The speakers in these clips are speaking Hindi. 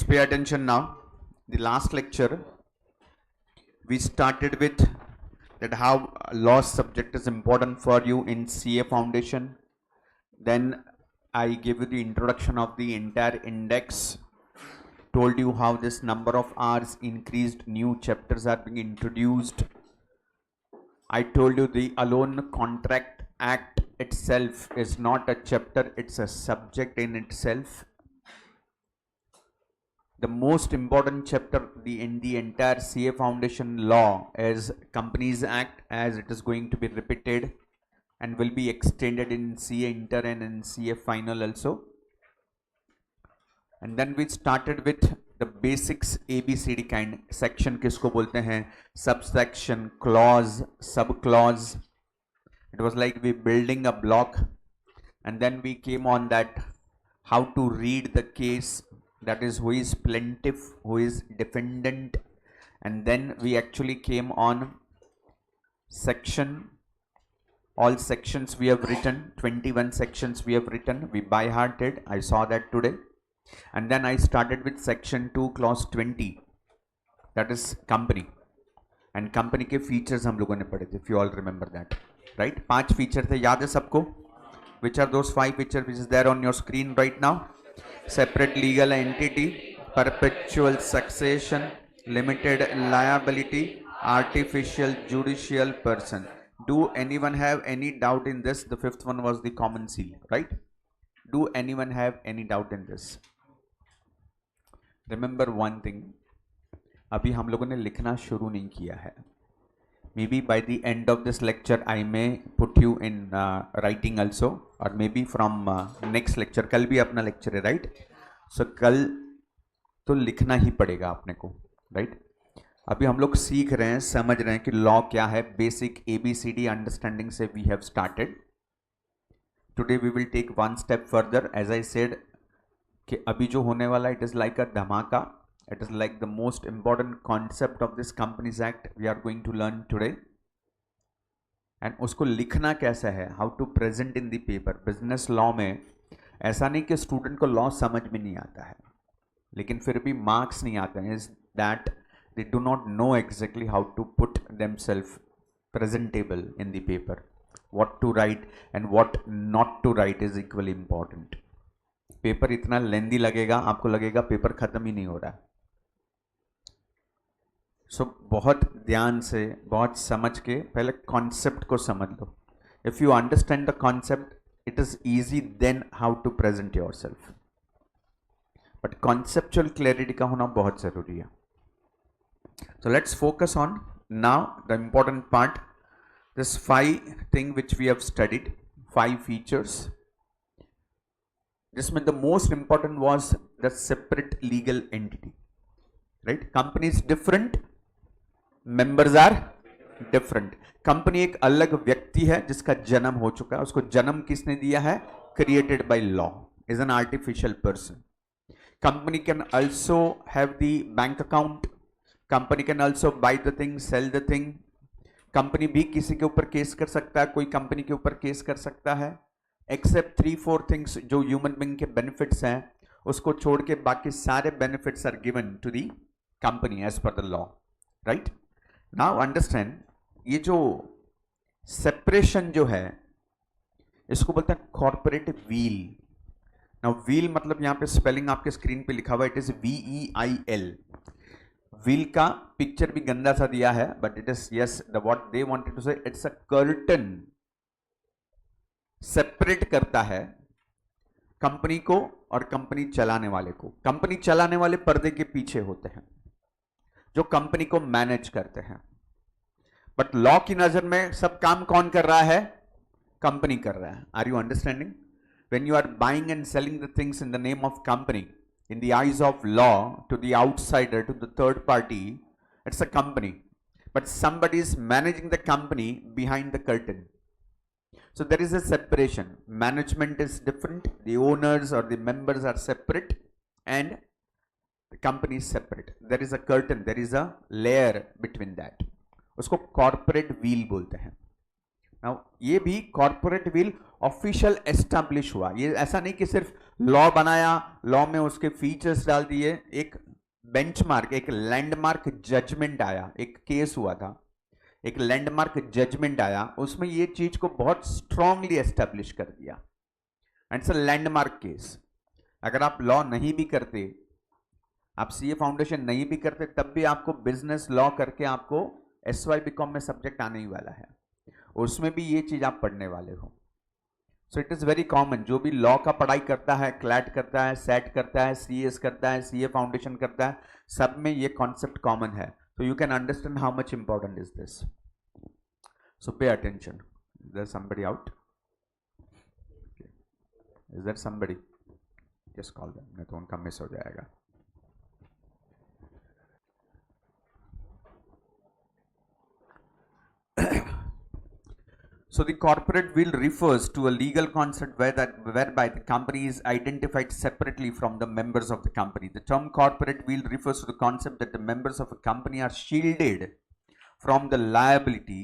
pay attention now. The last lecture we started with that how law subject is important for you in CA foundation. Then I gave you the introduction of the entire index, told you how this number of hours increased, new chapters are being introduced. I told you the Alone Contract Act itself is not a chapter, it's a subject in itself. The most important chapter in the entire CA foundation law is Companies Act, as it is going to be repeated and will be extended in CA inter and in CA final also. And then we started with the basics ABCD kind. Section किसको बोलते हैं, subsection, clause, subclause. It was like we building a block, and then we came on that how to read the case, that is who is plaintiff, who is defendant, and then we actually came on section. All sections we have written, 21 sections we have written, we by hearted, I saw that today. And then I started with section 2 clause 20, that is company, and company के features हम लोगों ने पढ़े थे, if you all remember that, right? 5 feature थे, याद है सबको? Which are those 5 features which is there on your screen right now? Separate legal entity, perpetual succession, limited liability, artificial judicial person. Do anyone have any doubt in this? The 5th one was the common seal, right? Do anyone have any doubt in this? Remember one thing, अभी हम लोगों ने लिखना शुरू नहीं किया है. Maybe by the end of this lecture I may put you in writing also, or maybe from next lecture. कल भी अपना lecture है, right? So कल तो लिखना ही पड़ेगा अपने को, right? अभी हम लोग सीख रहे हैं, समझ रहे हैं कि लॉ क्या है. बेसिक ABCD अंडरस्टैंडिंग से we have started. Today we will take one step further. As I said कि अभी जो होने वाला it is like a धमाका. It is like the most important concept of this Companies Act we are going to learn today. And उसको लिखना कैसा है, how to present in the paper. Business law में ऐसा नहीं कि स्टूडेंट को लॉ समझ में नहीं आता है, लेकिन फिर भी मार्क्स नहीं आते हैं. Is that they do not know exactly how to put themselves presentable in the paper. What to write and what not to write is equally important. Paper इतना लेंदी लगेगा, आपको लगेगा पेपर खत्म ही नहीं हो रहा. सो बहुत ध्यान से, बहुत समझ के पहले कॉन्सेप्ट को समझ लो. If you understand the concept it is easy then how to present yourself. But conceptual clarity का होना बहुत जरूरी है. So let's focus on now the important part, this 5 thing which we have studied, 5 features. जिसमें the most important was the separate legal entity, right? Company is different, members are different. Company एक अलग व्यक्ति है जिसका जन्म हो चुका है. उसको जन्म किसने दिया है? Created by law, is an artificial person. Company can also have the bank account. Company can also buy the thing, sell the thing. Company भी किसी के ऊपर केस कर सकता है, कोई कंपनी के ऊपर केस कर सकता है, एक्सेप्ट 3-4 थिंग्स जो ह्यूमन बीइंग के बेनिफिट्स हैं, उसको छोड़ के बाकी सारे benefits are given to the company as per the law, right? Now understand, ये जो सेपरेशन जो है इसको बोलते हैं कॉर्पोरेट व्हील. नाउ व्हील मतलब यहां पे स्पेलिंग आपके स्क्रीन पे लिखा हुआ है, इट इज VEIL. व्हील का पिक्चर भी गंदा सा दिया है, but it is yes the what they wanted to say, it's a curtain. Separate करता है कंपनी को और कंपनी चलाने वाले को. कंपनी चलाने वाले पर्दे के पीछे होते हैं जो कंपनी को मैनेज करते हैं, बट लॉ की नजर में सब काम कौन कर रहा है? कंपनी कर रहा है. Are you understanding? When you are buying and selling the things in the name of company, in the eyes of law, to the outsider, to the third party, it's a company, but somebody is managing the company behind the curtain. So there is a separation. Management is different, the owners or the members are separate, and the company is separate. There is a curtain, there is a layer between that. उसको corporate wheel बोलते हैं. नाउ ये भी कॉर्पोरेट विल ऑफिशियल एस्टैब्लिश हुआ, ये ऐसा नहीं कि सिर्फ लॉ बनाया, लॉ में उसके फीचर्स डाल दिए, एक बेंचमार्क, एक लैंडमार्क जजमेंट आया, एक केस हुआ था, एक लैंडमार्क जजमेंट आया, उसमें ये चीज को बहुत स्ट्रांगली एस्टैब्लिश कर दिया and it's a landmark case. अगर आप लॉ नहीं भी करते, आप सीए फाउंडेशन नहीं भी करते, तब भी आपको बिजनेस लॉ करके आपको एसवाई बीकॉम में सब्जेक्ट आने ही वाला है, उसमें भी ये चीज आप पढ़ने वाले हो। सो इट इज वेरी कॉमन, जो भी लॉ का पढ़ाई करता है, क्लैट करता है, सेट करता है, सीएस करता है, सीए फाउंडेशन करता है, सब में ये कॉन्सेप्ट कॉमन है। So you can understand how much important is this. So pay attention. Is there somebody out? Okay. Is there somebody? Just call them. नहीं तो उनका मिस हो जाएगा। So the corporate will refers to a legal concept whereby the company is identified separately from the members of the company. The term corporate will refers to the concept that the members of a company are shielded from the liability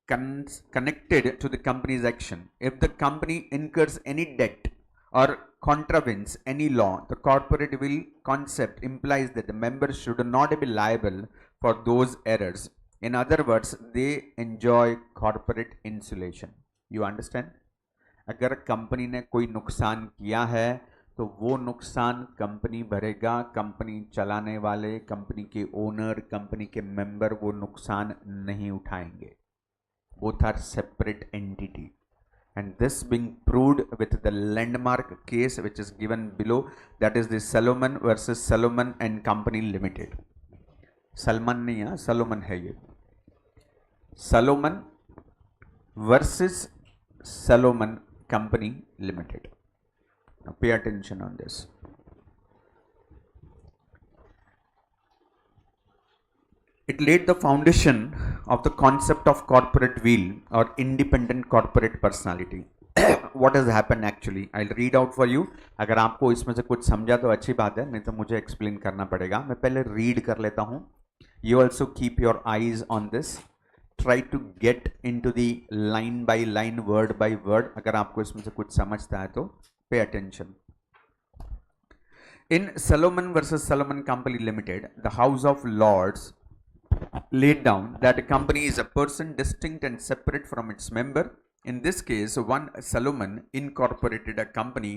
connected to the company's action. If the company incurs any debt or contravenes any law, the corporate will concept implies that the members should not be liable for those errors. In other words, they enjoy corporate insulation. You understand? अगर कंपनी ने कोई नुकसान किया है तो वो नुकसान कंपनी भरेगा, कंपनी चलाने वाले, कंपनी के ओनर, कंपनी के मेंबर वो नुकसान नहीं उठाएंगे। Both are separate entity, and this being proved with the landmark case which is given below, that is the Salomon versus Salomon and Company Limited. Salman नहीं है, सलोमन है ये, Salomon versus Salomon company limited. Pay attention on this. It laid the foundation of the concept of corporate will or independent corporate personality. What has happened actually? I'll read out for you. अगर आपको इसमें से कुछ समझा तो अच्छी बात है, नहीं तो मुझे एक्सप्लेन करना पड़ेगा। मैं पहले रीड कर लेता हूँ। You also keep your eyes on this. Try to get into the line by line, word by word. अगर आपको इसमें से कुछ समझता है तो pay attention. In Salomon versus Salomon Company Limited, the House of Lords laid down that a company is a person distinct and separate from its member. In this case, one Salomon incorporated a company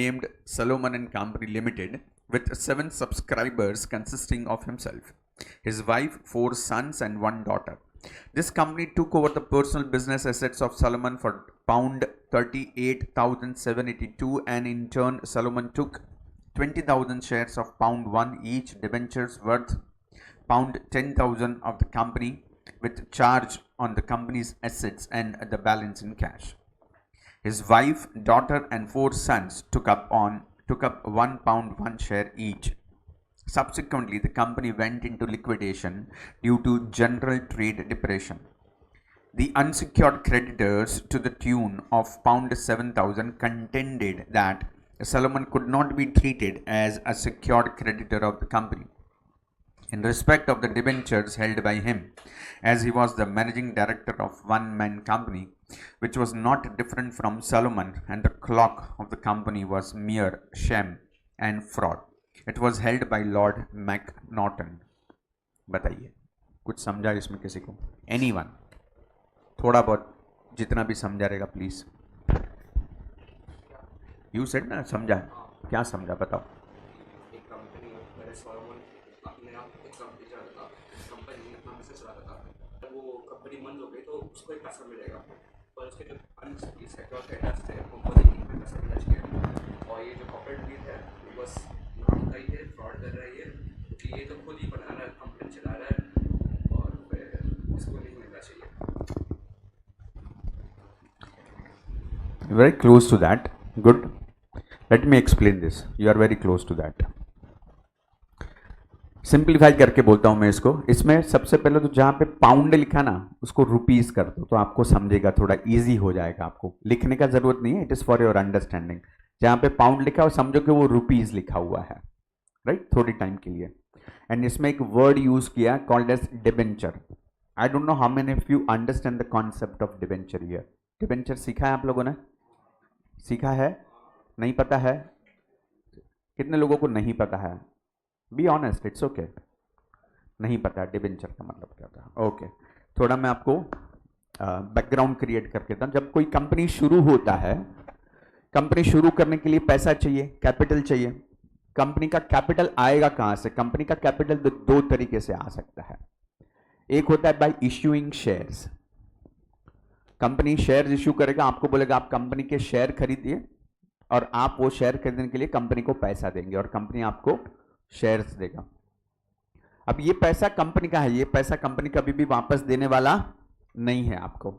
named Salomon and Company Limited with 7 subscribers consisting of himself, his wife, 4 sons and 1 daughter. This company took over the personal business assets of Salomon for pound 38,782, and in turn Salomon took 20,000 shares of pound 1 each debentures worth pound 10,000 of the company, with charge on the company's assets and the balance in cash. His wife, daughter and 4 sons took up £1 1 share each. Subsequently, the company went into liquidation due to general trade depression. The unsecured creditors, to the tune of pound 7,000, contended that Salomon could not be treated as a secured creditor of the company in respect of the debentures held by him, as he was the managing director of one-man company, which was not different from Salomon, and the clock of the company was mere sham and fraud. It was held by Lord MacNaughton. बताइए, कुछ समझा इसमें किसी को? Anyone? थोड़ा बहुत, जितना भी समझा रहेगा प्लीज। यू सेड ना समझा, क्या समझा बताओ। उसको एक पैसा मिलेगा, पर उसके जो अनसिक्योर्ड क्रेडिटर्स थे उनको देखिए पैसा मिलना चाहिए, और ये जो कॉर्पोरेट डील है वो बस नाम का ही है, फ्रॉड कर रहा है क्योंकि ये तो खुद ही बना रहा है, कंपनी चला रहा है, और फिर उसको नहीं मिलना चाहिए। Very close to that. Good. Let me explain this. You are very close to that. Simplify करके बोलता हूं मैं इसको। इसमें सबसे पहले तो जहां पे पाउंड लिखा ना उसको रुपीस कर दो तो आपको समझेगा, थोड़ा इजी हो जाएगा। आपको लिखने का जरूरत नहीं है, it is for your understanding. जहां पे पाउंड लिखा हो समझो कि वो रुपीस लिखा हुआ है, राइट, थोड़ी टाइम के लिए। एंड इसमें एक वर्ड यूज किया called as debenture. I don't know how many of you understand the concept of debenture here. Debenture सीखा है आप लोगों ने? सीखा है? नहीं पता है? कितने लोगों को नहीं पता है? Be honest, it's okay. नहीं पता है डिबेंचर का मतलब क्या था. ओके, थोड़ा मैं आपको बैकग्राउंड क्रिएट करके देता हूं. जब कोई कंपनी शुरू होता है, कंपनी शुरू करने के लिए पैसा चाहिए, कैपिटल चाहिए. कंपनी का कैपिटल आएगा कहां से? कंपनी का कैपिटल दो तरीके से आ सकता है. एक होता है by issuing shares. Company shares issue करेगा, आपको बोलेगा आप कंपनी के शेयर खरीदिए, और आप वो शेयर खरीदने के लिए कंपनी को पैसा देंगे और कंपनी आपको शेयर्स देगा. अब ये पैसा कंपनी का है, ये पैसा कंपनी कभी भी वापस देने वाला नहीं है आपको.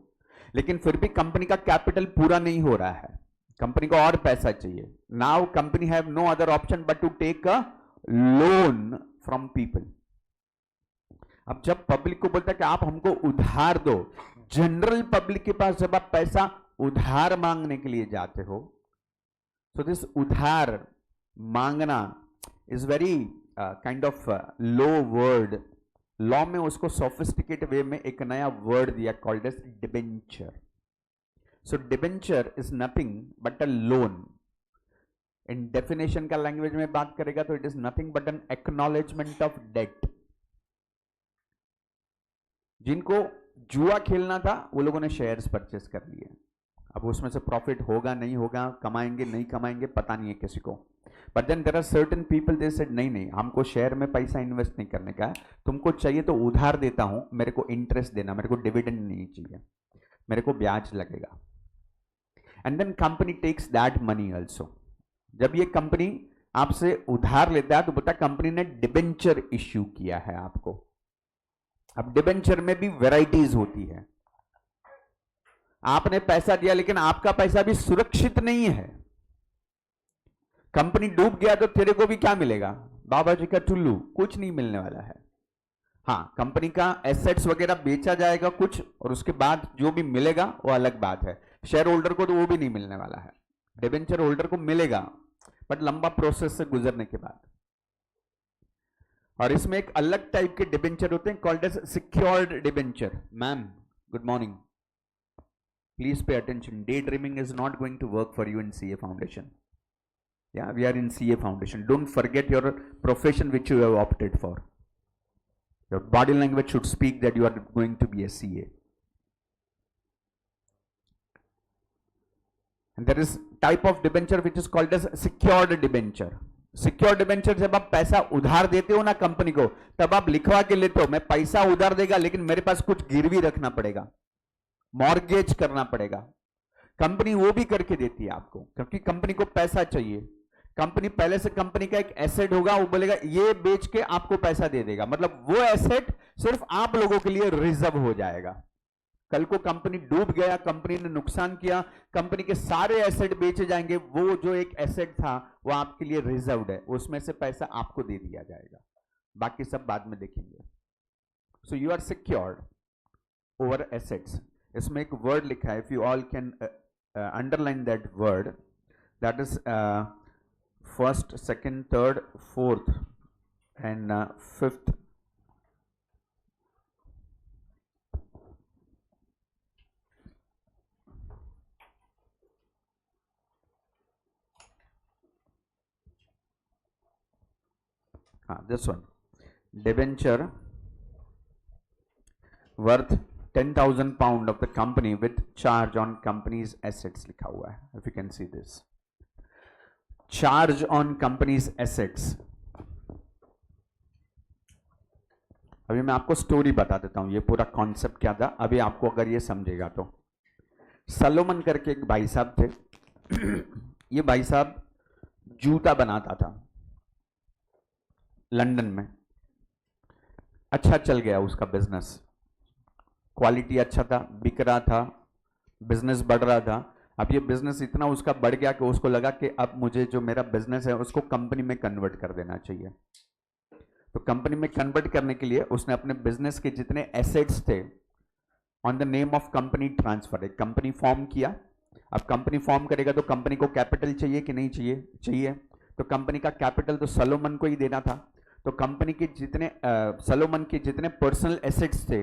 लेकिन फिर भी कंपनी का कैपिटल पूरा नहीं हो रहा है, कंपनी को और पैसा चाहिए. Now company have no other option but to take a loan from people. अब जब पब्लिक को बोलता है कि आप हमको उधार दो, जनरल पब्लिक के पास जब आप पैसा उधार मांगने के लिए जाते हो, तो दिस उधार मांगना is very kind of low word. Law में उसको सोफिस्टिकेट वे में एक नया वर्ड दिया called as debenture. So debenture is nothing but a loan. In definition का लैंग्वेज में बात करेगा तो it is nothing but an acknowledgement of debt. जिनको जुआ खेलना था वो लोगों ने शेयर्स परचेस कर लिए. अब उसमें से प्रॉफिट होगा नहीं होगा, कमाएंगे नहीं कमाएंगे, पता नहीं है किसी को. But then there are certain people they said नहीं नहीं, हमको शेयर में पैसा इन्वेस्ट नहीं करने का है, तुमको चाहिए तो उधार देता हूं, मेरे को इंटरेस्ट देना, मेरे को डिविडेंड नहीं चाहिए, मेरे को ब्याज लगेगा. And then company takes that money also. जब ये कंपनी आपसे उधार लेता है तो बोलता है कंपनी ने डिबेंचर इश्यू किया है आपको. अब डिबेंचर में भी वेराइटीज होती है. आपने पैसा दिया लेकिन आपका पैसा भी सुरक्षित नहीं है. कंपनी डूब गया तो तेरे को भी क्या मिलेगा? बाबा जी का टुल्लू, कुछ नहीं मिलने वाला है. हाँ, कंपनी का एसेट्स वगैरह बेचा जाएगा कुछ, और उसके बाद जो भी मिलेगा वो अलग बात है. शेयर होल्डर को तो वो भी नहीं मिलने वाला है. डिबेंचर होल्डर को मिलेगा बट लंबा प्रोसेस से गुजरने के बाद. और इसमें एक अलग टाइप के डिबेंचर होते हैं called as secured debenture. Ma'am good morning, please pay attention. Day dreaming is not going to work for you in CA foundation. Yeah, we are in CA Foundation. Don't forget your profession which you have opted for. Your body language should speak that you are going to be a CA. And there is type of debenture which is called as secured debenture. Secured debenture जब आप पैसा उधार देते हो ना कंपनी को, तब आप लिखवा के लेते हो मैं पैसा उधार देगा लेकिन मेरे पास कुछ गिरवी रखना पड़ेगा, मॉर्गेज करना पड़ेगा. कंपनी वो भी करके देती है आपको क्योंकि कंपनी को पैसा चाहिए. कंपनी पहले से कंपनी का एक एसेट होगा, वो बोलेगा ये बेच के आपको पैसा दे देगा, मतलब वो एसेट सिर्फ आप लोगों के लिए रिजर्व हो जाएगा. कल को कंपनी डूब गया, कंपनी ने नुकसान किया, कंपनी के सारे एसेट बेचे जाएंगे, वो जो एक एसेट था वो आपके लिए रिजर्व्ड है, उसमें से पैसा आपको दे दिया जाएगा, बाकी सब बाद में देखेंगे. So you are secured over assets. इसमें एक वर्ड लिखा है, if you all can underline that word, that is first, second, third, fourth and fifth. This one, debenture worth 10,000 pound of the company with charge on company's assets लिखा हुआ है. If you can see this, charge on company's assets. अभी मैं आपको स्टोरी बता देता हूं, ये पूरा कॉन्सेप्ट क्या था, अभी आपको अगर ये समझेगा तो. सलोमन करके एक भाई साहब थे. ये भाई साहब जूता बनाता था लंदन में. अच्छा चल गया उसका बिजनेस, क्वालिटी अच्छा था, बिक रहा था, बिजनेस बढ़ रहा था. अब ये बिजनेस इतना उसका बढ़ गया कि उसको लगा कि अब मुझे जो मेरा बिजनेस है उसको कंपनी में कन्वर्ट कर देना चाहिए. तो कंपनी में कन्वर्ट करने के लिए उसने अपने बिजनेस के जितने एसेट्स थे on the name of company transfer, एक कंपनी फॉर्म किया. अब कंपनी फॉर्म करेगा तो कंपनी को कैपिटल चाहिए कि नहीं चाहिए? चाहिए. तो कंपनी का कैपिटल तो सलोमन को ही देना था. तो कंपनी के जितने सलोमन के जितने पर्सनल एसेट्स थे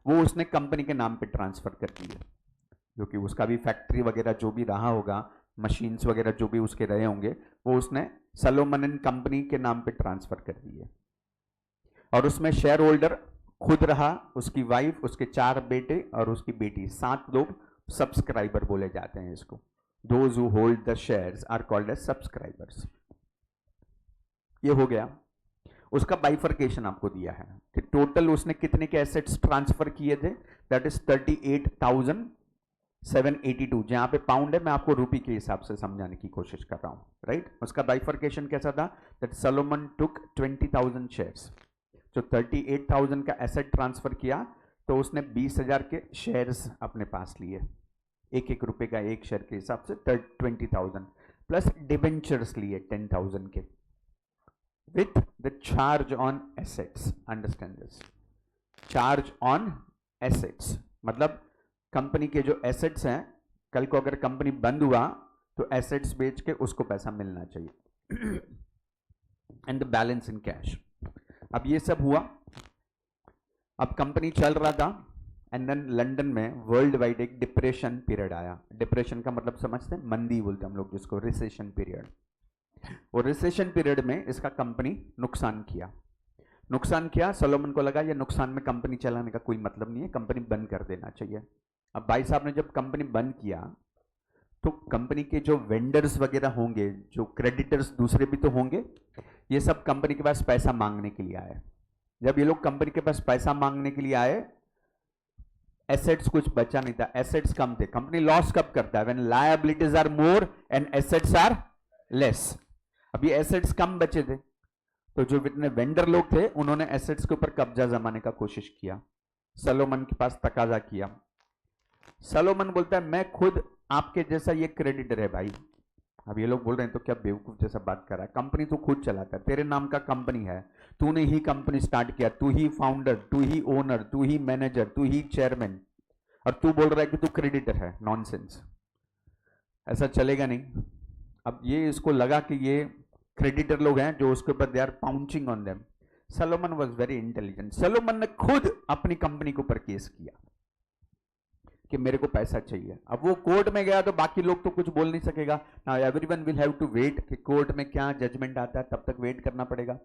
वो उसने कंपनी के नाम पे ट्रांसफर कर दी है, क्योंकि उसका भी फैक्ट्री वगैरह जो भी रहा होगा, मशीन्स वगैरह जो भी उसके रहे होंगे, वो उसने सलोमन एंड कंपनी के नाम पे ट्रांसफर कर दी है। और उसमें शेयर होल्डर खुद रहा, उसकी वाइफ, उसके 4 बेटे और उसकी बेटी, 7 लोग सब्सक्राइबर बोले जाते हैं इसको। Those who hold the shares are called as subscribers. ये हो गया। उसका बाइफर्केशन आपको दिया है कि टोटल उसने कितने के एसेट्स ट्रांसफर किए थे, दैट इज 38,782। जहां पे पाउंड है, मैं आपको रुपी के हिसाब से समझाने की कोशिश कर रहा हूं, राइट। उसका बाइफर्केशन कैसा था, दैट सलोमन टुक 20,000 शेयर्स। जो 38,000 का एसेट ट्रांसफर किया, तो उसने 20,000 के शेयर्स अपने पास लिए, एक रुपए का एक शेयर के हिसाब से 20,000, प्लस डिबेंचर्स लिए 10,000 के, with the charge on assets. Understand this, charge on assets मतलब कंपनी के जो एसेट्स हैं, कल को अगर कंपनी बंद हुआ तो एसेट्स बेच के उसको पैसा मिलना चाहिए, and the balance in cash. अब ये सब हुआ, अब कंपनी चल रहा था, एंड देन लंदन में वर्ल्ड वाइड एक डिप्रेशन पीरियड आया। डिप्रेशन का मतलब समझते हैं, मंदी बोलते हैं हम लोग जिसको, रिसेशन पीरियड। और रिसेशन पीरियड में इसका कंपनी नुकसान किया। सोलोमन को लगा ये नुकसान में कंपनी चलाने का कोई मतलब नहीं है, कंपनी बंद कर देना चाहिए। अब भाई साहब ने जब कंपनी बंद किया, तो कंपनी के जो वेंडर्स वगैरह होंगे, जो क्रेडिटर्स दूसरे भी तो होंगे, ये सब कंपनी के पास पैसा मांगने के लिए आए। जब ये लोग कंपनी के पास पैसा मांगने के लिए आए, एसेट्स कुछ बचा नहीं था, एसेट्स कम थे। कंपनी लॉस कब करता है, when liabilities are more and assets are less. अब ये एसेट्स कम बचे थे, तो जो जितने वेंडर लोग थे, उन्होंने एसेट्स के ऊपर कब्जा जमाने का कोशिश किया। सलोमन के पास तकाजा किया। सलोमन बोलता है मैं खुद आपके जैसा ये क्रेडिटर है भाई। अब ये लोग बोल रहे हैं तो क्या बेवकूफ जैसा बात कर रहा है, कंपनी तो खुद चलाता है, तेरे नाम का कंपनी है, तूने ही कंपनी स्टार्ट किया, तू ही फाउंडर, तू ही ओनर, तू ही मैनेजर, तू ही चेयरमैन, और तू बोल रहा है कि तू क्रेडिटर है। नॉनसेंस, ऐसा चलेगा नहीं। अब ये इसको लगा कि ये क्रेडिटर लोग हैं जो उसके ऊपर they are pouncing on them. Salomon was very intelligent. Salomon ने खुद अपनी कंपनी के ऊपर केस किया कि मेरे को पैसा चाहिए। अब वो कोर्ट में गया तो बाकी लोग तो कुछ बोल नहीं सकेगा, now everyone will have to wait कि कोर्ट में क्या जजमेंट आता है, तब तक वेट करना पड़ेगा।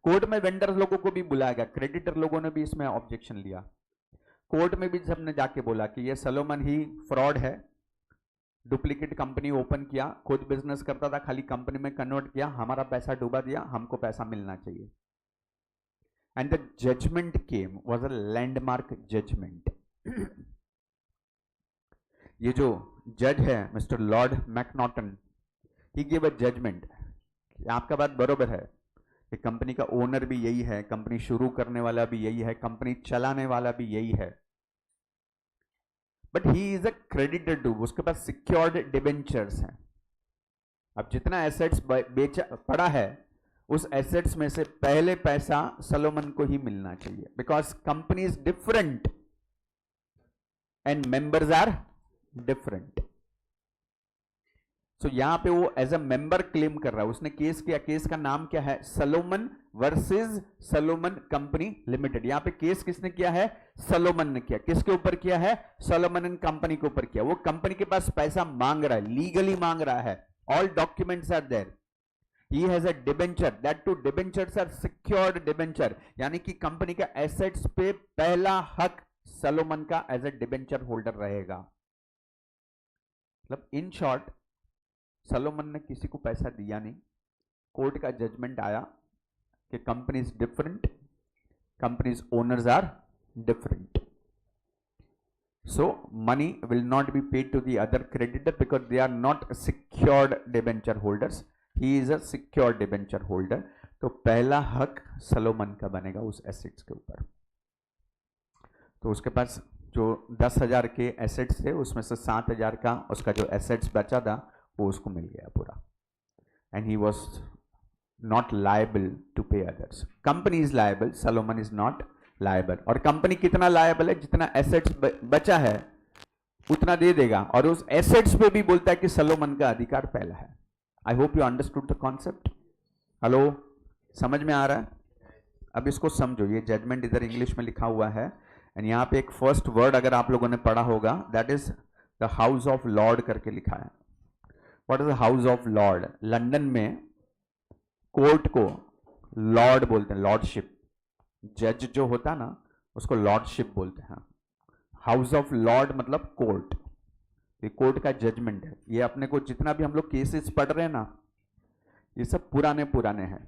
कोर्ट में वेंडर लोगों को भी बुलाया गया, क्रेडिटर लोगों ने भी इसमें ऑब्जेक्शन लिया। कोर्ट में भी सबने जाके बोला कि ये सलोमन ही फ्रॉड है, डुप्लीकेट कंपनी ओपन किया, खुद बिजनेस करता था, खाली कंपनी में कन्वर्ट किया, हमारा पैसा डुबा दिया, हमको पैसा मिलना चाहिए। And the judgement came, was a landmark judgement. ये जो जज है mister lord Macnaghten, he give a judgement. आपका बात बरोबर है कि कंपनी का ओनर भी यही है, कंपनी शुरू करने वाला भी यही है, कंपनी चलाने वाला भी यही है, but he is a creditor too, उसके पास सिक्योर्ड डिबेंचर्स हैं। अब जितना एसेट्स बेचा पड़ा है, उस एसेट्स में से पहले पैसा सलोमन को ही मिलना चाहिए, because company is different and members are different. So यहां पे वो एज अ मेंबर क्लेम कर रहा है। उसने केस किया, केस का नाम क्या है, Salomon versus Salomon company limited. यहां पे केस किसने किया है, सलोमन ने किया। किसके ऊपर किया है, सलोमन एंड कंपनी के ऊपर किया। वो कंपनी के पास पैसा मांग रहा है, लीगली मांग रहा है, all documents are there. He has a debenture, that too debentures are secured debenture, यानी कि कंपनी का एसेट्स पे पहला हक सलोमन का एज अ डिबेंचर होल्डर रहेगा। मतलब इन शॉर्ट, सलोमन ने किसी को पैसा दिया नहीं, कोर्ट का जजमेंट आया कि company is different, companies owners are different, so money will not be paid to the other creditor because they are not secured debenture holders. He is a secured debenture holder. तो पहला हक सलोमन का बनेगा उस एसेट्स के ऊपर। तो उसके पास जो 10,000 के एसेट्स थे, उसमें से 7,000 का उसका जो एसेट्स बचा था वो उसको मिल गया पूरा, and he was not liable to pay others. Company is liable, Salomon is not liable. और कंपनी कितना लायबल है, जितना एसेट्स बचा है उतना दे देगा, और उस एसेट्स पे भी बोलता है कि सलोमन का अधिकार पहला है। I hope you understood the concept. Hello, समझ में आ रहा है? अब इसको समझो, ये जजमेंट इधर इंग्लिश में लिखा हुआ है, एंड यहाँ पे एक फर्स्ट वर्ड अगर आप लोगों ने पढ़ा होगा, that is the house of Lord करके लिखा है. What is the house of Lord? London में कोर्ट को लॉर्ड बोलते हैं, लॉर्डशिप. जज जो होता है ना उसको लॉर्डशिप बोलते हैं. हाउस ऑफ लॉर्ड मतलब कोर्ट. ये कोर्ट का जजमेंट है. ये अपने को जितना भी हम लोग केसेस पढ़ रहे हैं ना, ये सब पुराने पुराने हैं.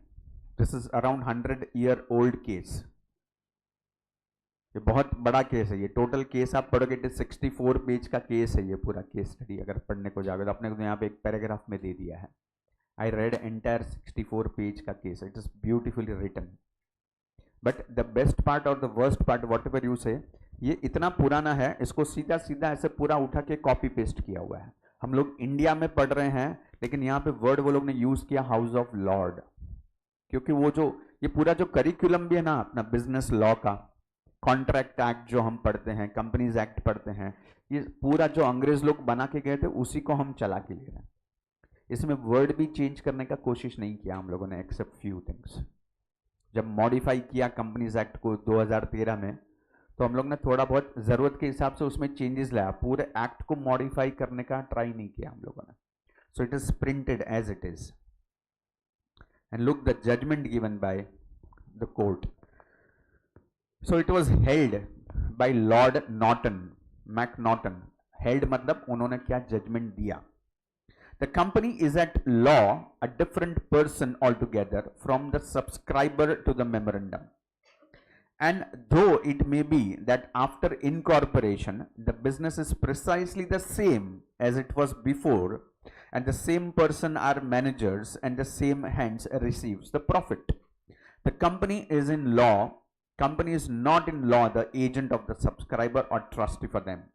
This is around 100 year old case. ये बहुत बड़ा केस है. ये टोटल केस आप पढ़ोगे तो 64 पेज का केस है. ये पूरा केस स्टडी अगर पढ़ने को जाओगे तो अपने को यहाँ पे एक पैराग्राफ में दे दिया है. आई रेड एंटायर 64 पेज का case. It is beautifully written. But the best part और the worst part whatever you say, ये इतना पुराना है, इसको सीधा सीधा ऐसे पूरा उठा के कॉपी पेस्ट किया हुआ है. हम लोग इंडिया में पढ़ रहे हैं, लेकिन यहाँ पे वर्ड वो लोग ने यूज किया हाउस ऑफ लॉर्ड. क्योंकि वो जो ये पूरा जो करिकुलम भी है ना अपना बिजनेस लॉ का, कॉन्ट्रैक्ट एक्ट जो हम पढ़ते हैं, कंपनीज एक्ट पढ़ते हैं, ये पूरा जो अंग्रेज लोग बना के गए थे उसी को हम चला के ले रहे हैं. इसमें वर्ड भी चेंज करने का कोशिश नहीं किया हम लोगों ने, एक्सेप्ट फ्यू थिंग्स. जब मॉडिफाई किया कंपनीज एक्ट को 2013 में, तो हम लोग ने थोड़ा बहुत जरूरत के हिसाब से उसमें चेंजेस लाया. पूरे एक्ट को मॉडिफाई करने का ट्राई नहीं किया हम लोगों ने. So it is printed as it is. And look the judgement given by the court. So it was held by lord Naughton, Macnaghten. Held मतलब उन्होंने क्या जजमेंट दिया. The company is at law, a different person altogether from the subscriber to the memorandum. And though it may be that after incorporation, the business is precisely the same as it was before, and the same person are managers and the same hands receives the profit. The company is in law, company is not in law the agent of the subscriber or trustee for them.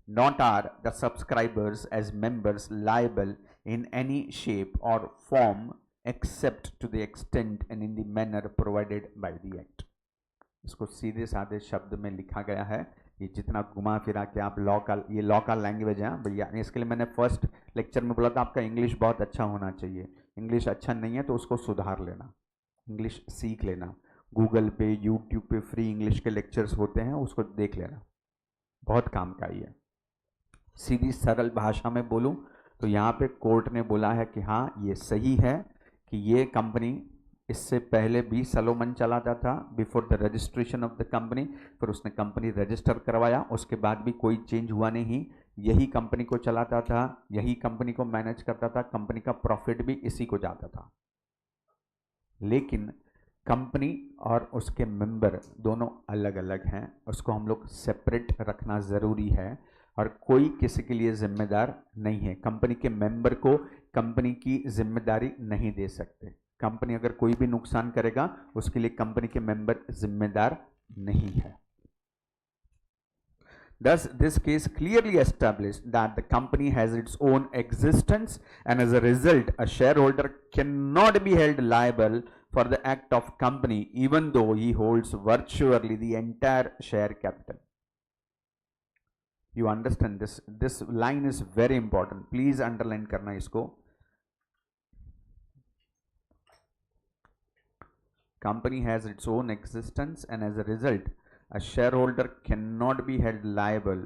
Not are the subscribers as members liable in any shape or form except to the extent and in the manner provided by the act. इसको सीधे साधे शब्द में लिखा गया है. ये जितना घुमा फिरा के आप लॉ का, ये लॉ का लैंग्वेज है भैया. इसके लिए मैंने फर्स्ट लेक्चर में बोला था आपका इंग्लिश बहुत अच्छा होना चाहिए. इंग्लिश अच्छा नहीं है तो उसको सुधार लेना, इंग्लिश सीख लेना. गूगल पे, यूट्यूब पे फ्री इंग्लिश के लेक्चर्स होते हैं, उसको देख लेना, बहुत काम का ही है. सीधी सरल भाषा में बोलूं तो यहाँ पे कोर्ट ने बोला है कि हाँ ये सही है कि ये कंपनी इससे पहले भी सलोमन चलाता था, before the registration of the company. फिर उसने कंपनी रजिस्टर करवाया, उसके बाद भी कोई चेंज हुआ नहीं. यही कंपनी को चलाता था, यही कंपनी को मैनेज करता था, कंपनी का प्रॉफिट भी इसी को जाता था. लेकिन कंपनी और उसके मेंबर दोनों अलग अलग हैं, उसको हम लोग सेपरेट रखना ज़रूरी है. और कोई किसी के लिए जिम्मेदार नहीं है. कंपनी के मेंबर को कंपनी की जिम्मेदारी नहीं दे सकते. कंपनी अगर कोई भी नुकसान करेगा उसके लिए कंपनी के मेंबर जिम्मेदार नहीं है. Thus, this case clearly established that the company has its own existence, and as a result, a shareholder cannot be held liable for the act of company, even though he holds virtually the entire share capital. You understand this? This line is very important. Please underline करना इसको. Company has its own existence, and as a result, a shareholder cannot be held liable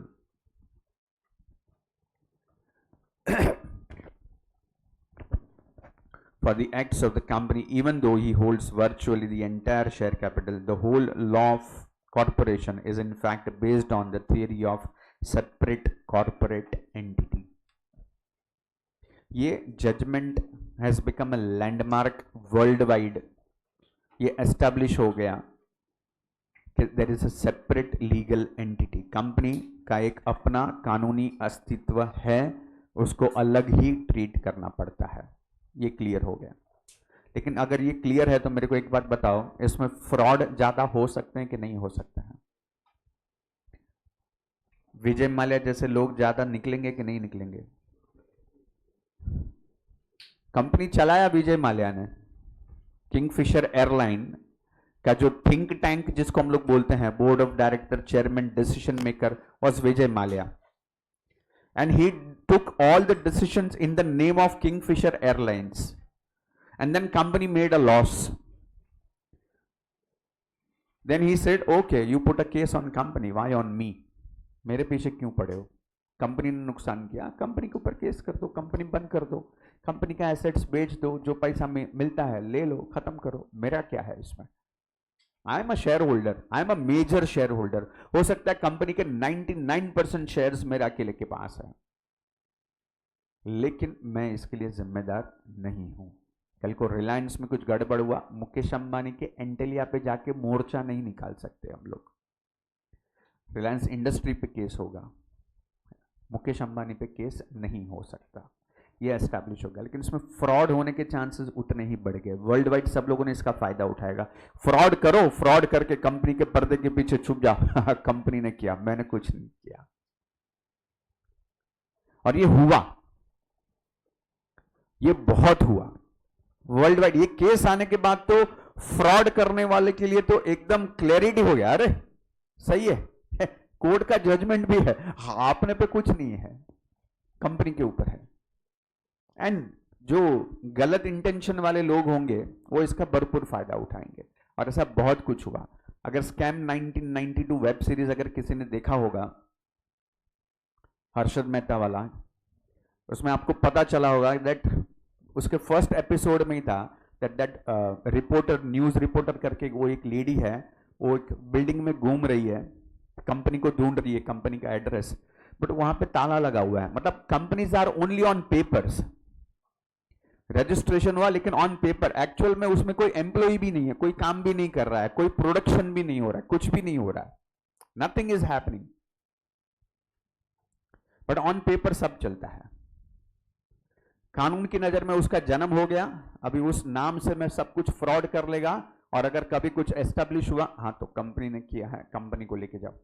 for the acts of the company, even though he holds virtually the entire share capital. The whole law of corporation is in fact based on the theory of separate corporate entity. ये judgment has become a landmark worldwide. ये establish हो गया कि there is a separate legal entity. Company का एक अपना कानूनी अस्तित्व है, उसको अलग ही ट्रीट करना पड़ता है. ये क्लियर हो गया. लेकिन अगर ये क्लियर है तो मेरे को एक बात बताओ, इसमें फ्रॉड ज्यादा हो सकते हैं कि नहीं हो सकते हैं? विजय माल्या जैसे लोग ज्यादा निकलेंगे कि नहीं निकलेंगे? कंपनी चलाया विजय माल्या ने. किंगफिशर एयरलाइन का जो थिंक टैंक जिसको हम लोग बोलते हैं, board of director, chairman, decision maker was Vijay Mallya. And he took all the decisions in the name of Kingfisher Airlines, and then company made a loss. Then he said okay you put a case on company, why on me, मेरे पीछे क्यों पड़े हो, कंपनी ने नुकसान किया, कंपनी के ऊपर केस कर दो, कंपनी बंद कर दो, कंपनी का एसेट्स बेच दो, जो पैसा मिलता है ले लो, खत्म करो, मेरा क्या है इसमें। I am a shareholder, I am a major shareholder, हो सकता है कंपनी के 99% शेयर्स मेरे अकेले के पास है, लेकिन मैं इसके लिए जिम्मेदार नहीं हूं। कल को रिलायंस में कुछ गड़बड़ हुआ, मुकेश अंबानी के एंटेलिया पे जाके मोर्चा नहीं निकाल सकते हम लोग, रिलायंस इंडस्ट्री पे केस होगा, मुकेश अंबानी पे केस नहीं हो सकता, ये एस्टैब्लिश हो गया। लेकिन इसमें फ्रॉड होने के चांसेस उतने ही बढ़ गए, वर्ल्ड वाइड सब लोगों ने इसका फायदा उठाएगा। फ्रॉड करो, फ्रॉड करके कंपनी के पर्दे के पीछे छुप जाओ कंपनी ने किया, मैंने कुछ नहीं किया, और ये हुआ, ये बहुत हुआ वर्ल्ड वाइड। ये केस आने के बाद तो फ्रॉड करने वाले के लिए तो एकदम क्लैरिटी हो गया, अरे सही है कोर्ट का जजमेंट भी है, आपने पे कुछ नहीं है, कंपनी के ऊपर है। एंड जो गलत इंटेंशन वाले लोग होंगे वो इसका भरपूर फायदा उठाएंगे, और ऐसा बहुत कुछ हुआ। अगर स्कैम 1992 वेब सीरीज अगर किसी ने देखा होगा, हर्षद मेहता वाला, उसमें आपको पता चला होगा दैट उसके फर्स्ट एपिसोड में ही था दैट रिपोर्टर, न्यूज रिपोर्टर करके वो एक लेडी है, वो एक बिल्डिंग में घूम रही है, कंपनी को ढूंढ रही है, कंपनी का एड्रेस, बट वहां पे ताला लगा हुआ है। मतलब companies are only on papers, registration हुआ लेकिन ऑन पेपर, एक्चुअल में उसमें कोई एम्प्लॉय भी नहीं है, कोई काम भी नहीं कर रहा है, कोई प्रोडक्शन भी नहीं हो रहा है, कुछ भी नहीं हो रहा है, nothing is happening, but on paper सब चलता है। कानून की नजर में उसका जन्म हो गया, अभी उस नाम से मैं सब कुछ फ्रॉड कर लेगा, और अगर कभी कुछ एस्टेब्लिश हुआ, हाँ तो कंपनी ने किया है, कंपनी को लेके जाओ।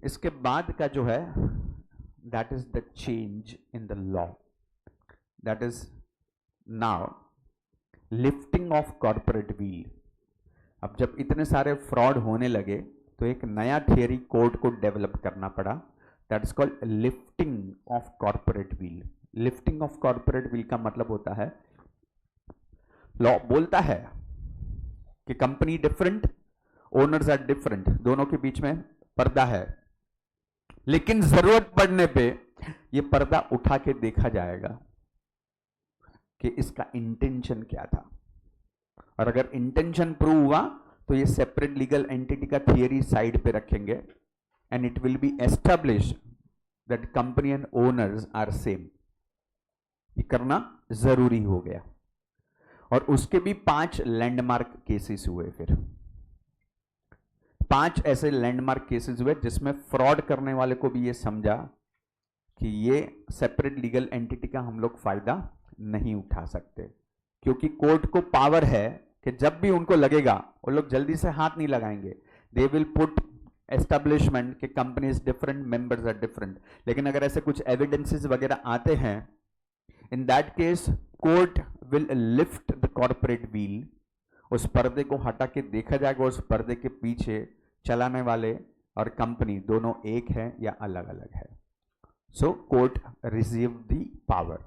इसके बाद का जो है that is the change in the law, that is now lifting of corporate wheel. अब जब इतने सारे फ्रॉड होने लगे तो एक नया थियरी कोर्ट को डेवलप करना पड़ा, that is called lifting of corporate veil. Lifting of corporate veil का मतलब होता है, लॉ बोलता है कि company different, owners are different, दोनों के बीच में पर्दा है, लेकिन जरूरत पड़ने पे ये पर्दा उठा के देखा जाएगा कि इसका इंटेंशन क्या था, और अगर इंटेंशन प्रूव हुआ तो ये सेपरेट लीगल एंटिटी का थियरी साइड पे रखेंगे, and it will be establish that company and owners are same. ये करना जरूरी हो गया, और उसके भी 5 लैंडमार्क केसेस हुए। फिर 5 ऐसे लैंडमार्क केसेस हुए जिसमें फ्रॉड करने वाले को भी ये समझा कि ये सेपरेट लीगल एंटिटी का हम लोग फायदा नहीं उठा सकते, क्योंकि कोर्ट को पावर है कि जब भी उनको लगेगा वो लोग जल्दी से हाथ नहीं लगाएंगे, दे विल पुट एस्टेब्लिशमेंट कि companies different, members are different. लेकिन अगर ऐसे कुछ एविडेंसेस वगैरह आते हैं, in that case court will lift the corporate veil, उस पर्दे को हटा के देखा जाएगा उस पर्दे के पीछे चलाने वाले और कंपनी दोनों एक है या अलग अलग है। So court receive the power.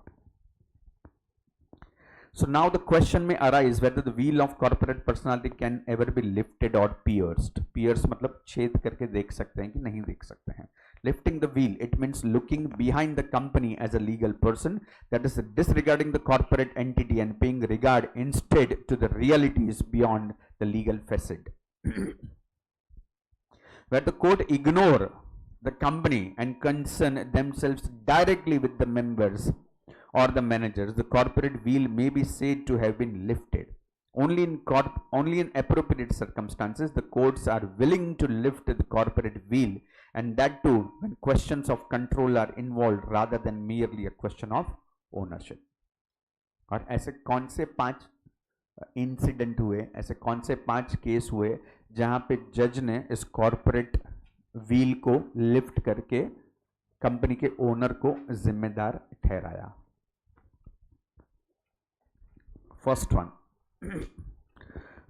So now the question may arise whether the wheel of corporate personality can ever be lifted or pierced. Pierce मतलब छेद करके देख सकते हैं कि नहीं देख सकते हैं। Lifting the wheel, it means looking behind the company as a legal person, that is disregarding the corporate entity and paying regard instead to the realities beyond the legal facade. Where the court ignore the company and concern themselves directly with the members or the managers, the corporate wheel may be said to have been lifted. Only in appropriate circumstances, the courts are willing to lift the corporate wheel, and that too when questions of control are involved rather than merely a question of ownership. और ऐसे कौन से 5 इंसिडेंट हुए, ऐसे कौन से 5 केस हुए जहां पे जज ने इस कॉर्पोरेट व्हील को लिफ्ट करके कंपनी के ओनर को जिम्मेदार ठहराया? First one,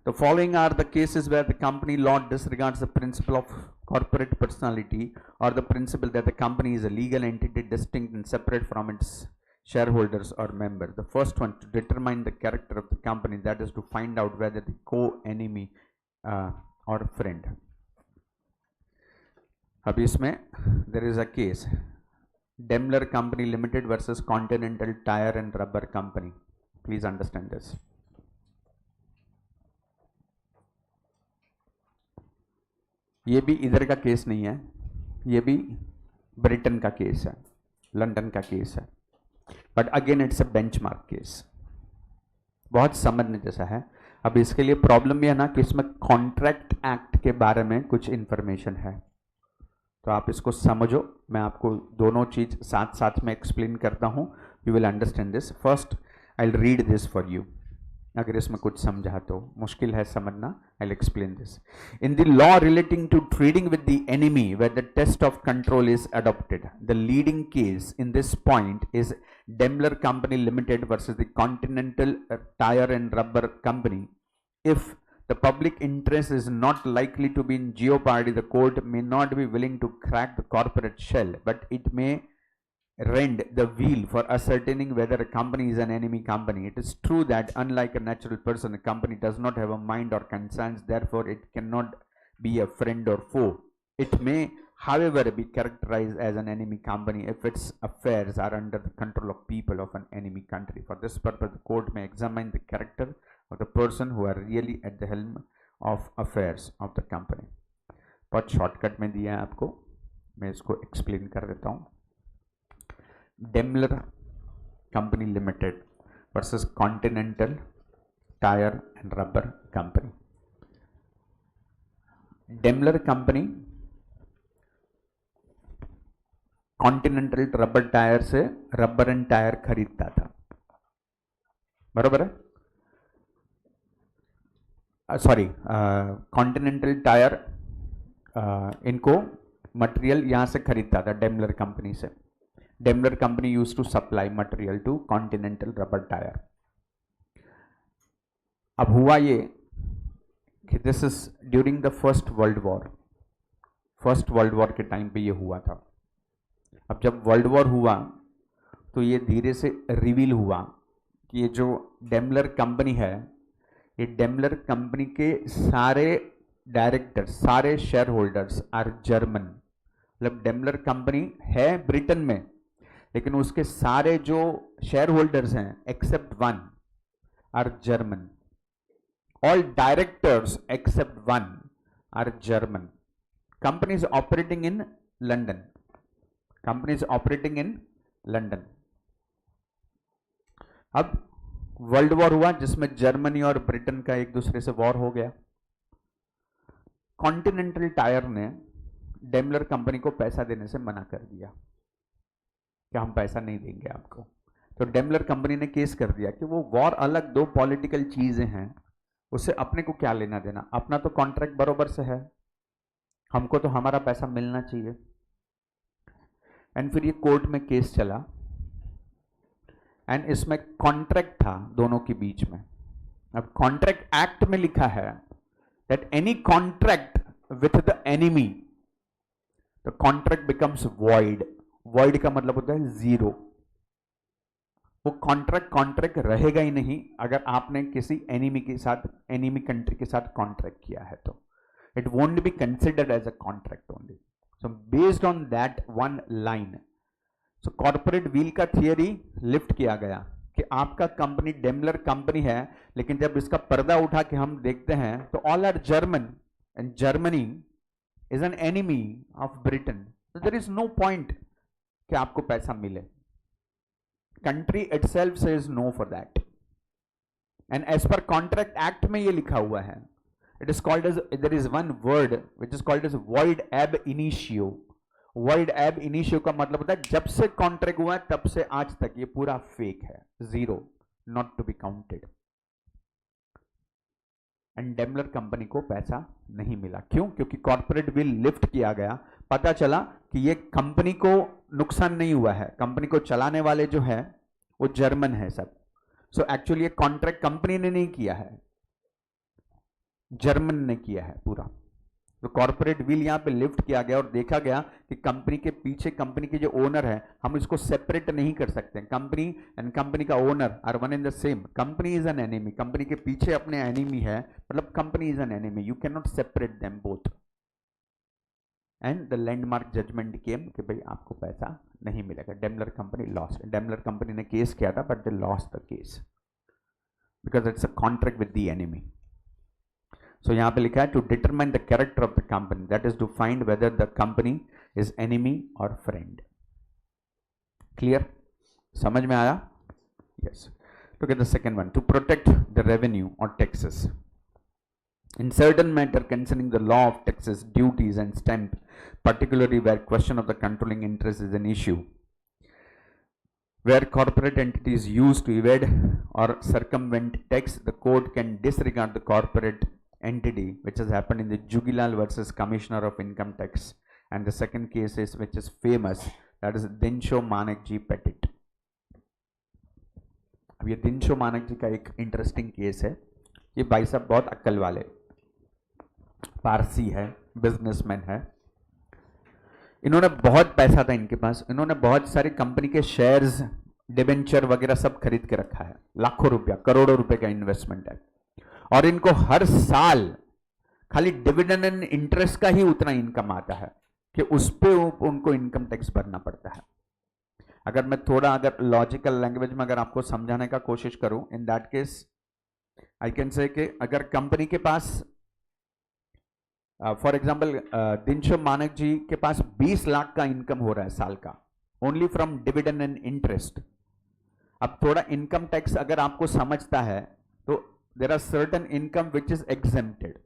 the following are the cases where the company law disregards the principle of corporate personality or the principle that the company is a legal entity distinct and separate from its shareholders or members. The first one, to determine the character of the company, that is to find out whether the co-enemy or friend. अब इसमें there is a case, Daimler Company Limited versus Continental Tire and Rubber Company. Please understand this. ये भी इधर का केस नहीं है, ये भी ब्रिटेन का केस है, लंदन का केस है, but again it's a benchmark case, बहुत समझने जैसा है। अब इसके लिए प्रॉब्लम यह ना कि इसमें कॉन्ट्रैक्ट एक्ट के बारे में कुछ इंफॉर्मेशन है, तो आप इसको समझो, मैं आपको दोनों चीज साथ साथ में एक्सप्लेन करता हूं, you will understand this. First I will read this for you, अगर इसमें कुछ समझा तो, मुश्किल है समझना, I will explain this. In the law relating to trading with the enemy where the test of control is adopted, the leading case in this point is Daimler Company Limited versus the Continental Tire and Rubber Company. If the public interest is not likely to be in jeopardy, the court may not be willing to crack the corporate shell, but it may rend the wheel for ascertaining whether a company is an enemy company. It is true that unlike a natural person, a company does not have a mind or conscience, therefore it cannot be a friend or foe. It may, however, be characterized as an enemy company if its affairs are under the control of people of an enemy country. For this purpose, the court may examine the character of the person who are really at the helm of affairs of the company. बहुत शॉर्टकट में दिया है आपको, मैं इसको एक्सप्लेन कर देता हूँ। Daimler Company Limited versus Continental Tire and Rubber Company. Daimler Company Continental rubber tyre से रबर एंड टायर खरीदता था, बरोबर है? सॉरी, कॉन्टिनेंटल टायर इनको मटेरियल यहां से खरीदता था डेमलर कंपनी से। Daimler company used to supply material to Continental rubber tyre. अब हुआ ये कि this is during the first world war, first world war के टाइम पे ये हुआ था। अब जब वर्ल्ड वॉर हुआ तो ये धीरे से रिवील हुआ कि ये जो डेमलर कंपनी है, ये डेमलर कंपनी के सारे डायरेक्टर, सारे शेयर होल्डर्स आर जर्मन। मतलब डेमलर कंपनी है ब्रिटेन में, लेकिन उसके सारे जो शेयर होल्डर्स हैं except one are German. All directors except one are German. Company is operating in London, company is operating in London. अब वर्ल्ड वॉर हुआ जिसमें जर्मनी और ब्रिटेन का एक दूसरे से वॉर हो गया। कॉन्टिनेंटल टायर ने डेमलर कंपनी को पैसा देने से मना कर दिया कि हम पैसा नहीं देंगे आपको। तो डेमलर कंपनी ने केस कर दिया कि वो वॉर अलग, दो पॉलिटिकल चीजें हैं, उससे अपने को क्या लेना देना, अपना तो कॉन्ट्रैक्ट बरोबर से है, हमको तो हमारा पैसा मिलना चाहिए। एंड फिर ये कोर्ट में केस चला एंड इसमें कॉन्ट्रैक्ट था दोनों के बीच में। अब कॉन्ट्रैक्ट एक्ट में लिखा है that any contract with the enemy, the contract becomes void. Void का मतलब होता है जीरो। वो कॉन्ट्रैक्ट रहेगा ही नहीं अगर आपने किसी एनिमी के साथ, एनिमी कंट्री के साथ कॉन्ट्रैक्ट किया है तो it won't be considered as a contract only. So based on that one line, so corporate wheel का थियरी लिफ्ट किया गया कि आपका कंपनी डेमलर कंपनी है, लेकिन जब इसका पर्दा उठा के हम देखते हैं तो all are German and Germany is an enemy of Britain. so there is no point कि आपको पैसा मिले। Country itself says no for that, and as per contract act में ये लिखा हुआ है, it is called as, there is one word which is called as void ab initio। void ab initio का मतलब होता है जब से कॉन्ट्रैक्ट हुआ है तब से आज तक ये पूरा फेक है, zero, not to be counted. And Daimler company को पैसा नहीं मिला। क्यों? क्योंकि कॉर्पोरेट बिल लिफ्ट किया गया, पता चला कि ये कंपनी को नुकसान नहीं हुआ है, कंपनी को चलाने वाले जो है वो जर्मन है सब। सो एक्चुअली ये कॉन्ट्रैक्ट कंपनी ने नहीं किया है, जर्मन ने किया है पूरा। तो कॉर्पोरेट विल यहाँ पे लिफ्ट किया गया और देखा गया कि कंपनी के पीछे कंपनी के जो ओनर है हम इसको सेपरेट नहीं कर सकते। कंपनी एंड कंपनी का owner are one in the same. Company is an enemy, company के पीछे अपने एनिमी है, मतलब company is an enemy, you can not separate them both. And the landmark judgement came कि भाई आपको पैसा नहीं मिलेगा। Daimler company lost. Daimler company ने केस किया था but they lost the case because it's a contract with the enemy. So यहां पे लिखा है to determine the character of the company, that is to find whether the company is enemy or friend. Clear? समझ में आया? Yes. Look at the second one, to protect the revenue or taxes in certain matter concerning the law of taxes, duties and stamp, particularly where question of the controlling interest is an issue, where corporate entities used to evade or circumvent tax, the court can disregard the corporate entity, which has happened in the Jugilal versus Commissioner of Income Tax, and the second case is which is famous, that is Dinsho Manekji Petit. अब ये दिनशो मानक जी का एक इंटरेस्टिंग केस है। ये भाई साहब बहुत अक्ल वाले, पारसी है, बिजनेसमैन है, इन्होंने बहुत पैसा था इनके पास, इन्होंने बहुत सारी कंपनी के शेयर्स, डिबेंचर वगैरह सब खरीद के रखा है, लाखों रुपया, करोड़ों रुपए का इन्वेस्टमेंट है, और इनको हर साल खाली डिविडेंड एंड इंटरेस्ट का ही उतना इनकम आता है कि उस पे उनको इनकम टैक्स भरना पड़ता है। अगर मैं थोड़ा अगर लॉजिकल लैंग्वेज में अगर आपको समझाने का कोशिश करूं, इन that case I can say कि अगर कंपनी के पास फॉर एग्जांपल दिनशो मानक जी के पास 20 लाख का इनकम हो रहा है साल का, only from dividend and interest. अब थोड़ा इनकम टैक्स अगर आपको समझता है तो there are certain income which is exempted.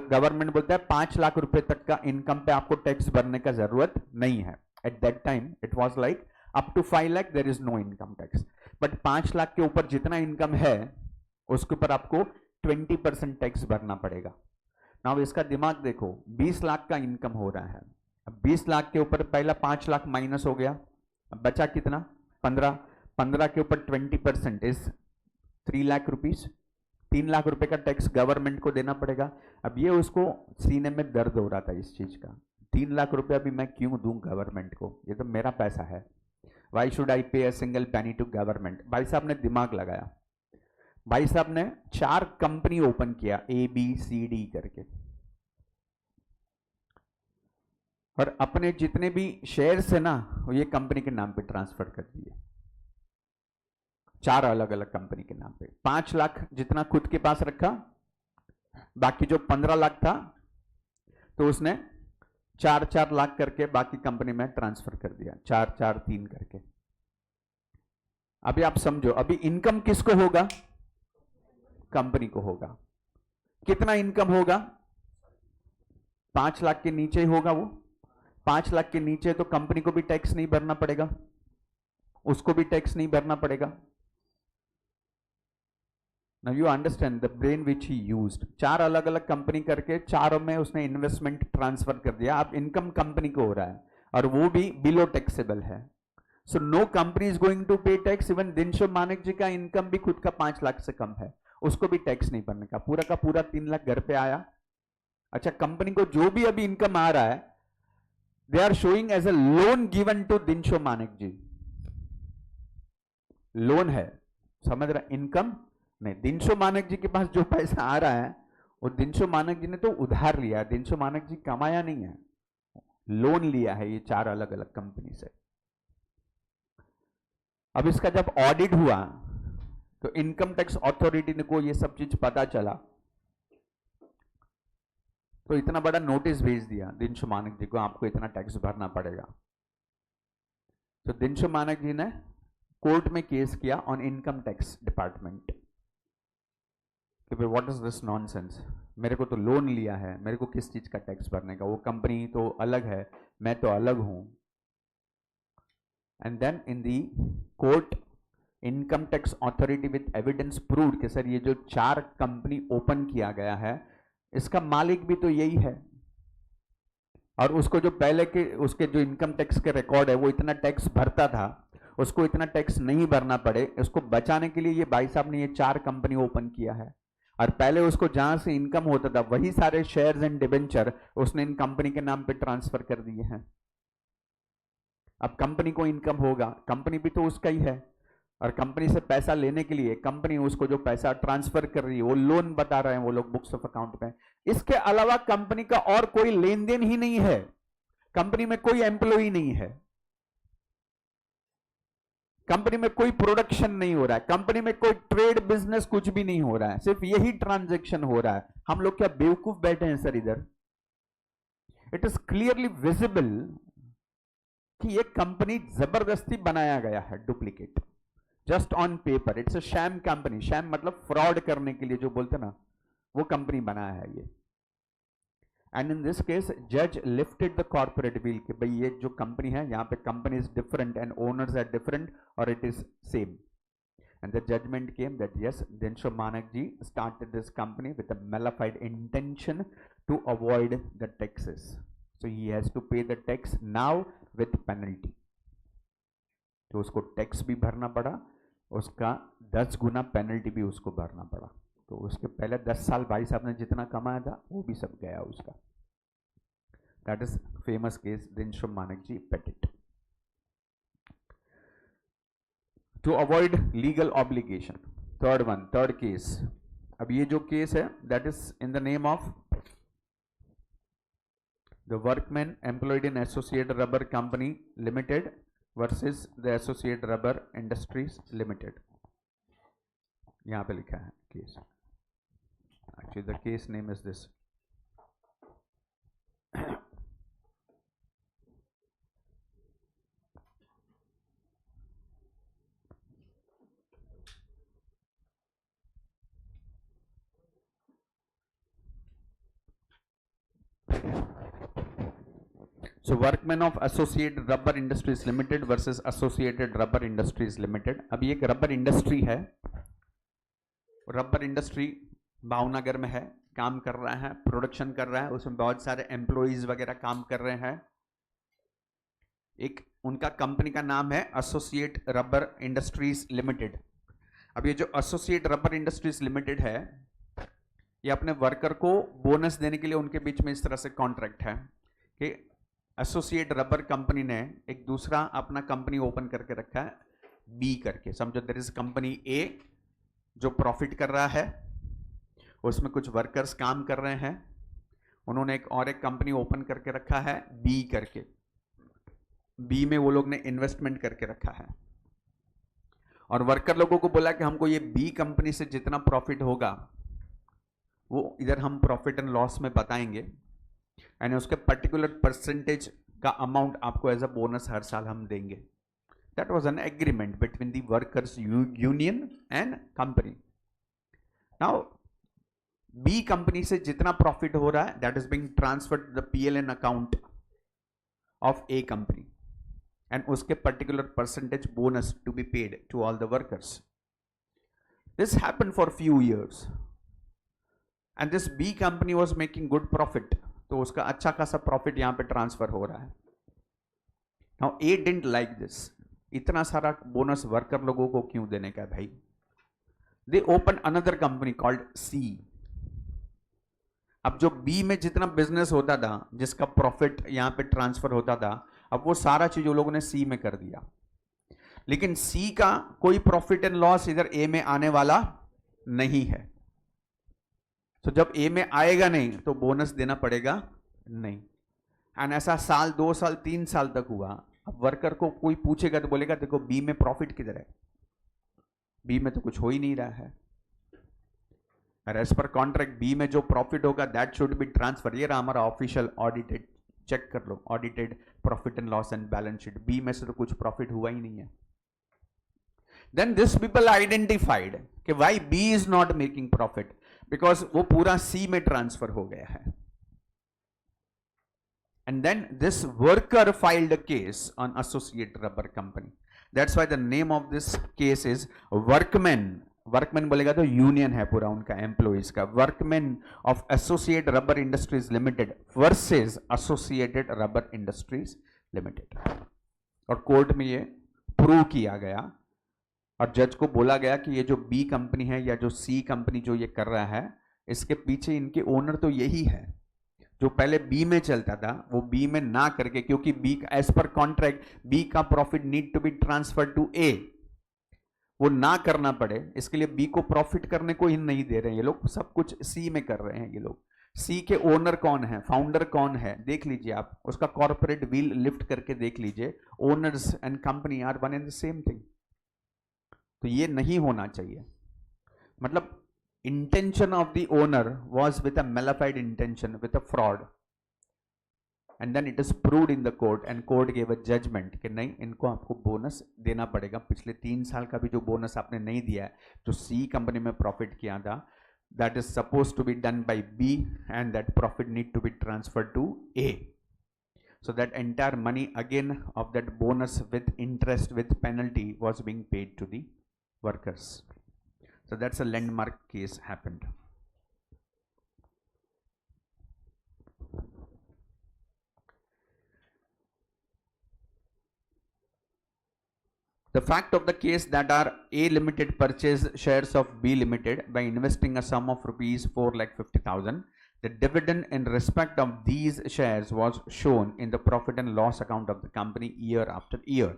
Government बोलता है 5 लाख रुपए तक का इनकम पे आपको टैक्स भरने का जरूरत नहीं है। At that time it was like up to 5 lakh there is no income tax, but 5 lakh के ऊपर जितना इनकम है उसके ऊपर आपको 20% टैक्स भरना पड़ेगा। नाउ इसका दिमाग देखो, 20 लाख का इनकम हो रहा है, अब 20 लाख के ऊपर पहला 5 लाख माइनस हो गया, अब बचा कितना? 15। 15 के ऊपर 20% इज 3 लाख रुपीज, 3 लाख रुपए का टैक्स गवर्नमेंट को देना पड़ेगा। अब ये उसको सीने में दर्द हो रहा था इस चीज का, 3 लाख रुपया भी मैं क्यों दूं गवर्नमेंट को, ये तो मेरा पैसा है, Y should I pay a single penny to government. भाई साहब ने दिमाग लगाया, भाई साहब ने 4 कंपनी ओपन किया ABCD करके, और अपने जितने भी शेयर्स है ना वो ये कंपनी के नाम पे ट्रांसफर कर दिए, 4 अलग अलग कंपनी के नाम पे। 5 लाख जितना खुद के पास रखा, बाकी जो 15 लाख था तो उसने 4-4 लाख करके बाकी कंपनी में ट्रांसफर कर दिया, 4-4-3 करके। अभी आप समझो, अभी इनकम किसको होगा? कंपनी को होगा। कितना इनकम होगा? 5 लाख के नीचे ही होगा वो। 5 लाख के नीचे तो कंपनी को भी टैक्स नहीं भरना पड़ेगा, उसको भी टैक्स नहीं भरना पड़ेगा। Now you understand the brain which he used. 4 अलग अलग कंपनी करके चारों में उसने इन्वेस्टमेंट ट्रांसफर कर दिया। अब इनकम कंपनी को हो रहा है और वो भी बिलो टैक्सेबल है। So no company is going to pay tax. Even Dinshaw Maneck ji का इनकम भी खुद का 5 लाख से कम है, उसको भी टैक्स नहीं भरने का, पूरा का पूरा 3 लाख घर पे आया। अच्छा, कंपनी को जो भी अभी इनकम आ रहा है they are showing as a loan given to Dinshaw Maneck ji. Loan है, समझ रहा? इनकम नहीं। दिनशो मानक जी के पास जो पैसा आ रहा है वो दिनशो मानक जी ने तो उधार लिया है, दिनशो मानक जी कमाया नहीं है, लोन लिया है ये 4 अलग अलग कंपनी से। अब इसका जब ऑडिट हुआ तो इनकम टैक्स अथॉरिटी को ये सब चीज पता चला तो इतना बड़ा नोटिस भेज दिया दिनशो मानक जी को, आपको इतना टैक्स भरना पड़ेगा। तो दिनशो मानक जी ने कोर्ट में केस किया ऑन इनकम टैक्स डिपार्टमेंट कि भाई व्हाट इज दिस नॉनसेंस, मेरे को तो लोन लिया है, मेरे को किस चीज का टैक्स भरने का, वो कंपनी तो अलग है, मैं तो अलग हूं। And then in the court income tax authority with evidence proved कि सर ये जो 4 कंपनी ओपन किया गया है इसका मालिक भी तो यही है, और उसको जो पहले के उसके जो इनकम टैक्स के रिकॉर्ड है वो इतना टैक्स भरता था, उसको इतना टैक्स नहीं भरना पड़े, उसको बचाने के लिए ये भाई साहब ने ये 4 कंपनी ओपन किया है। और पहले उसको जहां से इनकम होता था वही सारे शेयर्स एंड डिबेंचर उसने इन कंपनी के नाम पे ट्रांसफर कर दिए हैं। अब कंपनी को इनकम होगा, कंपनी भी तो उसका ही है, और कंपनी से पैसा लेने के लिए कंपनी उसको जो पैसा ट्रांसफर कर रही है वो लोन बता रहे हैं वो लोग बुक्स ऑफ अकाउंट में। इसके अलावा कंपनी का और कोई लेन देन ही नहीं है, कंपनी में कोई एम्प्लॉय नहीं है, कंपनी में कोई प्रोडक्शन नहीं हो रहा है, कंपनी में कोई ट्रेड बिजनेस कुछ भी नहीं हो रहा है, सिर्फ यही ट्रांजैक्शन हो रहा है। हम लोग क्या बेवकूफ बैठे हैं सर इधर? इट इज क्लियरली विजिबल कि ये कंपनी जबरदस्ती बनाया गया है, duplicate, just on paper. It's a sham company, sham मतलब फ्रॉड करने के लिए जो बोलते ना, वो कंपनी बनाया है ये। एंड इन दिस केस जज लिफ्टेड द कॉर्पोरेट व्हील कि भाई ये जो कंपनी है यहाँ पे company is different and owners are different और it is same. And the judgement came that yes, Dinshaw Manek ji started this company with a malafide intention to avoid the taxes, so he has to pay the tax now with penalty. तो उसको टैक्स भी भरना पड़ा, उसका 10 गुना पेनल्टी भी उसको भरना पड़ा। तो उसके पहले 10 साल भाई साहब ने जितना कमाया था वो भी सब गया उसका। That is famous case Dinshaw Manek ji Petit. To avoid legal obligation, third case. अब ये जो केस है that is in the name of the workmen employed in associate rubber company limited versus the associate rubber industries limited. यहां पे लिखा है case, actually the case name is this. So workmen of Associated Rubber Industries Limited versus Associated Rubber Industries Limited. अब ये एक रबर इंडस्ट्री है, रबर इंडस्ट्री भावनगर में है, काम कर रहा है, प्रोडक्शन कर रहा है, उसमें बहुत सारे एम्प्लॉइज वगैरह काम कर रहे हैं। एक उनका कंपनी का नाम है एसोसिएट रबर इंडस्ट्रीज लिमिटेड। अब ये जो एसोसिएट रबर इंडस्ट्रीज लिमिटेड है ये अपने वर्कर को बोनस देने के लिए उनके बीच में इस तरह से कॉन्ट्रैक्ट है कि एसोसिएट रबर कंपनी ने एक दूसरा अपना कंपनी ओपन करके रखा है बी करके। समझो देयर इज कंपनी ए जो प्रॉफिट कर रहा है, उसमें कुछ वर्कर्स काम कर रहे हैं, उन्होंने एक कंपनी ओपन करके रखा है बी करके। बी में वो लोग ने इन्वेस्टमेंट करके रखा है और वर्कर लोगों को बोला कि हमको ये बी कंपनी से जितना प्रॉफिट होगा वो इधर हम प्रॉफिट एंड लॉस में बताएंगे एंड उसके पर्टिकुलर परसेंटेज का अमाउंट आपको एज अ बोनस हर साल हम देंगे। That was an agreement between the workers union and company. Now B company से जितना प्रॉफिट हो रहा है that is being transferred the PLN account of a company and उसके particular percentage bonus to be paid to all the workers. This happened for few years and this B company was making good profit, तो उसका अच्छा खासा प्रॉफिट यहां पे ट्रांसफर हो रहा है। Now A didn't like this, इतना सारा बोनस वर्कर लोगों को क्यों देने का भाई? They open another company called C. अब जो बी में जितना बिजनेस होता था, जिसका प्रॉफिट यहां पे ट्रांसफर होता था, अब वो सारा चीज वो लोगों ने सी में कर दिया, लेकिन सी का कोई प्रॉफिट एंड लॉस इधर ए में आने वाला नहीं है। तो जब ए में आएगा नहीं तो बोनस देना पड़ेगा नहीं। एंड ऐसा साल 2 साल 3 साल तक हुआ। अब वर्कर को कोई पूछेगा तो बोलेगा देखो बी में प्रॉफिट किधर है, बी में तो कुछ हो ही नहीं रहा है। एज पर कॉन्ट्रैक्ट बी में जो प्रॉफिट होगा दैट शुड बी ट्रांसफर। ये रहा हमारा ऑफिशियल ऑडिटेड, चेक कर लो, audited profit and loss and balance sheet. B में से तो कुछ प्रॉफिट हुआ ही नहीं है। देन दिस पीपल आइडेंटिफाइड कि why B is not making profit, because वो पूरा सी में ट्रांसफर हो गया है। And then this worker filed a case on Associate Rubber Company. That's why the name of this case is Workmen. Workmen बोलेगा तो यूनियन है पूरा उनका, एम्प्लॉइज का। Workmen of Associate Rubber Industries Limited versus Associated Rubber Industries Limited. और कोर्ट में ये प्रूव किया गया और जज को बोला गया कि ये जो बी कंपनी है या जो सी कंपनी जो ये कर रहा है, इसके पीछे इनके ओनर तो यही है। जो पहले बी में चलता था वो बी में ना करके, क्योंकि B as per contract B का profit need to be transfer to A, वो ना करना पड़े, इसके लिए बी को प्रॉफिट करने को ही नहीं दे रहे हैं ये लोग, सब कुछ सी में कर रहे हैं ये लोग। सी के ओनर कौन है, फाउंडर कौन है, देख लीजिए आप, उसका कॉर्पोरेट व्हील लिफ्ट करके देख लीजिए, owners and company are one and the same thing. तो ये नहीं होना चाहिए। मतलब intention of the owner was with a malified intention, with a fraud, and then it is proved in the court and court gave a judgment कि नहीं, इनको आपको बोनस देना पड़ेगा। पिछले 3 साल का भी जो बोनस आपने नहीं दिया है, जो सी कंपनी में प्रॉफिट किया था, that is supposed to be done by B and that profit need to be transferred to A. So that entire money again of that bonus with interest with penalty was being paid to the workers. So that's a landmark case happened. The fact of the case that our A Limited purchased shares of B Limited by investing a sum of rupees 4,50,000. The dividend in respect of these shares was shown in the profit and loss account of the company year after year.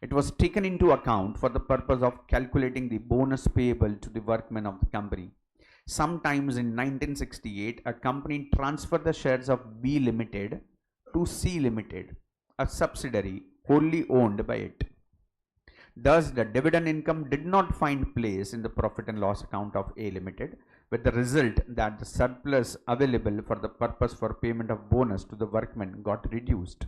It was taken into account for the purpose of calculating the bonus payable to the workmen of the company. Sometimes in 1968, a company transferred the shares of B Limited to C Limited, a subsidiary wholly owned by it. Thus, the dividend income did not find place in the profit and loss account of A Limited, with the result that the surplus available for the purpose for payment of bonus to the workmen got reduced.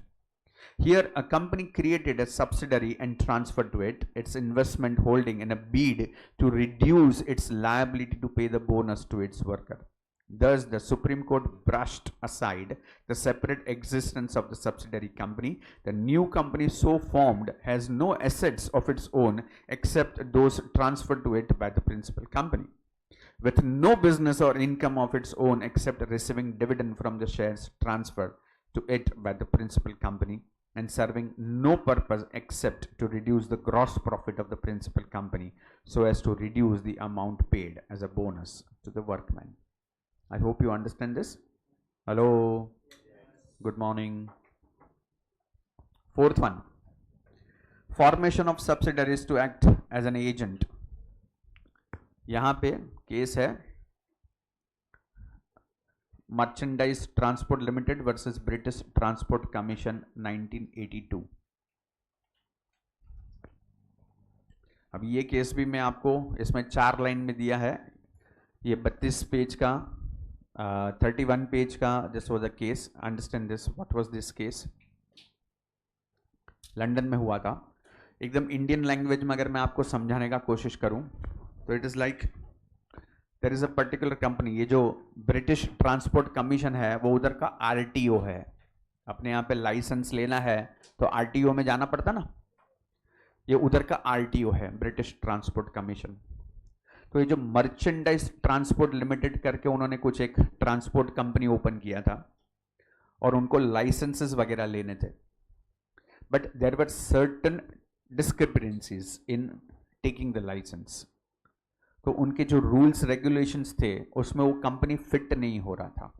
Here, a company created a subsidiary and transferred to it its investment holding in a bid to reduce its liability to pay the bonus to its worker. Thus, the Supreme Court brushed aside the separate existence of the subsidiary company. The new company so formed has no assets of its own except those transferred to it by the principal company, with no business or income of its own except receiving dividend from the shares transferred to it by the principal company, and serving no purpose except to reduce the gross profit of the principal company so as to reduce the amount paid as a bonus to the workmen. I hope you understand this. Hello. Good morning. Fourth one, formation of subsidiaries to act as an agent. यहाँ पे केस है merchandise transport limited versus British transport commission 1982. अब ये केस भी मैं आपको इसमें 4 लाइन में दिया है. ये 32 पेज का 31 पेज का this was a case. Understand this. What was this case? London में हुआ था. एकदम इंडियन लैंग्वेज में अगर मैं आपको समझाने का कोशिश करूं तो it is like there is a particular company. ये जो ब्रिटिश ट्रांसपोर्ट कमीशन है वो उधर का आरटीओ है. अपने यहाँ पे लाइसेंस लेना है तो आरटीओ में जाना पड़ता ना. ये उधर का आरटीओ है, ब्रिटिश ट्रांसपोर्ट कमीशन. तो ये जो मर्चेंडाइज ट्रांसपोर्ट लिमिटेड करके उन्होंने कुछ एक ट्रांसपोर्ट कंपनी ओपन किया था और उनको लाइसेंसेस वगैरह लेने थे. But there were certain discrepancies in taking the license. तो उनके जो रूल्स रेगुलेशंस थे उसमें वो कंपनी फिट नहीं हो रहा था.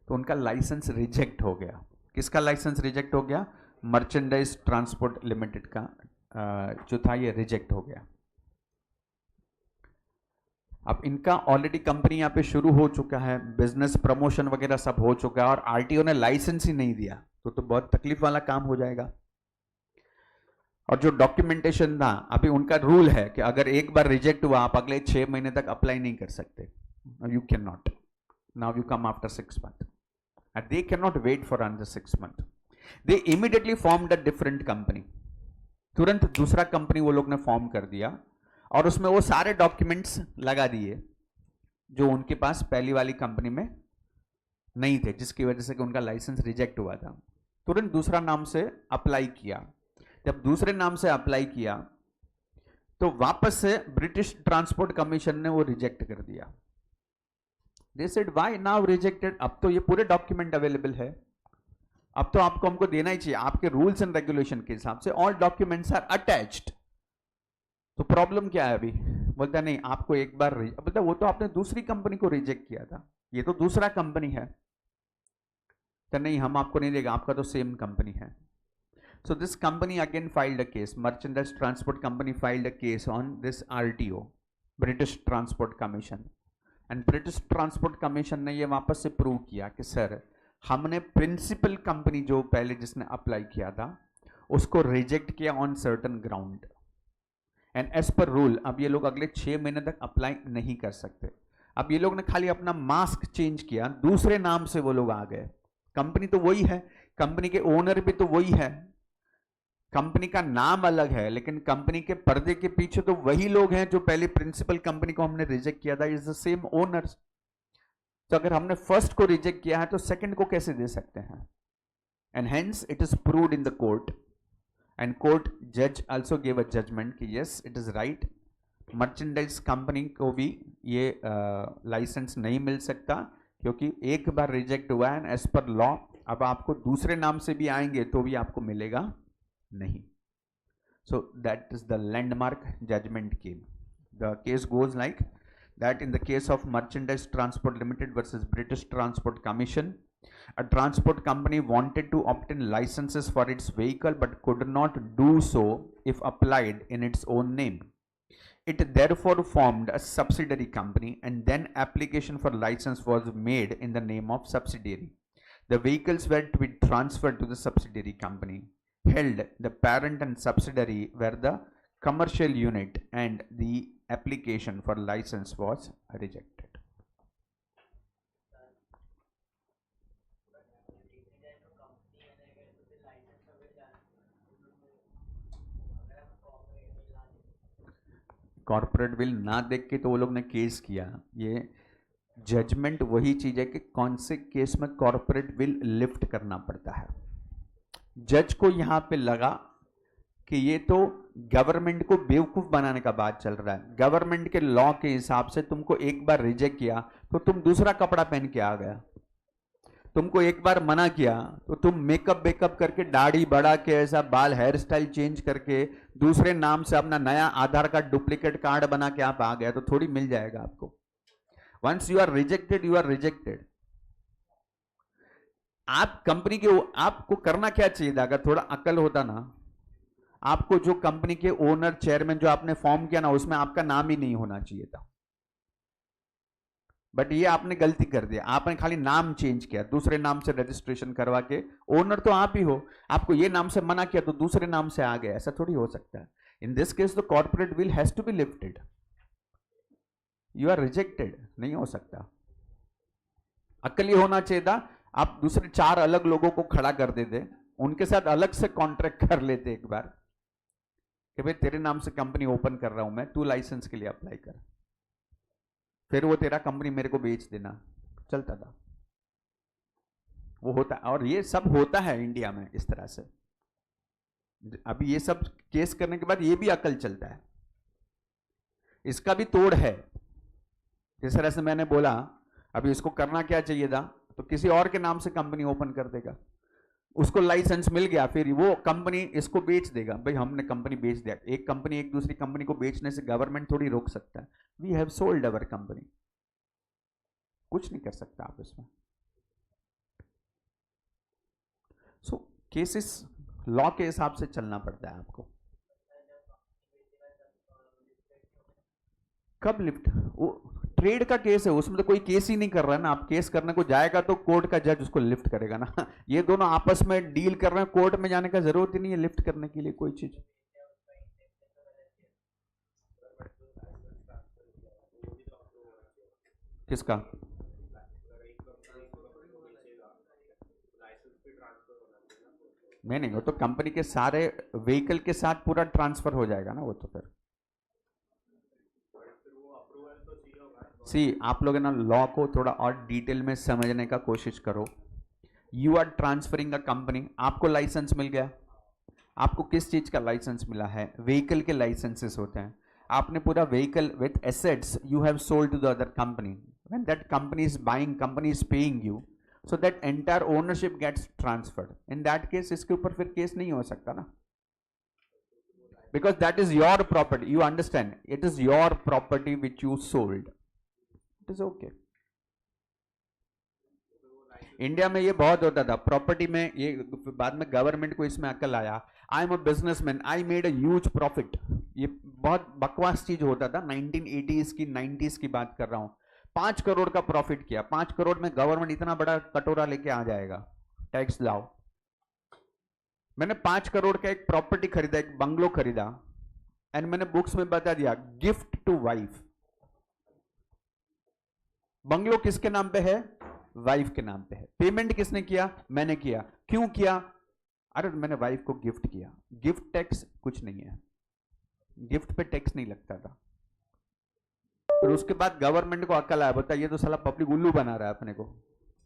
तो उनका लाइसेंस रिजेक्ट हो गया. किसका लाइसेंस रिजेक्ट हो गया? मर्चेंडाइज ट्रांसपोर्ट लिमिटेड का जो था ये रिजेक्ट हो गया. अब इनका ऑलरेडी कंपनी यहाँ पे शुरू हो चुका है, बिजनेस प्रमोशन वगैरह सब हो चुका है और आरटीओ ने लाइसेंस ही नहीं दिया तो बहुत तकलीफ वाला काम हो जाएगा. और जो डॉक्यूमेंटेशन था, अभी उनका रूल है कि अगर एक बार रिजेक्ट हुआ आप अगले 6 महीने तक अप्लाई नहीं कर सकते. You can not. Now you come after 6 months and they cannot wait for another 6 months. They immediately formed a different company. तुरंत दूसरा कंपनी वो लोग ने फॉर्म कर दिया और उसमें वो सारे डॉक्यूमेंट्स लगा दिए जो उनके पास पहली वाली कंपनी में नहीं थे, जिसकी वजह से कि उनका लाइसेंस रिजेक्ट हुआ था. तुरंत दूसरा नाम से अप्लाई किया. जब दूसरे नाम से अप्लाई किया तो वापस से ब्रिटिश ट्रांसपोर्ट कमीशन ने वो रिजेक्ट कर दिया. They said why now rejected? अब तो ये पूरे डॉक्यूमेंट अवेलेबल है, अब तो आपको हमको देना ही चाहिए. आपके रूल्स एंड रेगुलेशन के हिसाब से ऑल डॉक्यूमेंट्स आर अटैच्ड. तो प्रॉब्लम क्या है अभी? बोलता है नहीं, आपको एक बार बोलता वो तो आपने दूसरी कंपनी को रिजेक्ट किया था, ये तो दूसरा कंपनी है। तो नहीं, हम आपको नहीं देगा, आपका तो सेम कंपनी है। So this company again filed a case. Merchandise Transport Company filed a case on this RTO, British Transport Commission. And British Transport Commission ने ये वापस से प्रूव किया कि सर हमने प्रिंसिपल कंपनी जो पहले जिसने अप्लाई किया था उसको रिजेक्ट किया on certain ground, and as per rule अब ये लोग अगले 6 महीने तक अप्लाई नहीं कर सकते। अब ये लोग ने खाली अपना मास्क चेंज किया, दूसरे नाम से वो लोग आ गए। कंपनी तो वही है, कंपनी के ओनर भी तो वही है, कंपनी का नाम अलग है, लेकिन कंपनी के पर्दे के पीछे तो वही लोग हैं जो पहले प्रिंसिपल कंपनी को हमने रिजेक्ट किया था, इज द सेम ओनर्स। तो अगर हमने फर्स्ट को रिजेक्ट किया है तो सेकंड को कैसे दे सकते हैं? And hence it is proved in the court, and court जज आल्सो गिव अ जजमेंट कि yes it is right, merchandise company को भी ये लाइसेंस नहीं मिल सकता क्योंकि एक बार रिजेक्ट हुआ है एज पर लॉ। अब आपको दूसरे नाम से भी आएंगे तो भी आपको मिलेगा नहीं। So that is the landmark judgment came. The case goes like that: in the case of Merchandise Transport Limited versus British Transport Commission, a transport company wanted to obtain licenses for its vehicle but could not do so if applied in its own name. It therefore formed a subsidiary company, and then application for license was made in the name of subsidiary. The vehicles were to be transferred to the subsidiary company. Held, the parent and subsidiary were the commercial unit, and the application for license was rejected. Corporate bill ना देख के तो वो लोग ने केस किया। ये जजमेंट वही चीज है कि कौन से केस में कॉर्पोरेट बिल लिफ्ट करना पड़ता है। जज को यहां पे लगा कि ये तो गवर्नमेंट को बेवकूफ बनाने का बात चल रहा है। गवर्नमेंट के लॉ के हिसाब से तुमको एक बार रिजेक्ट किया तो तुम दूसरा कपड़ा पहन के आ गया, तुमको एक बार मना किया तो तुम मेकअप बेकअप करके दाढ़ी बढ़ा के ऐसा बाल हेयर स्टाइल चेंज करके दूसरे नाम से अपना नया आधार कार्ड डुप्लीकेट कार्ड बना के आप आ गए तो थोड़ी मिल जाएगा आपको। Once you are rejected, you are rejected. आप कंपनी के आपको करना क्या चाहिए था? अगर थोड़ा अकल होता ना, आपको जो कंपनी के ओनर चेयरमैन जो आपने फॉर्म किया ना उसमें आपका नाम ही नहीं होना चाहिए था। बट ये आपने गलती कर दिया, आपने खाली नाम चेंज किया, दूसरे नाम से रजिस्ट्रेशन करवा के। ओनर तो आप ही हो, आपको ये नाम से मना किया तो दूसरे नाम से आ गया, ऐसा थोड़ी हो सकता है। In this case the corporate veil has to be lifted, you are rejected, नहीं हो सकता। अकल ये होना चाहिए था, आप दूसरे 4 अलग लोगों को खड़ा कर देते, उनके साथ अलग से कॉन्ट्रैक्ट कर लेते एक बार कि भाई तेरे नाम से कंपनी ओपन कर रहा हूं मैं, तू लाइसेंस के लिए अप्लाई कर, फिर वो तेरा कंपनी मेरे को बेच देना, चलता था। वो होता, और ये सब होता है इंडिया में इस तरह से। अभी ये सब केस करने के बाद ये भी अकल चलता है, इसका भी तोड़ है। जिस तरह से मैंने बोला अभी इसको करना क्या चाहिए था, तो किसी और के नाम से कंपनी ओपन कर देगा, उसको लाइसेंस मिल गया, फिर वो कंपनी इसको बेच देगा। भाई हमने कंपनी बेच दिया, एक कंपनी एक दूसरी कंपनी को बेचने से गवर्नमेंट थोड़ी रोक सकता है। We have sold our company, कुछ नहीं कर सकता आप इसमें। सो केसेस लॉ के हिसाब से चलना पड़ता है आपको। कब लिफ्ट? वो ट्रेड का केस है, उसमें तो कोई केस ही नहीं कर रहा है ना। आप केस करने को जाएगा तो कोर्ट का जज उसको लिफ्ट करेगा ना। ये दोनों आपस में डील कर रहे हैं, कोर्ट में जाने का जरूरत ही नहीं है लिफ्ट करने के लिए कोई चीज। किसका? नहीं, वो तो कंपनी के सारे व्हीकल के साथ पूरा ट्रांसफर हो जाएगा ना वो तो। फिर आप लोग ना लॉ को थोड़ा और डिटेल में समझने का कोशिश करो। You are transferring a company, आपको लाइसेंस मिल गया, आपको किस चीज का लाइसेंस मिला है? व्हीकल के लाइसेंसेस होते हैं। आपने पूरा vehicle with assets you have sold to the other company, when that company is buying, company is paying you, so that entire ownership gets transferred. In that case इसके ऊपर फिर केस नहीं हो सकता ना। because that is your property. You understand? It is your property which you sold. It is okay. India में ये बहुत होता था प्रॉपर्टी में, ये बाद में गवर्नमेंट को इसमें अकल आया. आई am a businessman, I made a huge profit. ये बहुत बकवास चीज होता था. 1980s की 90s की बात कर रहा हूं. 5 करोड़ का प्रॉफिट किया. 5 करोड़ में गवर्नमेंट इतना बड़ा कटोरा लेके आ जाएगा, टैक्स लाओ. मैंने 5 करोड़ का एक प्रॉपर्टी खरीदा, एक बंगलो खरीदा, एंड मैंने बुक्स में बता दिया गिफ्ट टू वाइफ. बंगलो किसके नाम पे है? वाइफ के नाम पे है. पेमेंट किसने किया? मैंने किया. क्यों किया? अरे मैंने वाइफ को गिफ्ट किया. गिफ्ट टैक्स कुछ नहीं है, गिफ्ट पे टैक्स नहीं लगता था. फिर उसके बाद गवर्नमेंट को अक्ल आया, बोलता ये तो साला पब्लिक उल्लू बना रहा है, अपने को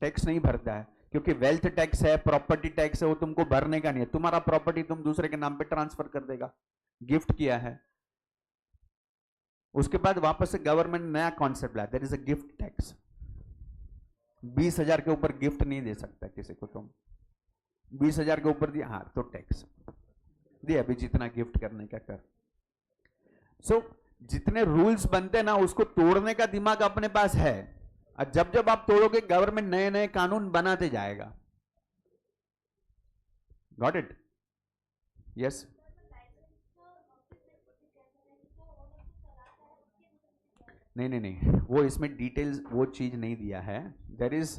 टैक्स नहीं भरता है. क्योंकि वेल्थ टैक्स है, प्रॉपर्टी टैक्स है, वो तुमको भरने का नहीं है. तुम्हारा प्रॉपर्टी तुम दूसरे के नाम पे ट्रांसफर कर देगा, गिफ्ट किया है. उसके बाद वापस से गवर्नमेंट नया कॉन्सेप्ट लाया, that is a gift tax. 20,000 के ऊपर गिफ्ट नहीं दे सकता किसी को तुम. 20,000 के ऊपर दिया, हाँ तो टैक्स दे, अभी जितना गिफ्ट करने का कर. सो जितने रूल्स बनते हैं ना, उसको तोड़ने का दिमाग अपने पास है. और जब जब आप तोड़ोगे, गवर्नमेंट नए नए कानून बनाते जाएगा. Got it? यस. नहीं, वो इसमें डिटेल्स वो चीज नहीं दिया है. देयर इज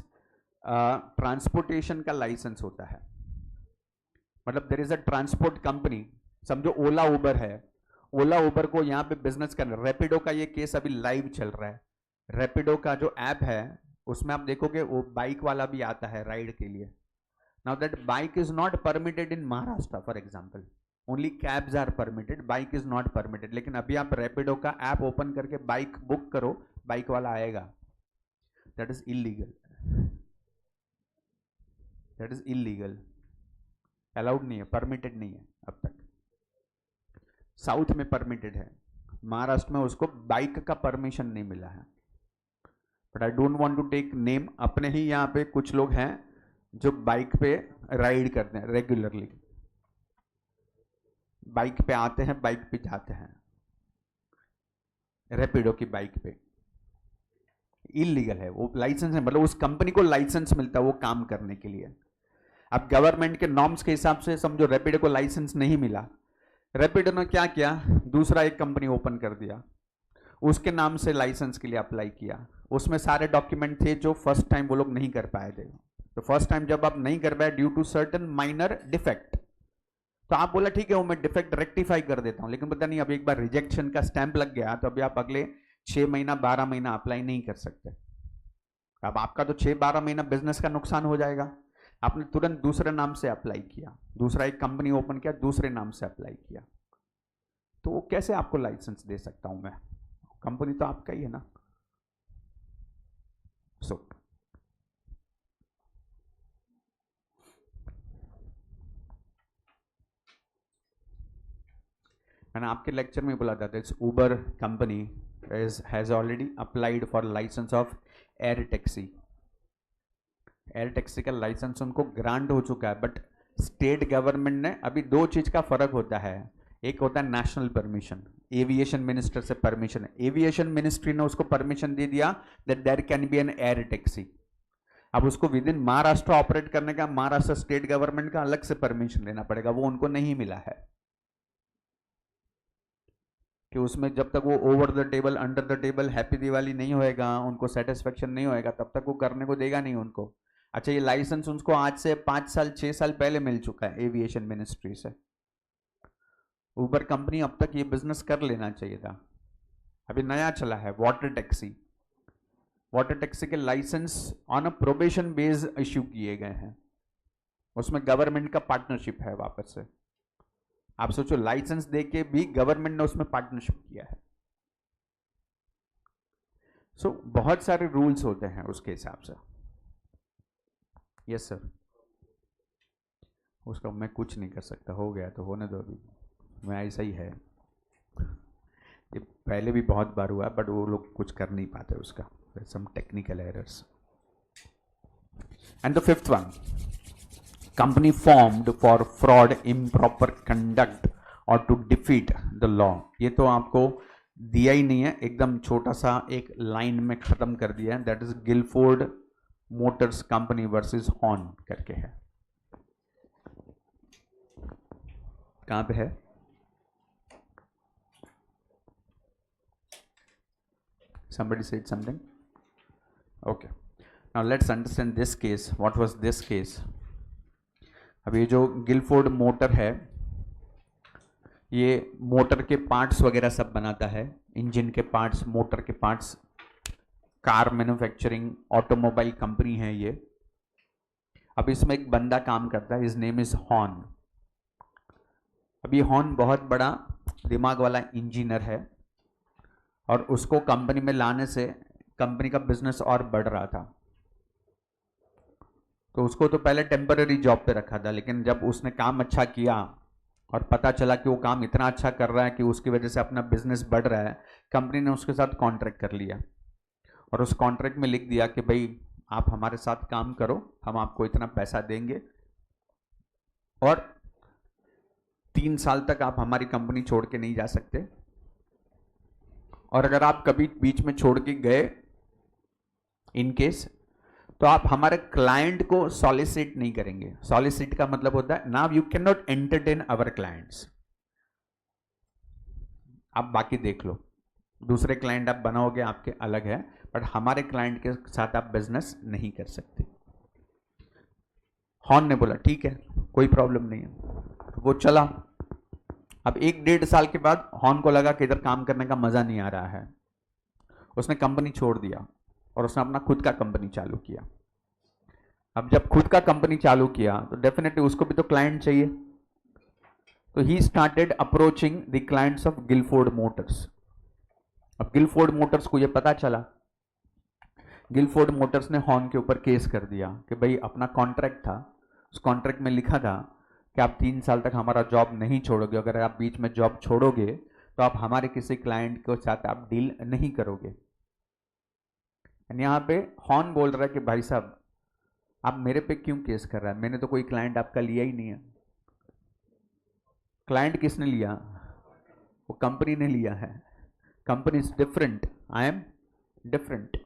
ट्रांसपोर्टेशन का लाइसेंस होता है. मतलब there is a transport company, समझो ओला उबर है. ओला उबर को यहाँ पे बिजनेस करना. रैपिडो का ये केस अभी लाइव चल रहा है. रैपिडो का जो ऐप है उसमें आप देखोगे वो बाइक वाला भी आता है राइड के लिए. Now that bike is not permitted in Maharashtra for example. Only cabs are permitted, bike is not permitted. लेकिन अभी आप रैपिडो का ऐप ओपन करके बाइक बुक करो, बाइक वाला आएगा. That is illegal. That is illegal, allowed नहीं है, परमिटेड नहीं है अब तक. साउथ में परमिटेड है, महाराष्ट्र में उसको बाइक का परमिशन नहीं मिला है. But I don't want to take name. अपने ही यहाँ पे कुछ लोग हैं जो बाइक पे राइड करते हैं रेगुलरली. बाइक पे आते हैं, बाइक पे जाते हैं, रैपिडो की बाइक पे. इलीगल है वो. लाइसेंस है, मतलब उस कंपनी को लाइसेंस मिलता है वो काम करने के लिए. अब गवर्नमेंट के नॉर्म्स के हिसाब से समझो रैपिडो को लाइसेंस नहीं मिला. रैपिडो ने क्या किया, दूसरा एक कंपनी ओपन कर दिया, उसके नाम से लाइसेंस के लिए अप्लाई किया. उसमें सारे डॉक्यूमेंट थे जो फर्स्ट टाइम वो लोग नहीं कर पाए थे. तो फर्स्ट टाइम जब आप नहीं कर पाए due to certain minor defect, तो आप बोला ठीक है वो मैं डिफेक्ट रेक्टिफाई कर देता हूं. लेकिन पता नहीं अब एक बार रिजेक्शन का स्टैंप लग गया तो अभी आप अगले 6 महीना 12 महीना अप्लाई नहीं कर सकते. अब आपका तो 6-12 महीना बिजनेस का नुकसान हो जाएगा. आपने तुरंत दूसरे नाम से अप्लाई किया, दूसरा एक कंपनी ओपन किया, दूसरे नाम से अप्लाई किया, तो वो कैसे आपको लाइसेंस दे सकता हूं मैं? कंपनी तो आपका ही है ना. सो मैंने आपके लेक्चर में बोला था this Uber company has already applied for license of air taxi. Air taxi का लाइसेंस उनको ग्रांट हो चुका है. बट स्टेट गवर्नमेंट ने, अभी 2 चीज का फर्क होता है. एक होता है नेशनल परमिशन, एविएशन मिनिस्टर से परमिशन है. एविएशन मिनिस्ट्री ने उसको परमिशन दे दिया that there can be an air taxi. अब उसको विद इन महाराष्ट्र ऑपरेट करने का महाराष्ट्र स्टेट गवर्नमेंट का अलग से परमिशन लेना पड़ेगा. वो उनको नहीं मिला है कि उसमें जब तक वो over the table under the table happy Diwali नहीं होएगा, उनको सेटिस्फेक्शन नहीं होएगा, तब तक वो करने को देगा नहीं उनको. अच्छा, ये लाइसेंस उनको आज से 5 साल 6 साल पहले मिल चुका है एविएशन मिनिस्ट्री से. उबर कंपनी अब तक ये बिजनेस कर लेना चाहिए था. अभी नया चला है वाटर टैक्सी. वाटर टैक्सी के license on a probation base issue किए गए हैं. उसमें गवर्नमेंट का पार्टनरशिप है वापस से. आप सोचो, लाइसेंस देके भी गवर्नमेंट ने उसमें पार्टनरशिप किया है. सो बहुत सारे रूल्स होते हैं उसके हिसाब से. Yes sir. उसका मैं कुछ नहीं कर सकता, हो गया तो होने दो. अभी मैं ऐसा ही है. ये पहले भी बहुत बार हुआ, बट वो लोग कुछ कर नहीं पाते उसका. Some technical errors. And the 5th one, company formed for fraud, improper conduct और टू डिफीट द लॉ। ये तो आपको दिया ही नहीं है, एकदम छोटा सा एक लाइन में खत्म कर दिया है। That is Gilford motors company versus Horne करके है। कहां पे है? Somebody said something? Okay. Now let's understand this case. What was this case? अब ये जो गिलफोर्ड मोटर है, ये मोटर के पार्ट्स वगैरह सब बनाता है, इंजन के पार्ट्स, मोटर के parts, car manufacturing, automobile company है ये। अब इसमें एक बंदा काम करता है, हिज नेम इज हॉर्न। अब ये हॉर्न बहुत बड़ा दिमाग वाला इंजीनियर है और उसको कंपनी में लाने से कंपनी का बिजनेस और बढ़ रहा था। तो उसको तो पहले टेम्पररी जॉब पे रखा था, लेकिन जब उसने काम अच्छा किया और पता चला कि वो काम इतना अच्छा कर रहा है कि उसकी वजह से अपना बिजनेस बढ़ रहा है, कंपनी ने उसके साथ कॉन्ट्रैक्ट कर लिया और उस कॉन्ट्रैक्ट में लिख दिया कि भाई आप हमारे साथ काम करो, हम आपको इतना पैसा देंगे और 3 साल तक आप हमारी कंपनी छोड़ के नहीं जा सकते, और अगर आप कभी बीच में छोड़ के गए इन केस, तो आप हमारे क्लाइंट को सॉलिसिट नहीं करेंगे। सॉलिसिट का मतलब होता है now you can not entertain our clients. आप बाकी देख लो, दूसरे क्लाइंट आप बनाओगे आपके अलग है, बट हमारे क्लाइंट के साथ आप बिजनेस नहीं कर सकते। हॉर्न ने बोला ठीक है, कोई प्रॉब्लम नहीं है। वो चला। अब 1-1.5 साल के बाद हॉर्न को लगा कि इधर काम करने का मजा नहीं आ रहा है, उसने कंपनी छोड़ दिया और उसने अपना खुद का कंपनी चालू किया। अब जब खुद का कंपनी चालू किया तो डेफिनेटली उसको भी तो क्लाइंट चाहिए, तो he started approaching the clients of Gilford motors. अब गिलफोर्ड मोटर्स को ये पता चला, गिलफोर्ड मोटर्स ने हॉर्न के ऊपर केस कर दिया कि भाई अपना कॉन्ट्रैक्ट था, उस कॉन्ट्रैक्ट में लिखा था कि आप 3 साल तक हमारा जॉब नहीं छोड़ोगे, अगर आप बीच में जॉब छोड़ोगे तो आप हमारे किसी क्लाइंट के साथ आप डील नहीं करोगे। यहाँ पे हॉर्न बोल रहा है कि भाई साहब आप मेरे पे क्यों केस कर रहा है, मैंने तो कोई क्लाइंट आपका लिया ही नहीं है। क्लाइंट किसने लिया? वो कंपनी ने लिया है। Company is different, I am different.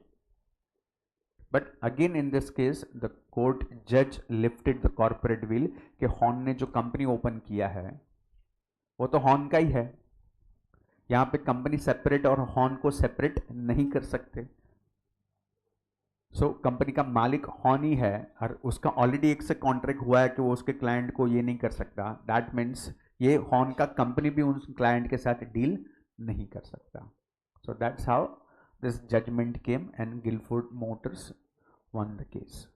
But again in this case the court जज लिफ्टेड द कॉर्पोरेट व्हील कि हॉर्न ने जो कंपनी ओपन किया है वो तो हॉर्न का ही है। यहां पे कंपनी सेपरेट और हॉर्न को सेपरेट नहीं कर सकते। सो कंपनी का मालिक हॉर्न ही है और उसका ऑलरेडी एक से कॉन्ट्रैक्ट हुआ है कि वो उसके क्लाइंट को ये नहीं कर सकता। दैट मीन्स ये हॉर्न का कंपनी भी उस क्लाइंट के साथ डील नहीं कर सकता। So that's how this judgement came and Gilford Motors won the case.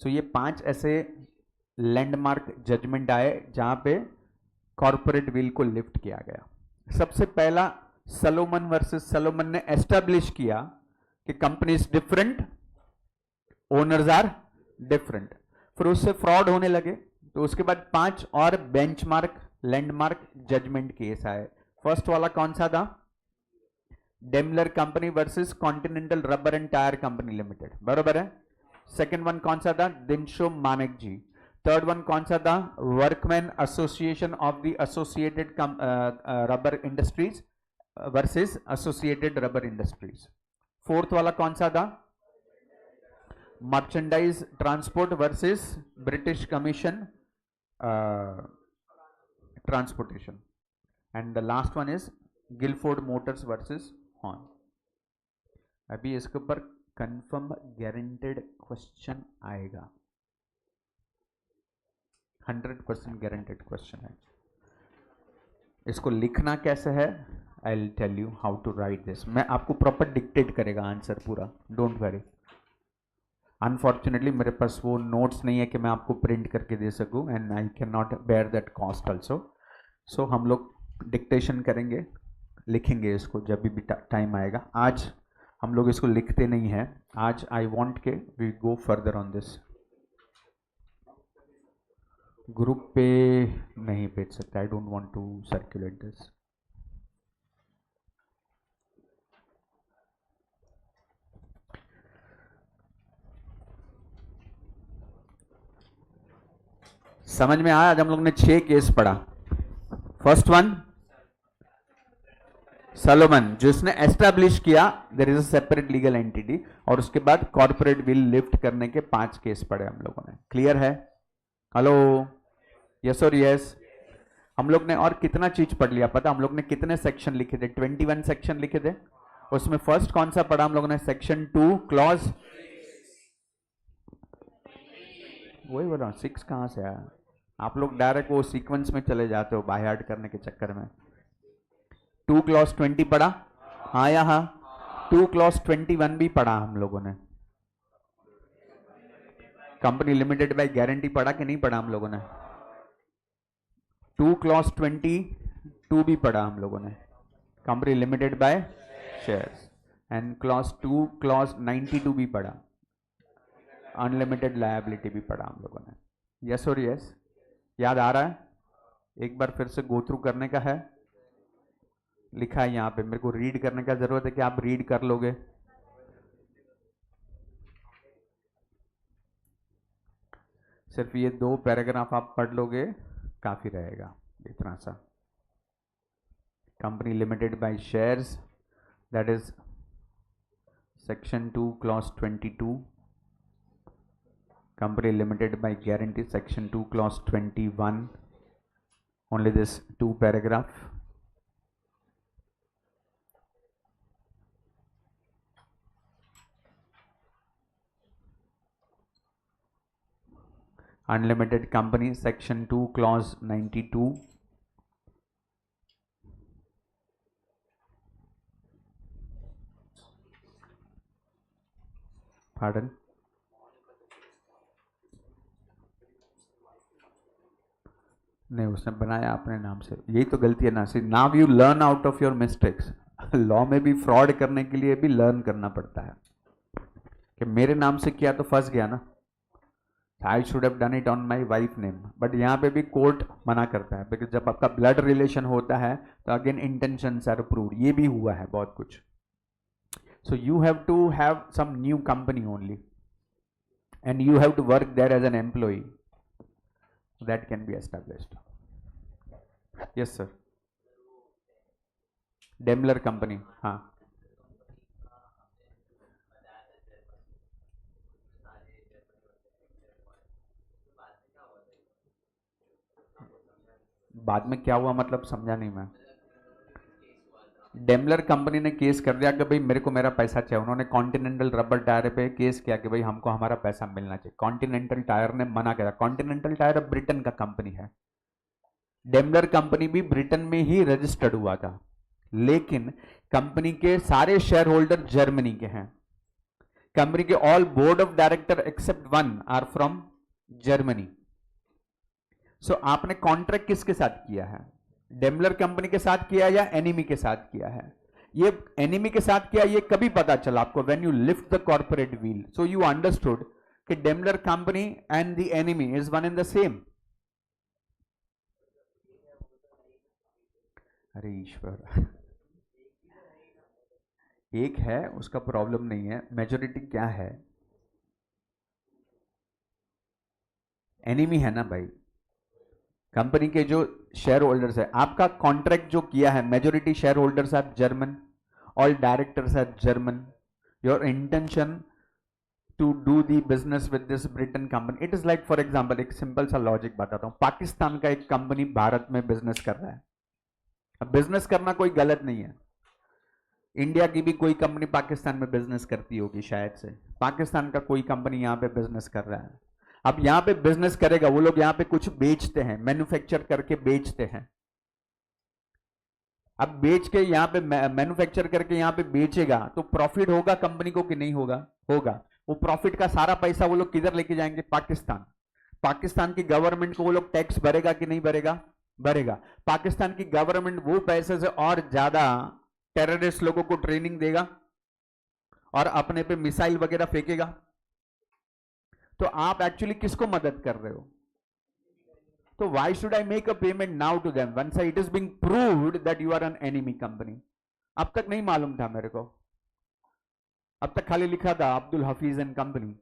So ये 5 ऐसे लैंडमार्क जजमेंट आए जहां पे कॉर्पोरेट विल को लिफ्ट किया गया। सबसे पहला सलोमन वर्सेस सलोमन ने एस्टैब्लिश किया कि company is different, owners are different. फिर उससे फ्रॉड होने लगे, तो उसके बाद 5 और बेंचमार्क लैंडमार्क जजमेंट केस आए। फर्स्ट वाला कौन सा था? Daimler company versus continental rubber and tyre company limited, बरोबर है। सेकेंड वन कौन सा था? दिनशो मानेक जी। थर्ड वन कौन सा था? Workman association of the associated rubber industries versus associated rubber industries. Fourth वाला कौन सा था? Merchandise transport versus British commission transportation. And the last one is Gilford motors versus Horne. अभी इसके ऊपर कंफर्म गारंटेड क्वेश्चन आएगा, 100% गारंटेड क्वेश्चन है। इसको लिखना कैसे है? I will tell you how to write this. मैं आपको प्रॉपर डिक्टेट करेगा आंसर पूरा, डोंट वरी। अनफॉर्चुनेटली मेरे पास वो नोट्स नहीं है कि मैं आपको प्रिंट करके दे सकूं, and I can not bear that cost also. So हम लोग डिक्टेशन करेंगे, लिखेंगे इसको जब भी टाइम आएगा। आज हम लोग इसको लिखते नहीं हैं, आज आई वॉन्ट के we go further on this. Group पे नहीं भेज सकता, I don't want to circulate this. समझ में आया? आज हम लोग ने 6 केस पढ़ा। फर्स्ट वन सलोमन, जिसने एस्टैब्लिश किया there is a separate legal entity, और उसके बाद कॉर्पोरेट विल लिफ्ट करने के 5 केस पढ़े हम लोगों ने। क्लियर है? हेलो, यस और यस। हम लोग ने और कितना चीज पढ़ लिया पता? हम लोग ने कितने सेक्शन लिखे थे? 21 सेक्शन लिखे थे। उसमें फर्स्ट कौन सा पढ़ा हम लोगों ने? सेक्शन 2 क्लॉज, वही बोला 6 कहां से आया? आप लोग डायरेक्ट वो सीक्वेंस में चले जाते हो बाय हार्ट करने के चक्कर में। 2 क्लॉज 20 पढ़ा? हाँ या हाँ? 2 क्लॉज 21 भी पढ़ा हम लोगों ने। कंपनी लिमिटेड बाय गारंटी पढ़ा कि नहीं पढ़ा हम लोगों ने? 2 क्लॉज 22 भी पढ़ा हम लोगों ने, company limited by shares. And clause 2 clause 92 भी पढ़ा, अनलिमिटेड लायबिलिटी भी पढ़ा हम लोगों ने। यस और यस, याद आ रहा है? एक बार फिर से गो थ्रू करने का है। लिखा है यहाँ पे, मेरे को रीड करने का जरूरत है कि आप रीड कर लोगे? सिर्फ ये 2 पैराग्राफ आप पढ़ लोगे काफी रहेगा, इतना सा। Company limited by shares, that is section 2 clause 22। company limited by guarantee section 2 clause 21, only this 2 paragraph. Unlimited company section 2 clause 92, pardon, नहीं उसने बनाया अपने नाम से, यही तो गलती है ना। See now you learn out of your mistakes. Law में भी फ्रॉड करने के लिए भी लर्न करना पड़ता है कि मेरे नाम से किया तो फंस गया ना, I should have done it on my wife name. But यहाँ पे भी कोर्ट मना करता है, बिकॉज जब आपका ब्लड रिलेशन होता है तो अगेन इंटेंशंस आर अप्रूव्ड। ये भी हुआ है बहुत कुछ। So you have to have some new company only and you have to work there as an employee, that can be established. Yes sir, Daimler company, हाँ बाद में क्या हुआ मतलब समझा नहीं मैं। डेमलर कंपनी ने केस कर दिया कि भाई मेरे को मेरा पैसा चाहिए। उन्होंने कॉन्टिनेंटल रबर टायर पे केस किया कि भाई हमको हमारा पैसा मिलना चाहिए। कॉन्टिनेंटल टायर ने मना किया। कॉन्टिनेंटल टायर अब ब्रिटेन का कंपनी है। डेमलर कंपनी भी ब्रिटेन में ही रजिस्टर्ड हुआ था, लेकिन कंपनी के सारे शेयर होल्डर जर्मनी के हैं। कंपनी के all board of director except 1 are from Germany. So आपने कॉन्ट्रैक्ट किसके साथ किया है? डेमलर कंपनी के साथ किया या एनिमी के साथ किया है? ये एनिमी के साथ किया, ये कभी पता चला आपको? When you lift the corporate veil, so you understood कि Daimler company and the enemy is one and the same. अरे ईश्वर, एक है उसका प्रॉब्लम नहीं है। मेजोरिटी क्या है? एनिमी है ना भाई। कंपनी के जो शेयर होल्डर्स है, आपका कॉन्ट्रैक्ट जो किया है, majority share holders are German, all directors are German. Your intention to do the business with this Britain company, it is like for example एक सिंपल सा लॉजिक बताता हूं। पाकिस्तान का एक कंपनी भारत में बिजनेस कर रहा है। अब बिजनेस करना कोई गलत नहीं है। इंडिया की भी कोई कंपनी पाकिस्तान में बिजनेस करती होगी शायद से। पाकिस्तान का कोई कंपनी यहां पे बिजनेस कर रहा है। अब यहां पे बिजनेस करेगा, वो लोग यहां पे कुछ बेचते हैं, मैन्युफैक्चर करके बेचते हैं। अब बेच के यहां पे मैन्युफैक्चर करके यहां पे बेचेगा तो प्रॉफिट होगा कंपनी को कि नहीं होगा? होगा। वो प्रॉफिट का सारा पैसा वो लोग किधर लेके जाएंगे? पाकिस्तान। पाकिस्तान की गवर्नमेंट को वो लोग टैक्स भरेगा कि नहीं भरेगा? भरेगा। पाकिस्तान की गवर्नमेंट वो पैसे से और ज्यादा टेररिस्ट लोगों को ट्रेनिंग देगा और अपने पे मिसाइल वगैरह फेंकेगा। तो आप एक्चुअली किसको मदद कर रहे हो? तो why should I make a payment now to them once it is being proved that you are an enemy company? अब तक नहीं मालूम था मेरे को। अब तक खाली लिखा था Abdul Hafeez and company.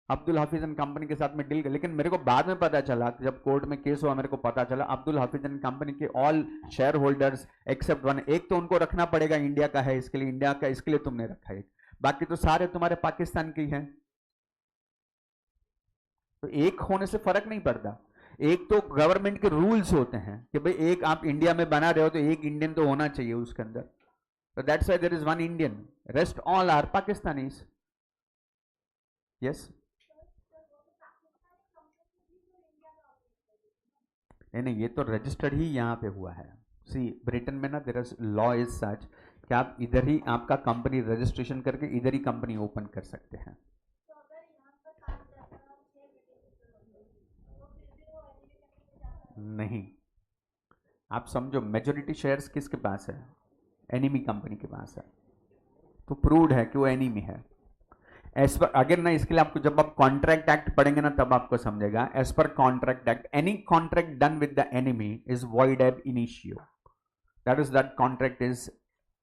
Abdul Hafeez and company के साथ में डील कर, लेकिन मेरे को बाद में पता चला, जब कोर्ट में केस हुआ मेरे को पता चला अब्दुल हफीज एंड कंपनी के all share holders except one, एक तो उनको रखना पड़ेगा, इंडिया का है, इसके लिए इंडिया का, इसके लिए तुमने रखा है, बाकी तो सारे तुम्हारे पाकिस्तान के ही हैं। तो एक होने से फर्क नहीं पड़ता, एक तो गवर्नमेंट के रूल्स होते हैं कि भाई एक आप इंडिया में बना रहे हो तो एक इंडियन तो होना चाहिए उसके अंदर, तो that's why there is one Indian, rest all are Pakistanis. Yes, नहीं ये तो रजिस्टर्ड ही यहाँ पे हुआ है। सी ब्रिटेन में ना there is law is such कि आप इधर ही आपका कंपनी रजिस्ट्रेशन करके इधर ही कंपनी ओपन कर सकते हैं। नहीं, आप समझो मेजोरिटी शेयर्स किसके पास है, एनिमी कंपनी के पास है, तो प्रूव्ड है कि वो एनिमी है। एज पर अगेन ना, इसके लिए आपको जब आप कॉन्ट्रैक्ट एक्ट पढ़ेंगे ना तब आपको समझेगा, as per contract act any contract done with the enemy is void ab initio, that is that contract is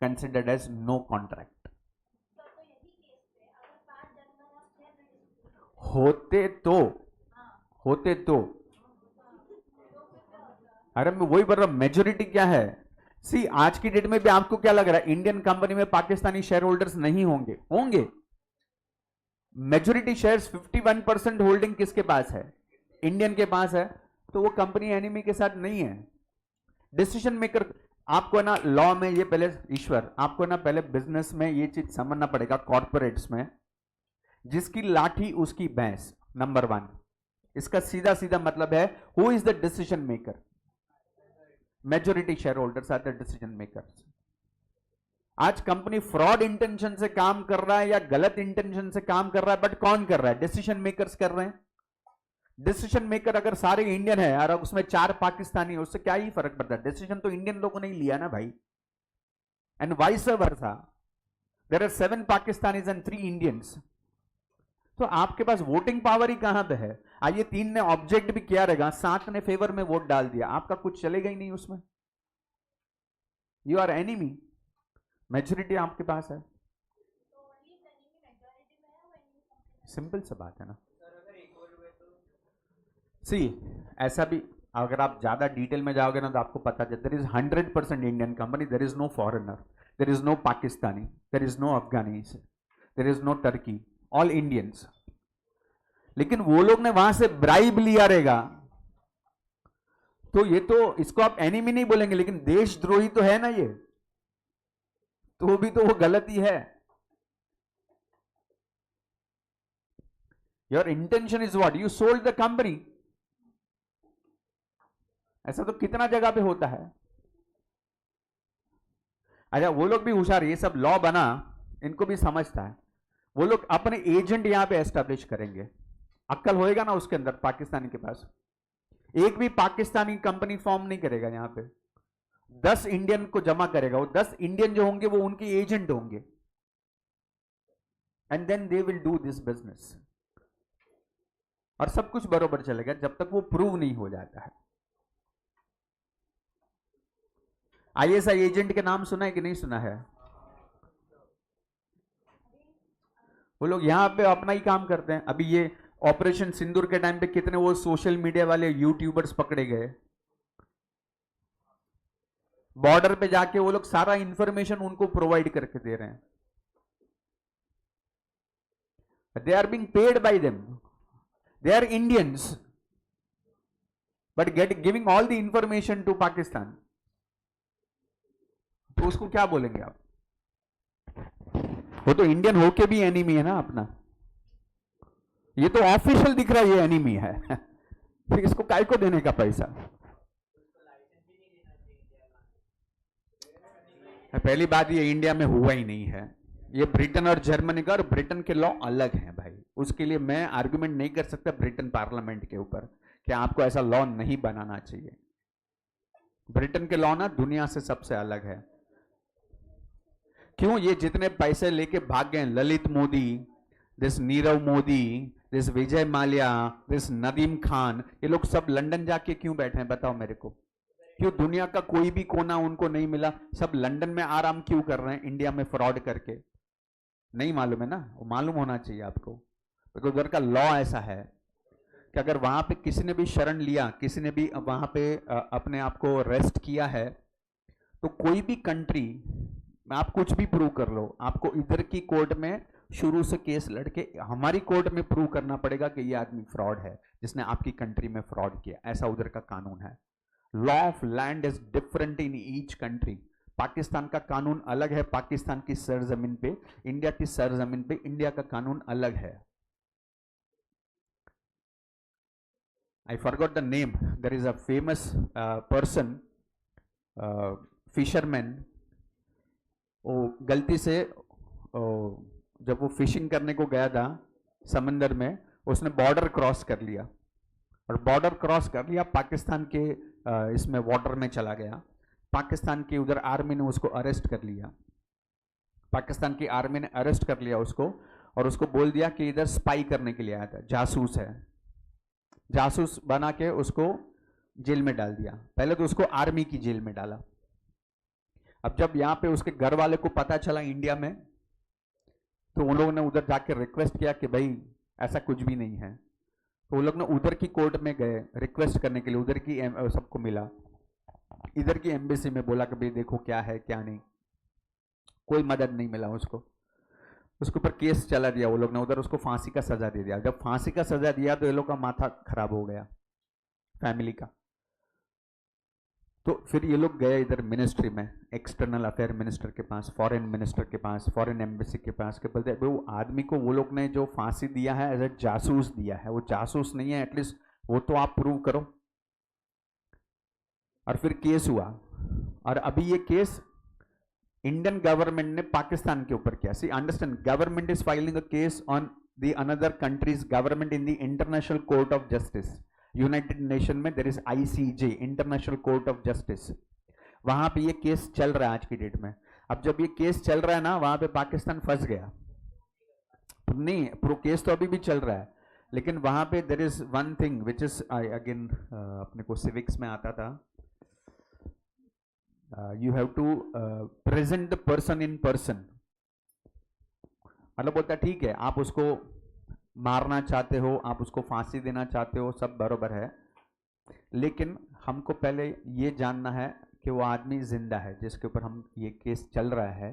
considered as no contract. होते तो अरे मैं वही बोल रहा हूं, मेजोरिटी क्या है। सी आज की डेट में भी आपको क्या लग रहा है, इंडियन कंपनी में पाकिस्तानी शेयर होल्डर्स नहीं होंगे? होंगे। मेजोरिटी शेयर्स 51% होल्डिंग किसके पास है, इंडियन के पास है, तो वो कंपनी एनिमी के साथ नहीं है। डिसीजन मेकर आपको ना लॉ में ये पहले, ईश्वर आपको ना पहले बिजनेस में ये चीज समझना पड़ेगा, कॉर्पोरेट्स में जिसकी लाठी उसकी भैंस, नंबर 1। इसका सीधा सीधा मतलब है who is the decision maker, majority share holders are the decision makers. आज कंपनी फ्रॉड इंटेंशन से काम कर रहा है या गलत इंटेंशन से काम कर रहा है, बट कौन कर रहा है, डिसीजन मेकर्स कर रहे हैं। डिसीजन मेकर अगर सारे इंडियन है और उसमें 4 पाकिस्तानी है, उससे क्या ही फर्क पड़ता है, डिसीजन तो इंडियन लोगों ने ही लिया ना भाई। And vice versa, there are 7 Pakistanis and 3 Indians, तो आपके पास वोटिंग पावर ही कहां पे है। आइए 3 ने ऑब्जेक्ट भी किया रहेगा, 7 ने फेवर में वोट डाल दिया, आपका कुछ चलेगा ही नहीं उसमें, यू आर एनिमी। मेजोरिटी आपके पास है, सिंपल सा बात है ना। सी ऐसा भी अगर आप ज्यादा डिटेल में जाओगे ना तो आपको पता चलता है, there is 100% Indian company, there is no foreigner, there is no Pakistani, there is no Afghanis, there is no Turkey, all Indians. लेकिन वो लोग ने वहां से ब्राइब लिया रहेगा, तो ये तो इसको आप एनिमी नहीं बोलेंगे, लेकिन देशद्रोही तो है ना ये, तो भी तो वो गलत ही है। Your intention is what, you sold the company. ऐसा तो कितना जगह पे होता है। अच्छा वो लोग भी होशियार, ये सब लॉ बना इनको भी समझता है, वो लोग अपने एजेंट यहां पे एस्टेब्लिश करेंगे, अक्ल होएगा ना उसके अंदर। पाकिस्तानी के पास एक भी पाकिस्तानी कंपनी फॉर्म नहीं करेगा, यहां पे 10 इंडियन को जमा करेगा, वो 10 इंडियन जो होंगे वो उनके एजेंट होंगे, and then they will do this business, और सब कुछ बरोबर चलेगा जब तक वो प्रूव नहीं हो जाता है। आईएसआई एजेंट के नाम सुना है कि नहीं सुना है? वो लोग यहां पे अपना ही काम करते हैं। अभी ये ऑपरेशन सिंदूर के टाइम पे कितने वो सोशल मीडिया वाले यूट्यूबर्स पकड़े गए, बॉर्डर पे जाके वो लोग सारा इंफॉर्मेशन उनको प्रोवाइड करके दे रहे हैं। They are being paid by them, they are Indians but giving all the information to Pakistan, तो उसको क्या बोलेंगे आप? वो तो इंडियन होके भी एनिमी है ना अपना, ये तो ऑफिशियल दिख रहा है ये एनिमी है फिर इसको काय को देने का पैसा। पहली बात ये इंडिया में हुआ ही नहीं है, ये ब्रिटेन और जर्मनी का, और ब्रिटेन के लॉ अलग हैं भाई, उसके लिए मैं आर्गुमेंट नहीं कर सकता ब्रिटेन पार्लियामेंट के ऊपर कि आपको ऐसा लॉ नहीं बनाना चाहिए। ब्रिटेन के लॉ ना दुनिया से सबसे अलग है। क्यों? ये जितने पैसे लेके भाग गए, Lalit Modi, this Nirav Modi, this Vijay Mallya, this Nadeem Khan, ये लोग सब लंदन जाके क्यों बैठे हैं बताओ मेरे को? क्यों दुनिया का कोई भी कोना उनको नहीं मिला? सब लंदन में आराम क्यों कर रहे हैं इंडिया में फ्रॉड करके? नहीं मालूम है ना? वो मालूम होना चाहिए आपको। क्योंकि उधर का लॉ ऐसा है कि अगर वहां पे किसी ने भी शरण लिया, किसी ने भी वहां पे अपने आप को रेस्ट किया है, तो कोई भी कंट्री, आप कुछ भी प्रूव कर लो, आपको इधर की कोर्ट में शुरू से केस लड़के हमारी कोर्ट में प्रूव करना पड़ेगा कि ये आदमी फ्रॉड है जिसने आपकी कंट्री में फ्रॉड किया। ऐसा उधर का कानून है। Law of land is different in each country. Pakistan का कानून अलग है पाकिस्तान की सरजमीन पे, इंडिया की सरजमीन पे इंडिया का कानून अलग है। I forgot the name. There is a famous person, fisherman. वो गलती से जब वो फिशिंग करने को गया था समंदर में, उसने बॉर्डर क्रॉस कर लिया, और बॉर्डर क्रॉस कर लिया पाकिस्तान के इसमें वाटर में चला गया। पाकिस्तान की उधर आर्मी ने उसको अरेस्ट कर लिया। पाकिस्तान की आर्मी ने अरेस्ट कर लिया उसको, और उसको बोल दिया कि इधर स्पाई करने के लिए आया था, जासूस है। जासूस बना के उसको जेल में डाल दिया। पहले तो उसको आर्मी की जेल में डाला। अब जब यहां पे उसके घर वाले को पता चला इंडिया में, तो उन लोगों ने उधर जाके रिक्वेस्ट किया कि भाई ऐसा कुछ भी नहीं है। तो वो लोग ने उधर की कोर्ट में गए रिक्वेस्ट करने के लिए, उधर की सबको मिला, इधर की एम्बेसी में बोला कि भाई देखो क्या है क्या नहीं, कोई मदद नहीं मिला उसको। उसके ऊपर केस चला दिया वो लोग ने, उधर उसको फांसी का सजा दे दिया। जब फांसी का सजा दिया तो ये लोग का माथा खराब हो गया फैमिली का। तो फिर ये लोग गए इधर मिनिस्ट्री में, एक्सटर्नल अफेयर मिनिस्टर के पास, फॉरेन मिनिस्टर के पास, फॉरेन एम्बेसी के पास, के बोलते वो आदमी को वो लोग ने जो फांसी दिया है एज ए जासूस दिया है, वो जासूस नहीं है, एटलीस्ट वो तो आप प्रूव करो। और फिर केस हुआ, और अभी ये केस इंडियन गवर्नमेंट ने पाकिस्तान के ऊपर किया। See understand, government is filing a case on the another countries government in the international court of justice. United Nation में there is ICJ, international court of justice. वहां पे ये केस चल रहा है आज की डेट में। अब जब ये केस चल रहा है ना, वहां पे पाकिस्तान फंस गया। नहीं, प्रो केस तो अभी भी चल रहा है, लेकिन वहां पे there is one thing which is again अपने को सिविक्स में आता था, you have to present the person in person। मतलब बोलता ठीक है, आप उसको मारना चाहते हो, आप उसको फांसी देना चाहते हो, सब बरोबर है, लेकिन हमको पहले ये जानना है कि वो आदमी जिंदा है जिसके ऊपर हम ये केस चल रहा है।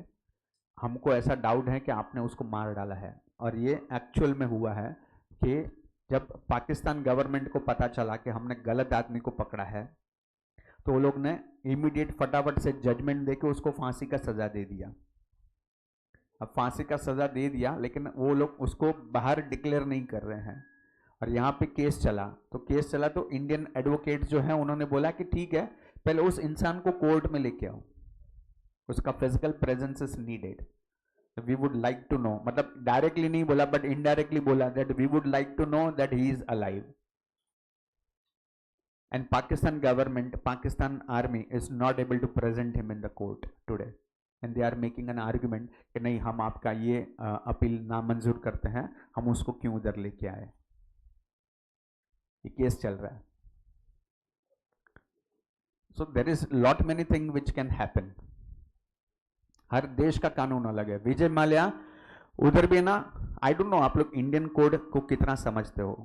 हमको ऐसा डाउट है कि आपने उसको मार डाला है। और ये एक्चुअल में हुआ है कि जब पाकिस्तान गवर्नमेंट को पता चला कि हमने गलत आदमी को पकड़ा है, तो वो लोग ने इमीडिएट फटाफट से जजमेंट देके उसको फांसी का सजा दे दिया। अब फांसी का सजा दे दिया, लेकिन वो लोग उसको बाहर डिक्लेयर नहीं कर रहे हैं। और यहाँ पे केस चला, तो इंडियन एडवोकेट जो है उन्होंने बोला कि ठीक है, पहले उस इंसान को कोर्ट में लेके आओ, उसका physical presence is needed. We would like to know, मतलब डायरेक्टली नहीं बोला बट इनडायरेक्टली बोला that we would like to know that he is alive. And Pakistan government, Pakistan army is not able to present him in the court today, and they are making an argument कि नहीं, हम आपका ये अपील नामंजूर करते हैं, हम उसको क्यों उधर लेके आए। ये केस चल रहा है। So there is lot many things which can happen। हर देश का कानून अलग है। विजय माल्या उधर भी ना, आई डोंट नो आप लोग इंडियन कोड को कितना समझते हो।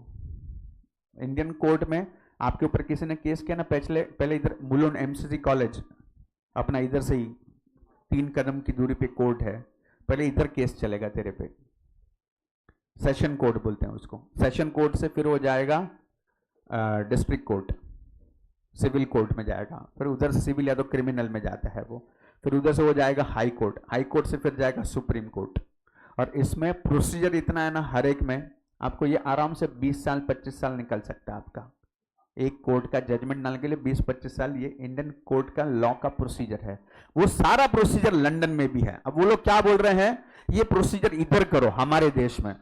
इंडियन कोर्ट में आपके ऊपर किसी ने केस किया ना, पहले इधर मुलुंड एमसीसी कॉलेज अपना इधर से ही 3 कदम की दूरी पे कोर्ट है, पहले इधर केस चलेगा तेरे पे। सेशन कोर्ट बोलते हैं उसको। सेशन कोर्ट से फिर वो जाएगा डिस्ट्रिक्ट कोर्ट, सिविल कोर्ट में जाएगा, फिर उधर से सिविल या तो क्रिमिनल में जाता है वो, फिर उधर से वो जाएगा हाई कोर्ट, हाई कोर्ट से फिर जाएगा सुप्रीम कोर्ट। और इसमें प्रोसीजर इतना है ना, हर एक में आपको ये आराम से 20 साल 25 साल निकल सकता है आपका। एक कोर्ट का जजमेंट डालने के लिए 20-25 साल, ये इंडियन कोर्ट का लॉ का प्रोसीजर है। वो सारा प्रोसीजर लंदन में भी है। अब वो लोग क्या बोल रहे हैं, ये प्रोसीजर इधर करो हमारे देश में।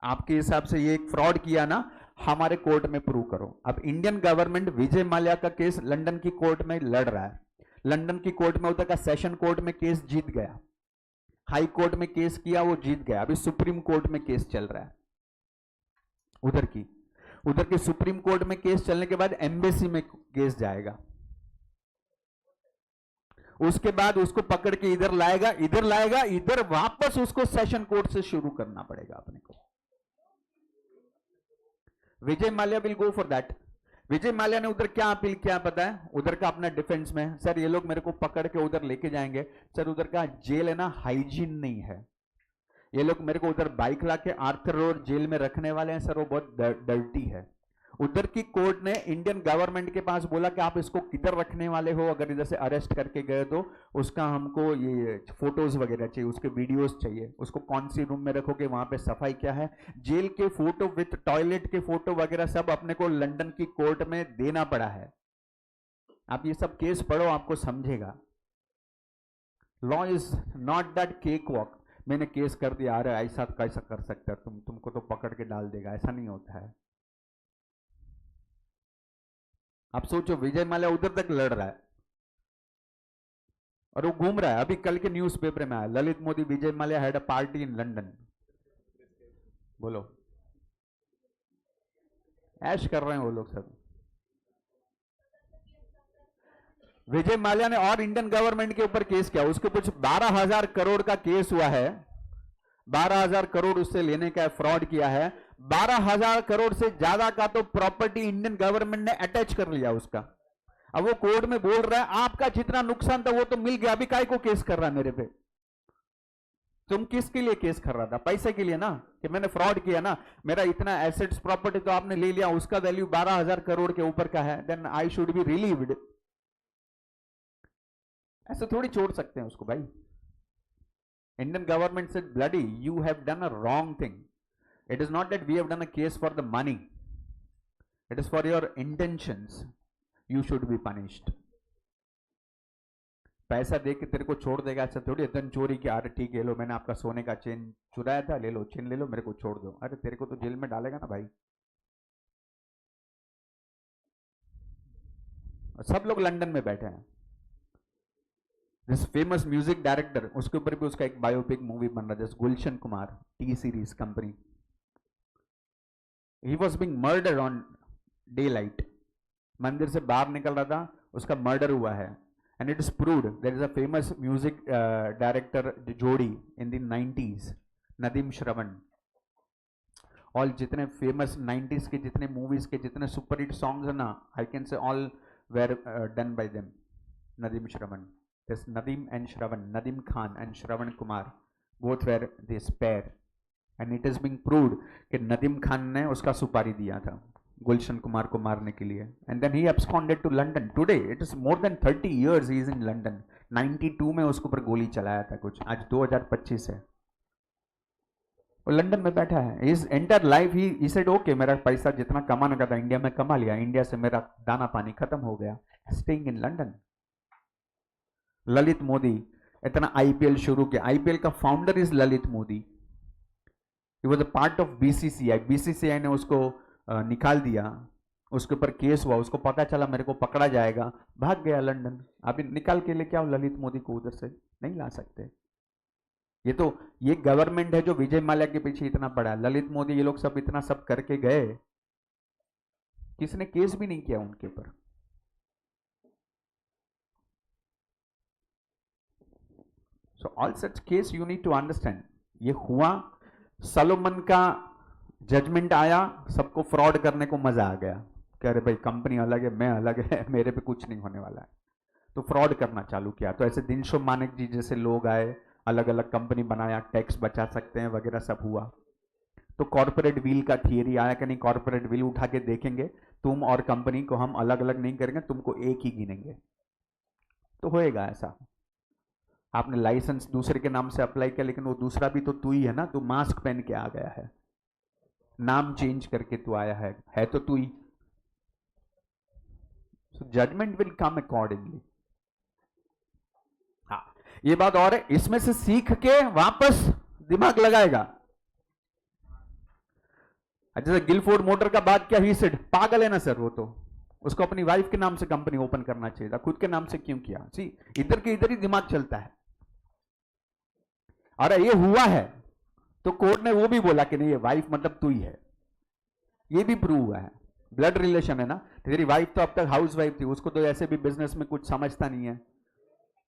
आपके हिसाब से ये एक फ्रॉड किया ना, हमारे कोर्ट में प्रूव करो। अब इंडियन गवर्नमेंट विजय माल्या का केस लंदन की कोर्ट में लड़ रहा है। लंदन की कोर्ट में उधर का सेशन कोर्ट में केस जीत गया, हाई कोर्ट में केस किया, वो जीत गया। अभी सुप्रीम कोर्ट में केस चल रहा है उधर के सुप्रीम कोर्ट में केस चलने के बाद एम्बेसी में केस जाएगा, उसके बाद उसको पकड़ के इधर लाएगा, इधर वापस उसको सेशन कोर्ट से शुरू करना पड़ेगा अपने को। Vijay Mallya will go for that. Vijay Mallya ने उधर क्या अपील किया पता है? उधर का अपना डिफेंस में, सर ये लोग मेरे को पकड़ के उधर लेके जाएंगे, सर उधर का जेल है ना हाइजीन नहीं है, ये लोग मेरे को उधर बाइक लाके आर्थर रोड जेल में रखने वाले हैं सर, वो बहुत डर्टी है। उधर की कोर्ट ने इंडियन गवर्नमेंट के पास बोला कि आप इसको किधर रखने वाले हो, अगर इधर से अरेस्ट करके गए तो उसका हमको ये फोटोज वगैरह चाहिए, उसके वीडियोस चाहिए, उसको कौन सी रूम में रखोगे, वहां पे सफाई क्या है, जेल के फोटो विथ टॉयलेट के फोटो वगैरह सब अपने को लंदन की कोर्ट में देना पड़ा है। आप ये सब केस पढ़ो, आपको समझेगा। Law is not that cake walk, मैंने केस कर दिया, अरे ऐसा कैसा कर सकते हैं तुमको तो पकड़ के डाल देगा, ऐसा नहीं होता है। आप सोचो विजय माल्या उधर तक लड़ रहा है और वो घूम रहा है। अभी कल के न्यूज़पेपर में आया, Lalit Modi Vijay Mallya had a party in London. बोलो, ऐश कर रहे हैं वो लोग सब। विजय माल्या ने और इंडियन गवर्नमेंट के ऊपर केस किया, उसके कुछ 12,000 करोड़ का केस हुआ है, 12,000 करोड़ उससे लेने का फ्रॉड किया है। 12,000 करोड़ से ज्यादा का तो प्रॉपर्टी इंडियन गवर्नमेंट ने अटैच कर लिया उसका। अब वो कोर्ट में बोल रहा है आपका जितना नुकसान था वो तो मिल गया, अभी काय को केस कर रहा है मेरे पे? तुम किसके लिए केस कर रहा था? पैसे के लिए ना, कि मैंने फ्रॉड किया ना, मेरा इतना एसेट्स प्रॉपर्टी तो आपने ले लिया, उसका वैल्यू 12,000 करोड़ के ऊपर का है, then I should be relieved. ऐसे थोड़ी छोड़ सकते हैं उसको भाई। Indian government said, bloody, you have done a wrong thing. It is not that we have done a case for the money. It is for your intentions. You should be punished. पैसा दे के तेरे को छोड़ देगा ऐसा थोड़ी, धन चोरी की, अरे ठीक है लो मैंने आपका सोने का चेन चुराया था, ले लो चेन ले लो, मेरे को छोड़ दो, अरे तेरे को तो जेल में डालेगा ना भाई। सब लोग लंदन में बैठे हैं। दिस फेमस म्यूजिक डायरेक्टर, उसके ऊपर भी उसका एक बायोपिक मूवी बन रहा है, Gulshan Kumar, T series company. He was being murder on daylight, मंदिर से बाहर निकल रहा था, उसका मर्डर हुआ है। And it is proved, there is a famous music director जोड़ी in the 90s, Nadeem Shravan. All जितने फेमस 90s के जितने मूवीज के जितने सुपर हिट सॉन्ग्स है ना, I can say all where done by them, Nadeem Shravan. This Nadeem and Shravan, Nadeem Khan and Shravan Kumar, both were this pair, and it is being proved कि नदीम खान ने उसका सुपारी दिया था गुलशन कुमार को मारने के लिए, and then he absconded to London. Today it is more than 30 years he is in London. 92 में उसके ऊपर गोली चलाया था कुछ, आज 2025 है, वो लंदन में बैठा है। His entire life he said okay, मेरा पैसा जितना कमाने का था इंडिया में कमा लिया, इंडिया से मेरा दाना पानी खत्म हो गया, staying in London. Lalit Modi इतना आईपीएल शुरू किया, आईपीएल का founder is Lalit Modi. He was a part of BCCI, BCCI ने उसको निकाल दिया, उसके ऊपर केस हुआ, उसको पता चला मेरे को पकड़ा जाएगा, भाग गया लंदन। अभी निकाल के लेके आओ ललित मोदी को, उधर से नहीं ला सकते। ये गवर्नमेंट है जो विजय माल्या के पीछे इतना पड़ा है, ललित मोदी ये लोग सब इतना सब करके गए, किसने केस भी नहीं किया उनके ऊपर। So all such case you need to understand, ये हुआ, सलोमन का जजमेंट आया, सबको फ्रॉड करने को मजा आ गया, कह रहे भाई कंपनी अलग है, मैं अलग है, मेरे पे कुछ नहीं होने वाला है, तो फ्रॉड करना चालू किया। तो ऐसे दिनशो मानिक जी जैसे लोग आए, अलग अलग कंपनी बनाया, टैक्स बचा सकते हैं वगैरह सब हुआ। तो कॉर्पोरेट व्हील का थियरी आया कि नहीं, कॉर्पोरेट व्हील उठा के देखेंगे, तुम और कंपनी को हम अलग अलग नहीं करेंगे, तुमको एक ही गिनेंगे, तो होएगा ऐसा। आपने लाइसेंस दूसरे के नाम से अप्लाई किया, लेकिन वो दूसरा भी तो तू ही है ना, तू मास्क पहन के आ गया है, नाम चेंज करके तू आया है तो तू ही। सो जजमेंट विल कम अकॉर्डिंगली। हाँ, ये बात और है, इसमें से सीख के वापस दिमाग लगाएगा। जैसे गिलफोर्ड मोटर का बात क्या, ही सेड, पागल है ना सर वो, तो उसको अपनी वाइफ के नाम से कंपनी ओपन करना चाहिए था, खुद के नाम से क्यों किया? सी, इधर के इधर ही दिमाग चलता है। अरे ये हुआ है तो कोर्ट ने वो भी बोला कि नहीं, ये वाइफ मतलब तू ही है, ये भी प्रूव हुआ है, ब्लड रिलेशन है ना। तेरी वाइफ तो अब तक हाउस वाइफ थी, उसको तो ऐसे भी बिजनेस में कुछ समझता नहीं है,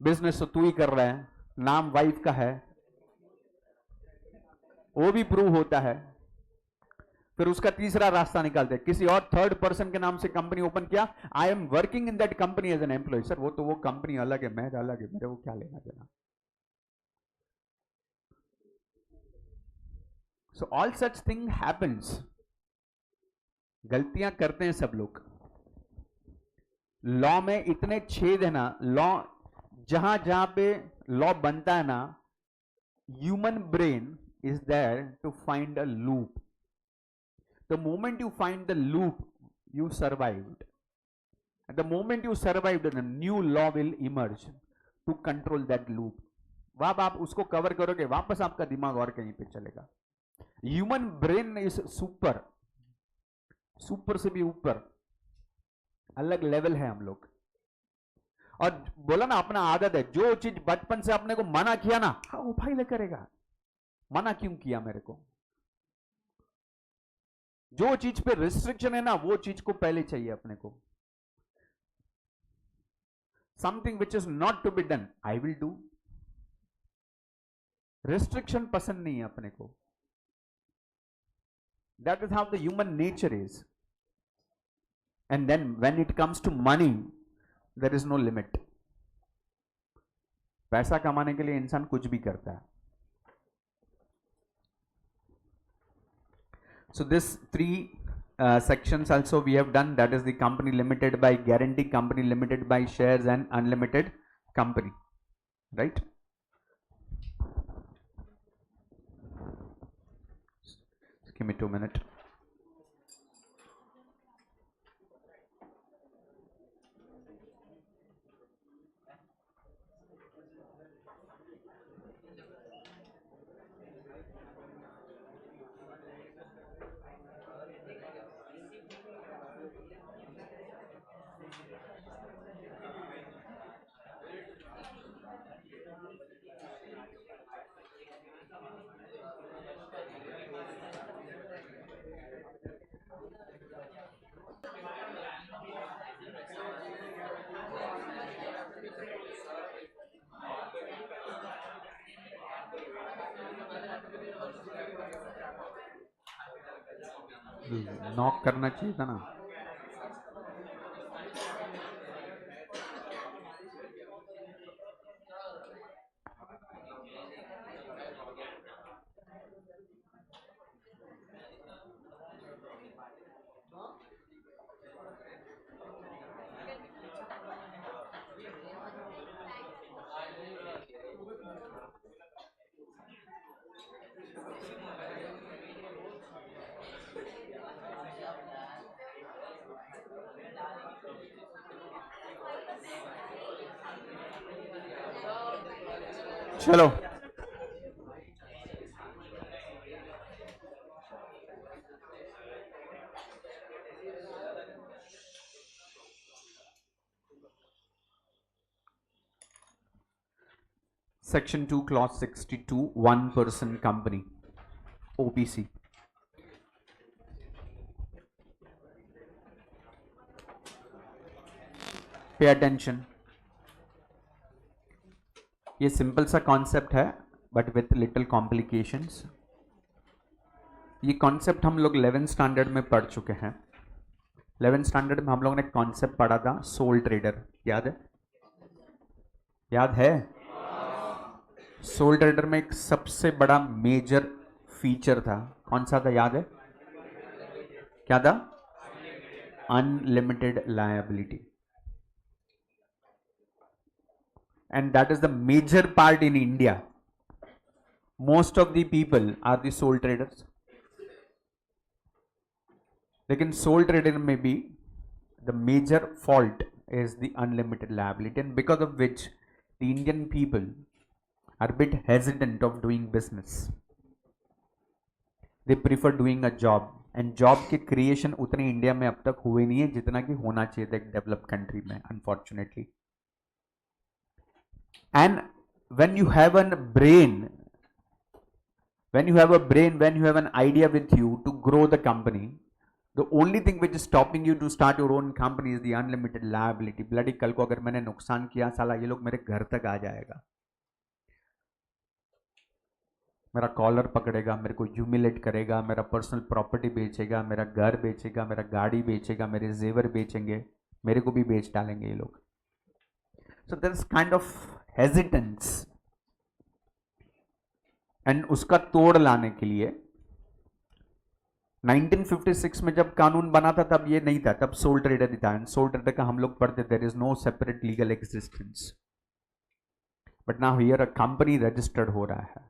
बिजनेस तो तू ही कर रहा है, नाम वाइफ का है, वो भी प्रूव होता है। फिर उसका तीसरा रास्ता निकालते हैं, किसी और थर्ड पर्सन के नाम से कंपनी ओपन किया, I am working in that company as an employee. Sir वो तो वो कंपनी अलग है, मैं अलग है, मेरे को क्या लेना देना। So all such thing happens. गलतियां करते हैं सब लोग। लॉ में इतने छेद है ना, लॉ जहां जहां पे लॉ बनता है ना, human brain is there to find a loop. The moment you find the loop, you survived. The moment you survived, a new law will emerge to control that loop. जब आप उसको कवर करोगे, वापस आपका दिमाग और कहीं पे चलेगा। Human brain is super, super से भी ऊपर, अलग लेवल है हम लोग। और बोला ना, अपना आदत है, जो चीज बचपन से अपने को मना किया ना, हाँ वो फाइल करेगा। मना क्यों किया मेरे को? जो चीज पे रिस्ट्रिक्शन है ना, वो चीज को पहले चाहिए अपने को। Something which is not to be done, I will do. Restriction पसंद नहीं है अपने को। That is how the human nature is. And then when it comes to money, there is no limit. पैसा कमाने के लिए इंसान कुछ भी करता है। So this three sections also we have done, that is the company limited by guarantee, company limited by shares, and unlimited company, right? Just give me 2 minutes. Knock करना चाहिए था ना। चलो Section 2, Clause 62, one-person company, OPC. Pay attention. ये सिंपल सा कॉन्सेप्ट है, बट विथ लिटिल कॉम्प्लिकेशंस। ये कॉन्सेप्ट हम लोग 11th स्टैंडर्ड में पढ़ चुके हैं। 11th स्टैंडर्ड में हम लोगों ने कॉन्सेप्ट पढ़ा था, सोल ट्रेडर। याद है? याद है? सोल ट्रेडर में एक सबसे बड़ा मेजर फीचर था, कौन सा था याद है? क्या था? Unlimited liability. And that is the major part in India. Most of the people are the sole traders. लेकिन sole trader में भी the major fault is the unlimited liability, and because of which the Indian people are a bit hesitant of doing business. They prefer doing a job, and job के creation उतने इंडिया में अब तक हुए नहीं है जितना कि होना चाहिए था एक डेवलप्ड कंट्री में, unfortunately. And when you have a brain, when you have an idea with you to grow the company, the only thing which is stopping you to start your own company is the unlimited liability. Bloody कल को अगर मैंने नुकसान किया, साला ये लोग मेरे घर तक आ जाएगा। मेरा कॉलर पकड़ेगा, मेरे को ह्यूमिलेट करेगा, मेरा पर्सनल प्रॉपर्टी बेचेगा, मेरा घर बेचेगा, मेरा गाड़ी बेचेगा, मेरे जेवर बेचेंगे, मेरे को भी बेच डालेंगे ये लोग. So there is kind of hesitance. And उसका तोड़ लाने के लिए 1956 में जब कानून बना था तब ये नहीं था, तब सोल ट्रेडर ही था. एंड सोल ट्रेडर का हम लोग पढ़ते, there is no separate legal existence. But now here a company registered हो रहा है,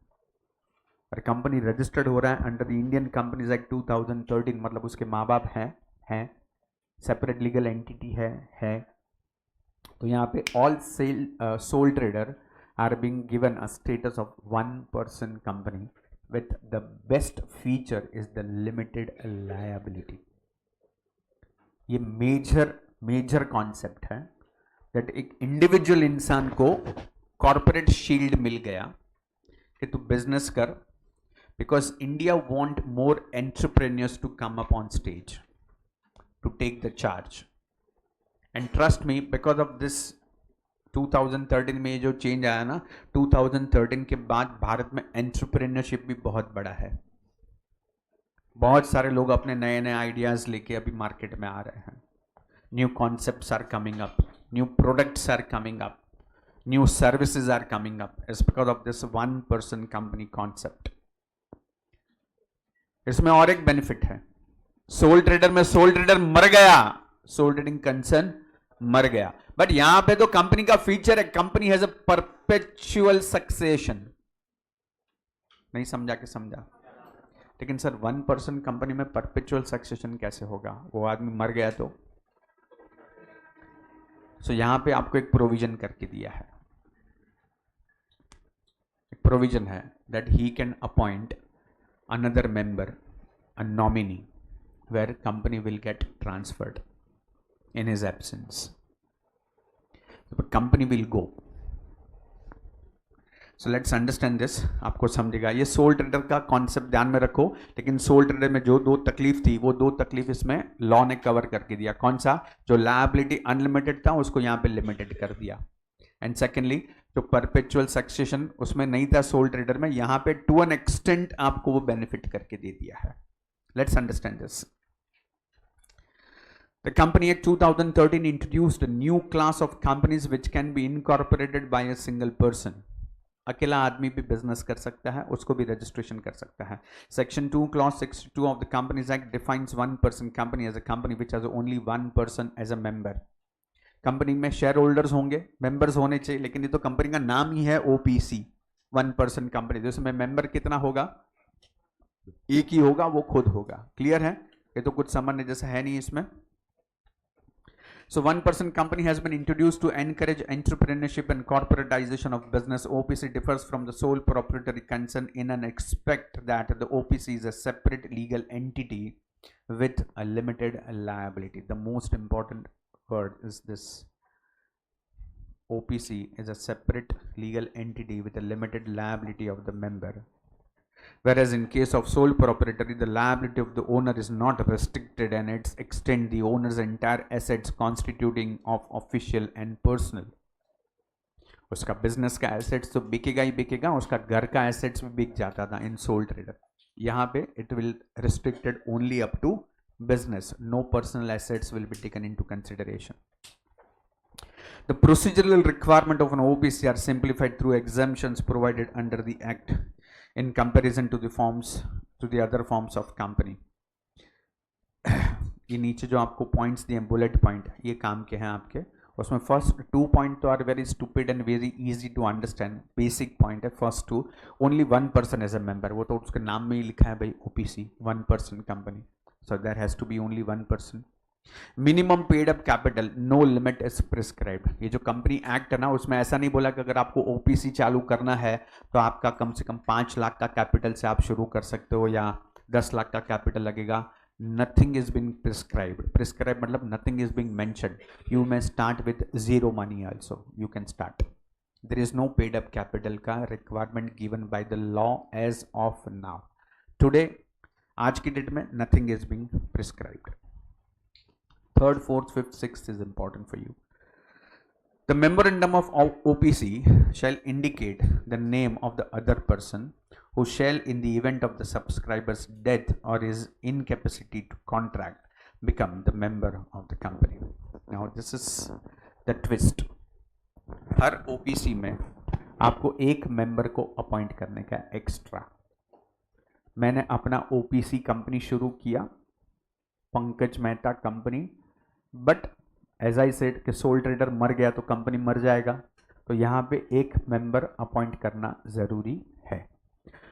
और कंपनी रजिस्टर्ड हो रहा है under the Indian companies act 2013. मतलब उसके माँ बाप हैं, सेपरेट लीगल एंटिटी है. तो यहाँ पे all sole trader are being given a status of 1-person company with the best feature is the limited liability. ये मेजर कॉन्सेप्ट है that एक इंडिविजुअल इंसान को कॉर्पोरेट शील्ड मिल गया कि तू बिजनेस कर, because India want more entrepreneurs to come up on stage to take the charge. And trust me, because of this 2013 में जो चेंज आया ना, 2013 के बाद भारत में एंटरप्रेन्योरशिप भी बहुत बड़ा है. बहुत सारे लोग अपने नए नए आइडियाज लेके अभी मार्केट में आ रहे हैं. New concepts are coming up, new products are coming up, new services are coming up. It's because of this 1-person company concept. इसमें और एक बेनिफिट है. सोल ट्रेडर में सोल ट्रेडर मर गया, सोल ट्रेडिंग कंसर्न मर गया. बट यहां पे तो कंपनी का फीचर है, company has a perpetual succession. नहीं समझा कि समझा? लेकिन सर 1-person कंपनी में परपेचुअल सक्सेशन कैसे होगा, वो आदमी मर गया तो? सो यहां पे आपको एक प्रोविजन करके दिया है. एक प्रोविजन है that he can appoint another member, a nominee, where company will get transferred in his absence. The company will go. So let's understand this. आपको समझेगा. ये सोल ट्रेडर का कॉन्सेप्ट ध्यान में रखो. लेकिन सोल ट्रेडर में जो 2 तकलीफ थी, वो 2 तकलीफ इसमें लॉ ने कवर करके दिया. कौन सा? जो लायबिलिटी अनलिमिटेड था उसको यहाँ पे लिमिटेड कर दिया. एंड सेकेंडली जो परपेचुअल सक्सेशन उसमें नहीं था सोल ट्रेडर में, यहां पे टू एन एक्सटेंट आपको वो बेनिफिट करके दे दिया है. Let's understand this. The company act 2013 introduced a new class of companies which can be incorporated by a single person. अकेला आदमी भी बिजनेस कर सकता है, उसको भी रजिस्ट्रेशन कर सकता है. Section 2 clause 62 of the companies act defines 1-person company as a company which has only 1-person as a member. Company में शेयर होल्डर्स होंगे, मेंबर्स होने चाहिए, लेकिन ये तो कंपनी का नाम ही है ओपीसी, 1-person कंपनी. जिसमें मेंबर कितना होगा? एक ही होगा, वो खुद होगा. क्लियर है? ये तो कुछ सामान्य जैसा है नहीं इसमें. So 1-person company has been introduced to encourage entrepreneurship and corporatization of business. OPC differs from the sole proprietary concern in an aspect that the OPC is a separate legal entity with a limited liability. The most important word is this. OPC is a separate legal entity with a limited liability of the member. Whereas in case of sole proprietary, the liability of the owner is not restricted and it extends the owner's entire assets constituting of official and personal. उसका बिजनेस का एसेट्स तो बिकेगा ही बिकेगा, उसका घर का एसेट्स भी बिक जाता था इन सोल ट्रेडर. यहाँ पे it will restricted only up to business. No personal assets will be taken into consideration. The procedural requirement of an OPC are simplified through exemptions provided under the Act in comparison to the other forms of company. ये नीचे जो आपको पॉइंट्स दिए बुलेट पॉइंट, ये काम के हैं आपके. उसमें फर्स्ट 2 पॉइंट तो are very stupid and very easy to understand. Basic point है first 2, only 1-person as a member. वो तो उसके नाम में ही लिखा है भाई, OPC 1-person company. So there has to be only 1-person. Minimum paid up capital, no limit is prescribed. ये जो कंपनी एक्ट है ना, उसमें ऐसा नहीं बोला कि अगर आपको ओपीसी चालू करना है तो आपका कम से कम 5 लाख का कैपिटल से आप शुरू कर सकते हो या 10 लाख का कैपिटल लगेगा. Nothing is being prescribed. Prescribed मतलब nothing is being mentioned. You may start with 0 money also. You can start. There is no paid up capital का requirement given by the law as of now. Today आज की डेट में nothing is being prescribed. 3rd, 4th, 5th, 6th is important for you. The memorandum of OPC shall indicate the name of the other person who shall in the event of the subscriber's death or his incapacity to contract become the member of the company. Now this is the twist. Her OPC में आपको एक मेंबर को अपॉइंट करने का एक्स्ट्रा. मैंने अपना ओपीसी कंपनी शुरू किया, Pankaj Mehta company, but as I said कि सोल ट्रेडर मर गया तो कंपनी मर जाएगा, तो यहाँ पे एक मेंबर अपॉइंट करना जरूरी है.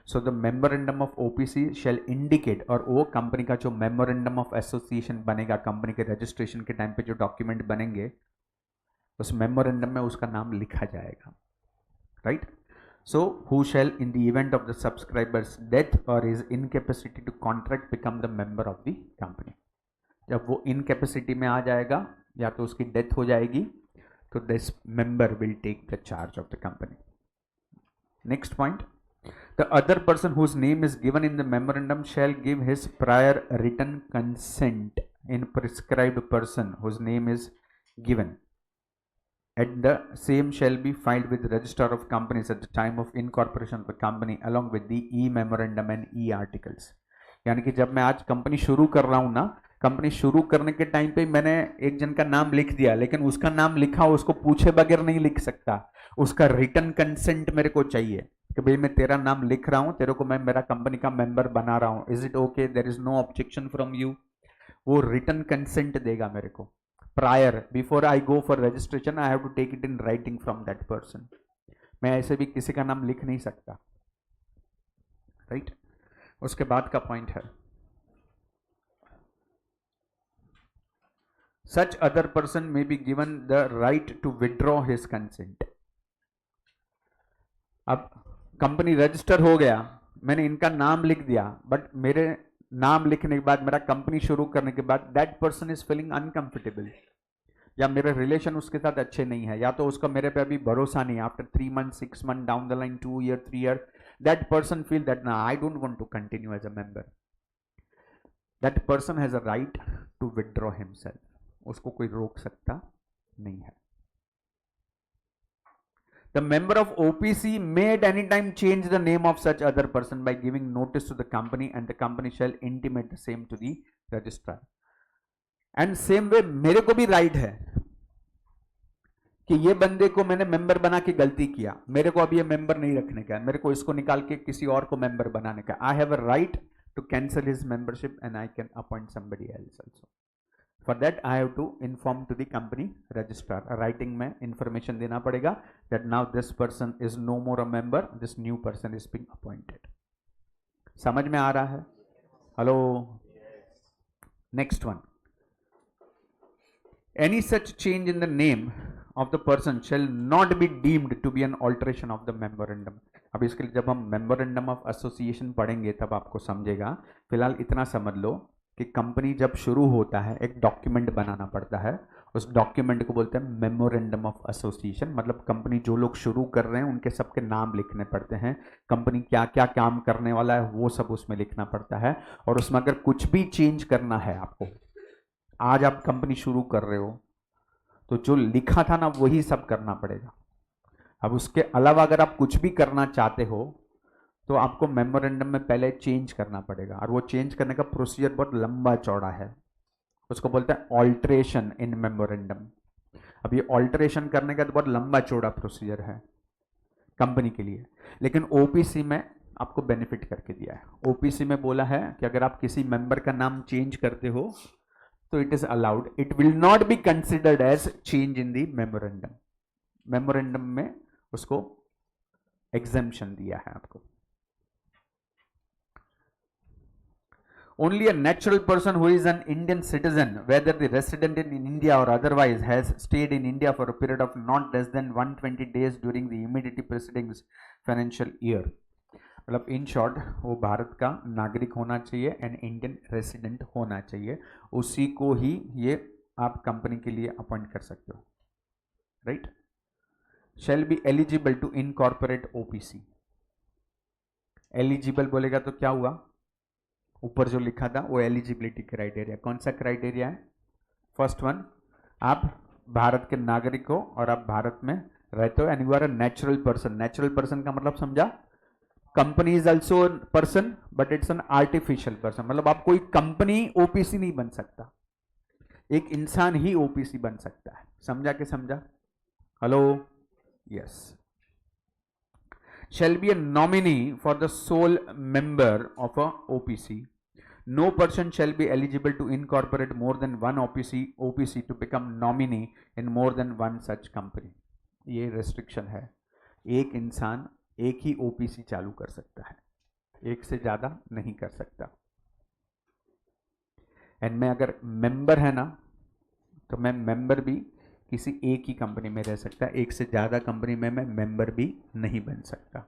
So the memorandum of OPC shall indicate, और वो कंपनी का जो मेमोरेंडम ऑफ एसोसिएशन बनेगा, कंपनी के रजिस्ट्रेशन के टाइम पे जो डॉक्यूमेंट बनेंगे, उस मेमोरेंडम में उसका नाम लिखा जाएगा. Right. So who shall in the event of the subscribers death or his incapacity to contract become the member of the company. जब वो इनकेपेसिटी में आ जाएगा या तो उसकी डेथ हो जाएगी, तो this member will take the charge of the company. Next point. The other person whose name is given in the memorandum shall give his prior written consent in prescribed person whose name is given. And the same shall be filed with the Registrar of Companies at the time of incorporation of the company along with the e-memorandum and e-articles. यानी कि जब मैं आज कंपनी शुरू कर रहा हूँ ना, कंपनी शुरू करने के टाइम पे मैंने एक जन का नाम लिख दिया, लेकिन उसका नाम लिखा उसको पूछे बगैर नहीं लिख सकता. उसका रिटन कंसेंट मेरे को चाहिए कि भाई मैं तेरा नाम लिख रहा हूं, तेरे को मैं मेरा कंपनी का मेंबर बना रहा हूं, is it okay, there is no objection from you. वो रिटन कंसेंट देगा मेरे को prior, before I go for registration I have to take it in writing from that person. मैं ऐसे भी किसी का नाम लिख नहीं सकता. राइट. उसके बाद का पॉइंट है, such other person may be given the right to withdraw his consent. अब कंपनी रजिस्टर हो गया, मैंने इनका नाम लिख दिया, बट मेरे नाम लिखने के बाद, मेरा कंपनी शुरू करने के बाद that person is feeling uncomfortable, या मेरे रिलेशन उसके साथ अच्छे नहीं है, या तो उसका मेरे पे अभी भरोसा नहीं. After 3 months 6 months down the line 2 year 3 year that person feel that ना I don't want to continue as a member. That person has a right to withdraw himself. उसको कोई रोक सकता नहीं है. The member of OPC may at any time change the name of such other person by giving notice to the company and the company shall intimate the same to the registrar. And same way मेरे को भी राइट है कि ये बंदे को मैंने मेंबर बना के गलती किया, मेरे को अब ये मेंबर नहीं रखने का है, मेरे को इसको निकाल के किसी और को मेंबर बनाने का. I have a right to cancel his membership and I can appoint somebody else also. For that I have to inform to the company registrar. Writing में information देना पड़ेगा that now this person is no more a member, this new person is being appointed. समझ में आ रहा है? Hello. Next one. Any such change in the name of the person shall not be deemed to be an alteration of the memorandum. अब इसके लिए जब हम memorandum of association पढ़ेंगे तब आपको समझेगा. फिलहाल इतना समझ लो कि कंपनी जब शुरू होता है एक डॉक्यूमेंट बनाना पड़ता है, उस डॉक्यूमेंट को बोलते हैं मेमोरेंडम ऑफ एसोसिएशन. मतलब कंपनी जो लोग शुरू कर रहे हैं उनके सबके नाम लिखने पड़ते हैं, कंपनी क्या क्या काम करने वाला है वो सब उसमें लिखना पड़ता है. और उसमें अगर कुछ भी चेंज करना है आपको, आज आप कंपनी शुरू कर रहे हो तो जो लिखा था ना वही सब करना पड़ेगा. अब उसके अलावा अगर आप कुछ भी करना चाहते हो तो आपको मेमोरेंडम में पहले चेंज करना पड़ेगा, और वो चेंज करने का प्रोसीजर बहुत लंबा चौड़ा है. उसको बोलते हैं ऑल्ट्रेशन इन मेमोरेंडम. अब ये ऑल्ट्रेशन करने का तो बहुत लंबा चौड़ा प्रोसीजर है कंपनी के लिए, लेकिन ओपीसी में आपको बेनिफिट करके दिया है. ओपीसी में बोला है कि अगर आप किसी मेंबर का नाम चेंज करते हो तो it is allowed. It will not be considered as change in the memorandum. Memorandum में उसको एग्जेम्पशन दिया है आपको. Only a natural person who is an Indian citizen, whether the resident in India or otherwise, has stayed in India for a period of not less than 120 days during the immediately preceding financial year. मतलब इन शॉर्ट वो भारत का नागरिक होना चाहिए एंड इंडियन रेसिडेंट होना चाहिए, उसी को ही ये आप कंपनी के लिए अपॉइंट कर सकते हो. Right. Shall be eligible to incorporate OPC. Eligible बोलेगा तो क्या हुआ, ऊपर जो लिखा था वो एलिजिबिलिटी क्राइटेरिया. कौन सा क्राइटेरिया है? फर्स्ट वन, आप भारत के नागरिक हो और आप भारत में रहते हो and you are a natural person. Natural person का मतलब समझा, company is also person but it's an artificial person, मतलब आप कोई कंपनी ओपीसी नहीं बन सकता, एक इंसान ही ओपीसी बन सकता है। समझा के समझा? Hello, yes. Shall be a nominee for the sole member of a OPC. No person shall be eligible to incorporate more than one OPC to become nominee in more than one such company. ये restriction है, एक इंसान एक ही OPC चालू कर सकता है, एक से ज्यादा नहीं कर सकता। एंड मैं अगर मेंबर है ना, तो मैं मेंबर भी किसी एक ही कंपनी में रह सकता है, एक से ज्यादा कंपनी में मैं मेंबर भी नहीं बन सकता।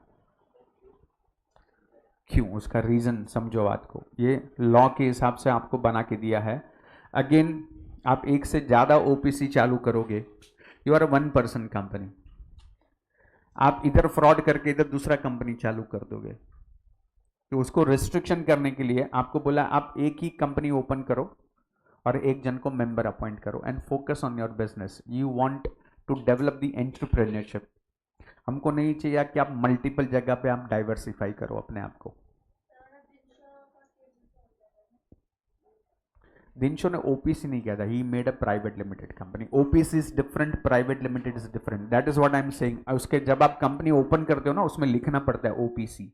क्यों? उसका रीजन समझो बात को, ये लॉ के हिसाब से आपको बना के दिया है। अगेन, आप एक से ज्यादा ओपीसी चालू करोगे, you are one person company, आप इधर फ्रॉड करके इधर दूसरा कंपनी चालू कर दोगे, तो उसको रिस्ट्रिक्शन करने के लिए आपको बोला आप एक ही कंपनी ओपन करो और एक जन को मेंबर अपॉइंट करो and focus on your business. You want to develop the entrepreneurship. हमको नहीं चाहिए कि आप मल्टीपल जगह पे आप डाइवर्सिफाई करो अपने आप को। दिनशो ने ओपीसी नहीं किया था, he made a private limited company. OPC is different, private limited is different, that is what I am saying. उसके जब आप कंपनी ओपन करते हो ना, उसमें लिखना पड़ता है ओपीसी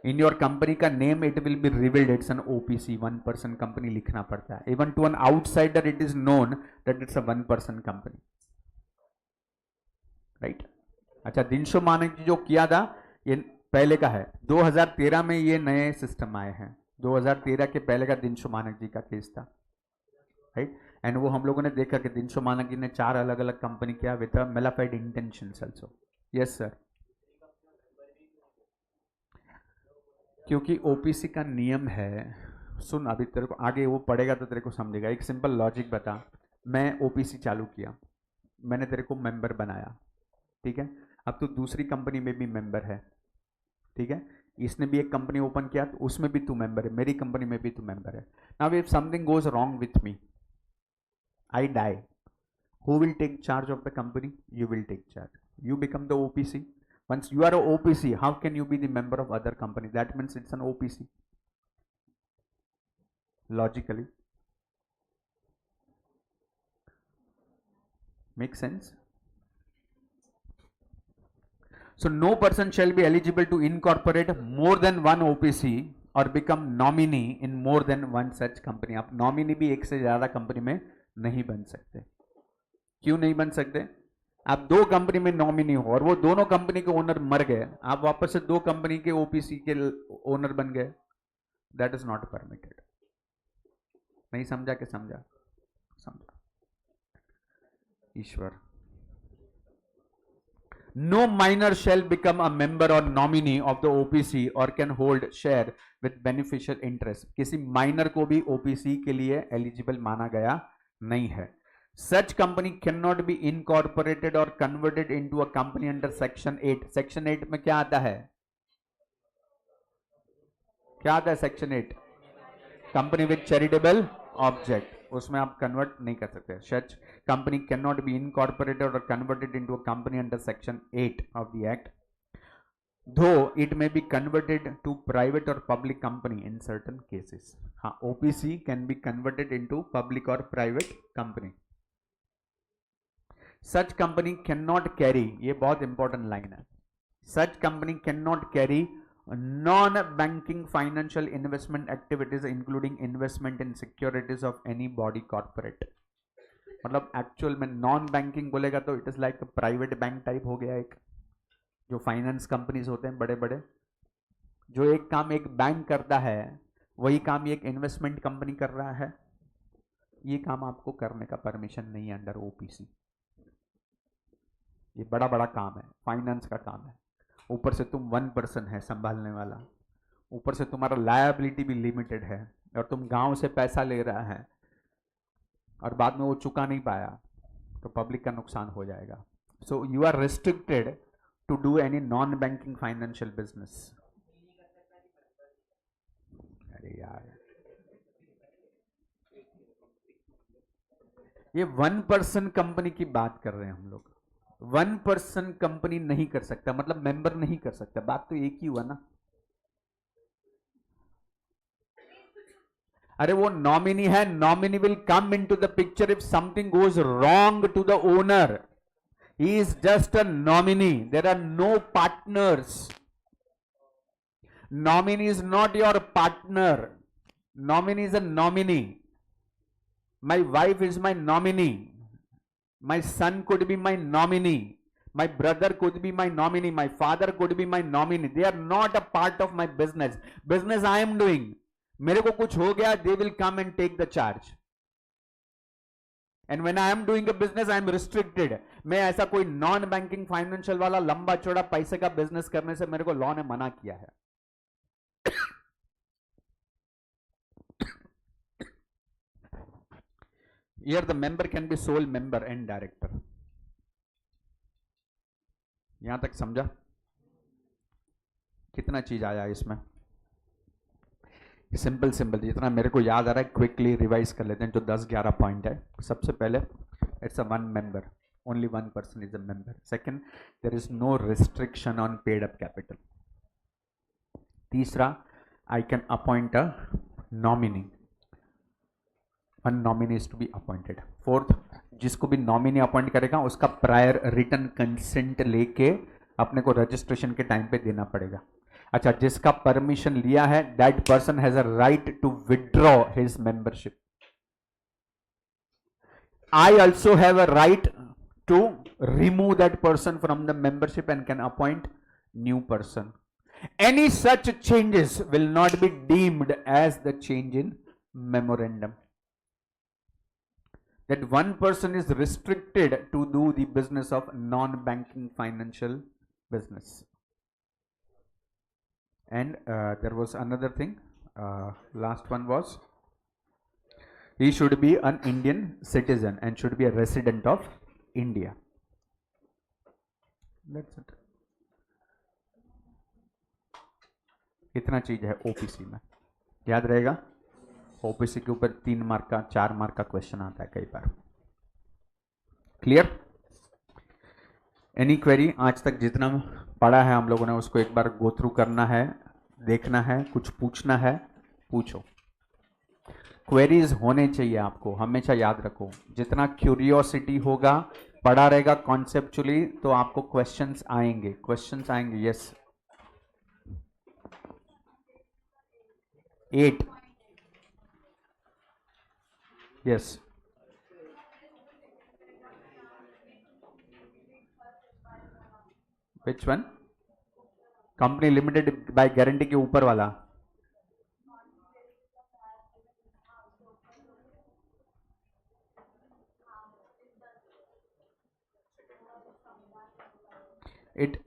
इन योर कंपनी का name, it will be revealed it's an OPC, one person company लिखना पड़ता है। Even to an outsider it is known that it's a one person company, right? अच्छा, दिनशो मानक जी जो किया था ये पहले का है, 2013 में ये नए सिस्टम आए हैं। 2013 के पहले का दिनशो मानक जी का केस था, राइट? एंड वो हम लोगों ने देखा कि दिनशो मानक जी ने 4 अलग अलग कंपनी किया with mala fide intentions also. Yes sir, क्योंकि ओपीसी का नियम है, सुन अभी तेरे को आगे वो पढ़ेगा तो तेरे को समझेगा। एक सिंपल लॉजिक बता, मैं ओपीसी चालू किया, मैंने तेरे को मेंबर बनाया, ठीक है? अब तू दूसरी कंपनी में भी मेंबर है, ठीक है? इसने भी एक कंपनी ओपन किया तो उसमें भी तू मेंबर है, मेरी कंपनी में भी तू मेंबर है। Now if something goes wrong with me, I die, who will take charge of the company? You will take charge, you become the OPC. Once you are a OPC, how can you be the member of other company? That means it's an OPC logically. Make sense? So no person shall be eligible to incorporate more than one OPC or become nominee in more than one such company. आप nominee भी एक से ज्यादा कंपनी में नहीं बन सकते। क्यों नहीं बन सकते? आप दो कंपनी में नॉमिनी हो और वो दोनों कंपनी के ओनर मर गए, आप वापस से दो कंपनी के ओपीसी के ओनर बन गए, दैट इज नॉट परमिटेड। नहीं समझा कि समझा? समझा। Ishwar, no minor shall become a member or nominee of the OPC or can hold share with beneficial interest. किसी माइनर को भी ओपीसी के लिए एलिजिबल माना गया नहीं है। Such company cannot be incorporated or converted into a company under Section 8. Section 8 में क्या आता है? क्या आता है Section 8? Company with charitable object. उसमें आप कन्वर्ट नहीं कर सकते। Such company cannot be incorporated or converted into a company under Section 8 of the Act, though it may be converted to private or public company in certain cases. हाँ, OPC can be converted into public or private company. Such company cannot carry, ये बहुत इंपॉर्टेंट लाइन है, such company cannot carry non-banking financial investment activities including investment in securities of any body corporate. मतलब एक्चुअल में नॉन बैंकिंग बोलेगा तो it is like private bank type हो गया, एक जो फाइनेंस कंपनीज होते हैं बड़े बड़े, जो एक काम एक बैंक करता है वही काम एक इन्वेस्टमेंट कंपनी कर रहा है। ये काम आपको करने का परमिशन नहीं है अंडर ओपीसी। ये बड़ा बड़ा काम है, फाइनेंस का काम है, ऊपर से तुम वन पर्सन है संभालने वाला, ऊपर से तुम्हारा लायबिलिटी भी लिमिटेड है और तुम गांव से पैसा ले रहा है और बाद में वो चुका नहीं पाया तो पब्लिक का नुकसान हो जाएगा। So you are restricted to do any non banking financial business. अरे यार, ये वन पर्सन कंपनी की बात कर रहे हैं हम लोग, वन पर्सन कंपनी नहीं कर सकता, मतलब मेंबर नहीं कर सकता, बात तो एक ही हुआ ना। अरे वो नॉमिनी है, nominee will come in to the picture if something goes wrong to the owner. He is just a nominee, there are no partners. Nominee is not your partner. Nominee is a nominee. My wife is my nominee. My son could be my nominee. My brother could be my nominee. My father could be my nominee. They are not a part of my business. Business I am doing. मेरे को कुछ हो गया, they will come and take the charge. And when I am doing a business, I am restricted. मैं ऐसा कोई नॉन बैंकिंग फाइनेंशियल वाला लंबा चौड़ा पैसे का बिजनेस करने से मेरे को लॉ ने मना किया है. Here the member can be sole member and director. यहां तक समझा? कितना चीज आया इसमें? सिंपल सिंपल जितना मेरे को याद आ रहा है क्विकली रिवाइज कर लेते हैं. जो 10-11 पॉइंट है. सबसे पहले it's a one member, only one person is a member. Second, there is no restriction on paid up capital. तीसरा, I can appoint a nominee. One nominee is to be appointed. Fourth, जिसको भी नॉमिनी अपॉइंट करेगा उसका प्रायर रिटन कंसेंट लेके अपने को रजिस्ट्रेशन के टाइम पे देना पड़ेगा. अच्छा, जिसका परमिशन लिया है that person has a right to withdraw his membership. I also have a right to remove that person from the membership and can appoint new person. Any such changes will not be deemed as the change in memorandum. That one person is restricted to do the business of non-banking financial business. And there was another thing. Last one was he should be an Indian citizen and should be a resident of India. That's it. इतना चीज है ओपीसी में, याद रहेगा. ओपीसी के ऊपर 3 मार्क का 4 मार्क का क्वेश्चन आता है कई बार. क्लियर? Any query? आज तक जितना पढ़ा है हम लोगों ने उसको एक बार गो थ्रू करना है, देखना है, कुछ पूछना है पूछो. क्वेरीज होने चाहिए आपको, हमेशा याद रखो. जितना क्यूरियोसिटी होगा, पढ़ा रहेगा कॉन्सेप्चुअली, तो आपको क्वेश्चंस आएंगे. क्वेश्चंस आएंगे. Yes 8. Yes. Which one? Company limited by guarantee के ऊपर वाला.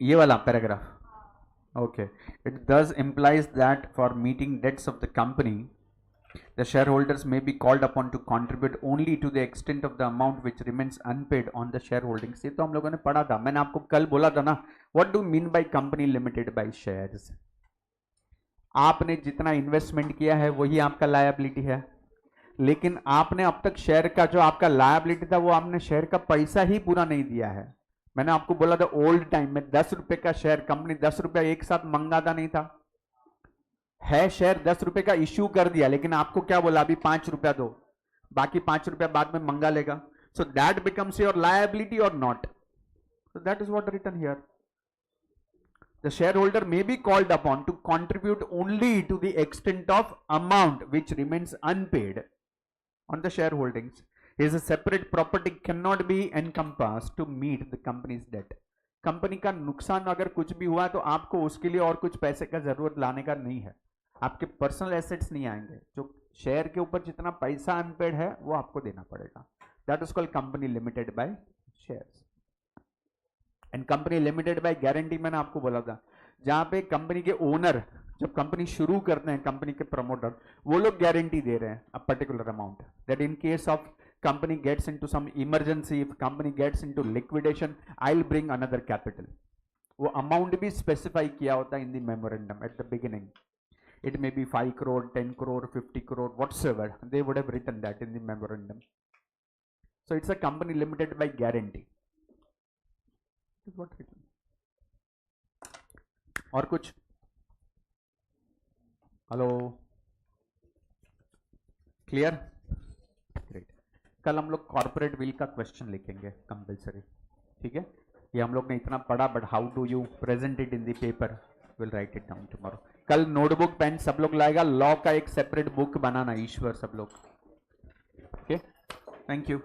ये वाला paragraph. Okay. It thus implies that for meeting debts of the company, the shareholders may be called upon to contribute only to the extent of the amount which remains unpaid on the shareholdings. ये तो हम लोगों ने पढ़ा था. मैंने आपको कल बोला था ना, what do you mean by company limited by shares? आपने जितना इन्वेस्टमेंट किया है वही आपका लायबिलिटी है, लेकिन आपने अब तक शेयर का जो आपका लायबिलिटी था वो आपने शेयर का पैसा ही पूरा नहीं दिया है. मैंने आपको बोला था ओल्ड टाइम में 10 रुपए का शेयर, कंपनी 10 रुपया एक साथ मंगाता नहीं था. है शेयर 10 रुपए का इश्यू कर दिया, लेकिन आपको क्या बोला, अभी 5 रुपया दो, बाकी 5 रुपया बाद में मंगा लेगा. So that becomes your liability or not. So that is what written here. The shareholder may be called upon to contribute only to the extent of amount which remains unpaid on the shareholdings. His separate property cannot be encompassed to meet the company's debt. Company का नुकसान अगर कुछ भी हुआ तो आपको उसके लिए और कुछ पैसे का जरूरत लाने का नहीं है. आपके पर्सनल एसेट्स नहीं आएंगे. जो शेयर के ऊपर जितना पैसा अनपेड है वो आपको देना पड़ेगा. That is called company limited by shares. And company limited by guarantee मैंने आपको बोला था, जहां पे कंपनी के ओनर जब कंपनी शुरू करते हैं, कंपनी के प्रमोटर वो लोग गारंटी दे रहे हैं a particular amount, that in case of company gets into some emergency, if company gets into liquidation, I'll bring another capital. वो amount भी specify किया होता है in the memorandum at the beginning. It may be 5 crore, 10 crore, 50 crore, whatsoever. They would have written that in the memorandum. So it's a company limited by guarantee. Is what written. और कुछ? Hello, clear? ग्रेट। कल हम लोग कॉर्पोरेट विल का क्वेश्चन लिखेंगे कंपल्सरी, ठीक है? ये हम लोग ने इतना पढ़ा, but how do you present it in the paper, will write it down tomorrow. कल नोटबुक पेन सब लोग लाएगा, लॉ का एक सेपरेट बुक बनाना ईश्वर सब लोग, ओके? Thank you.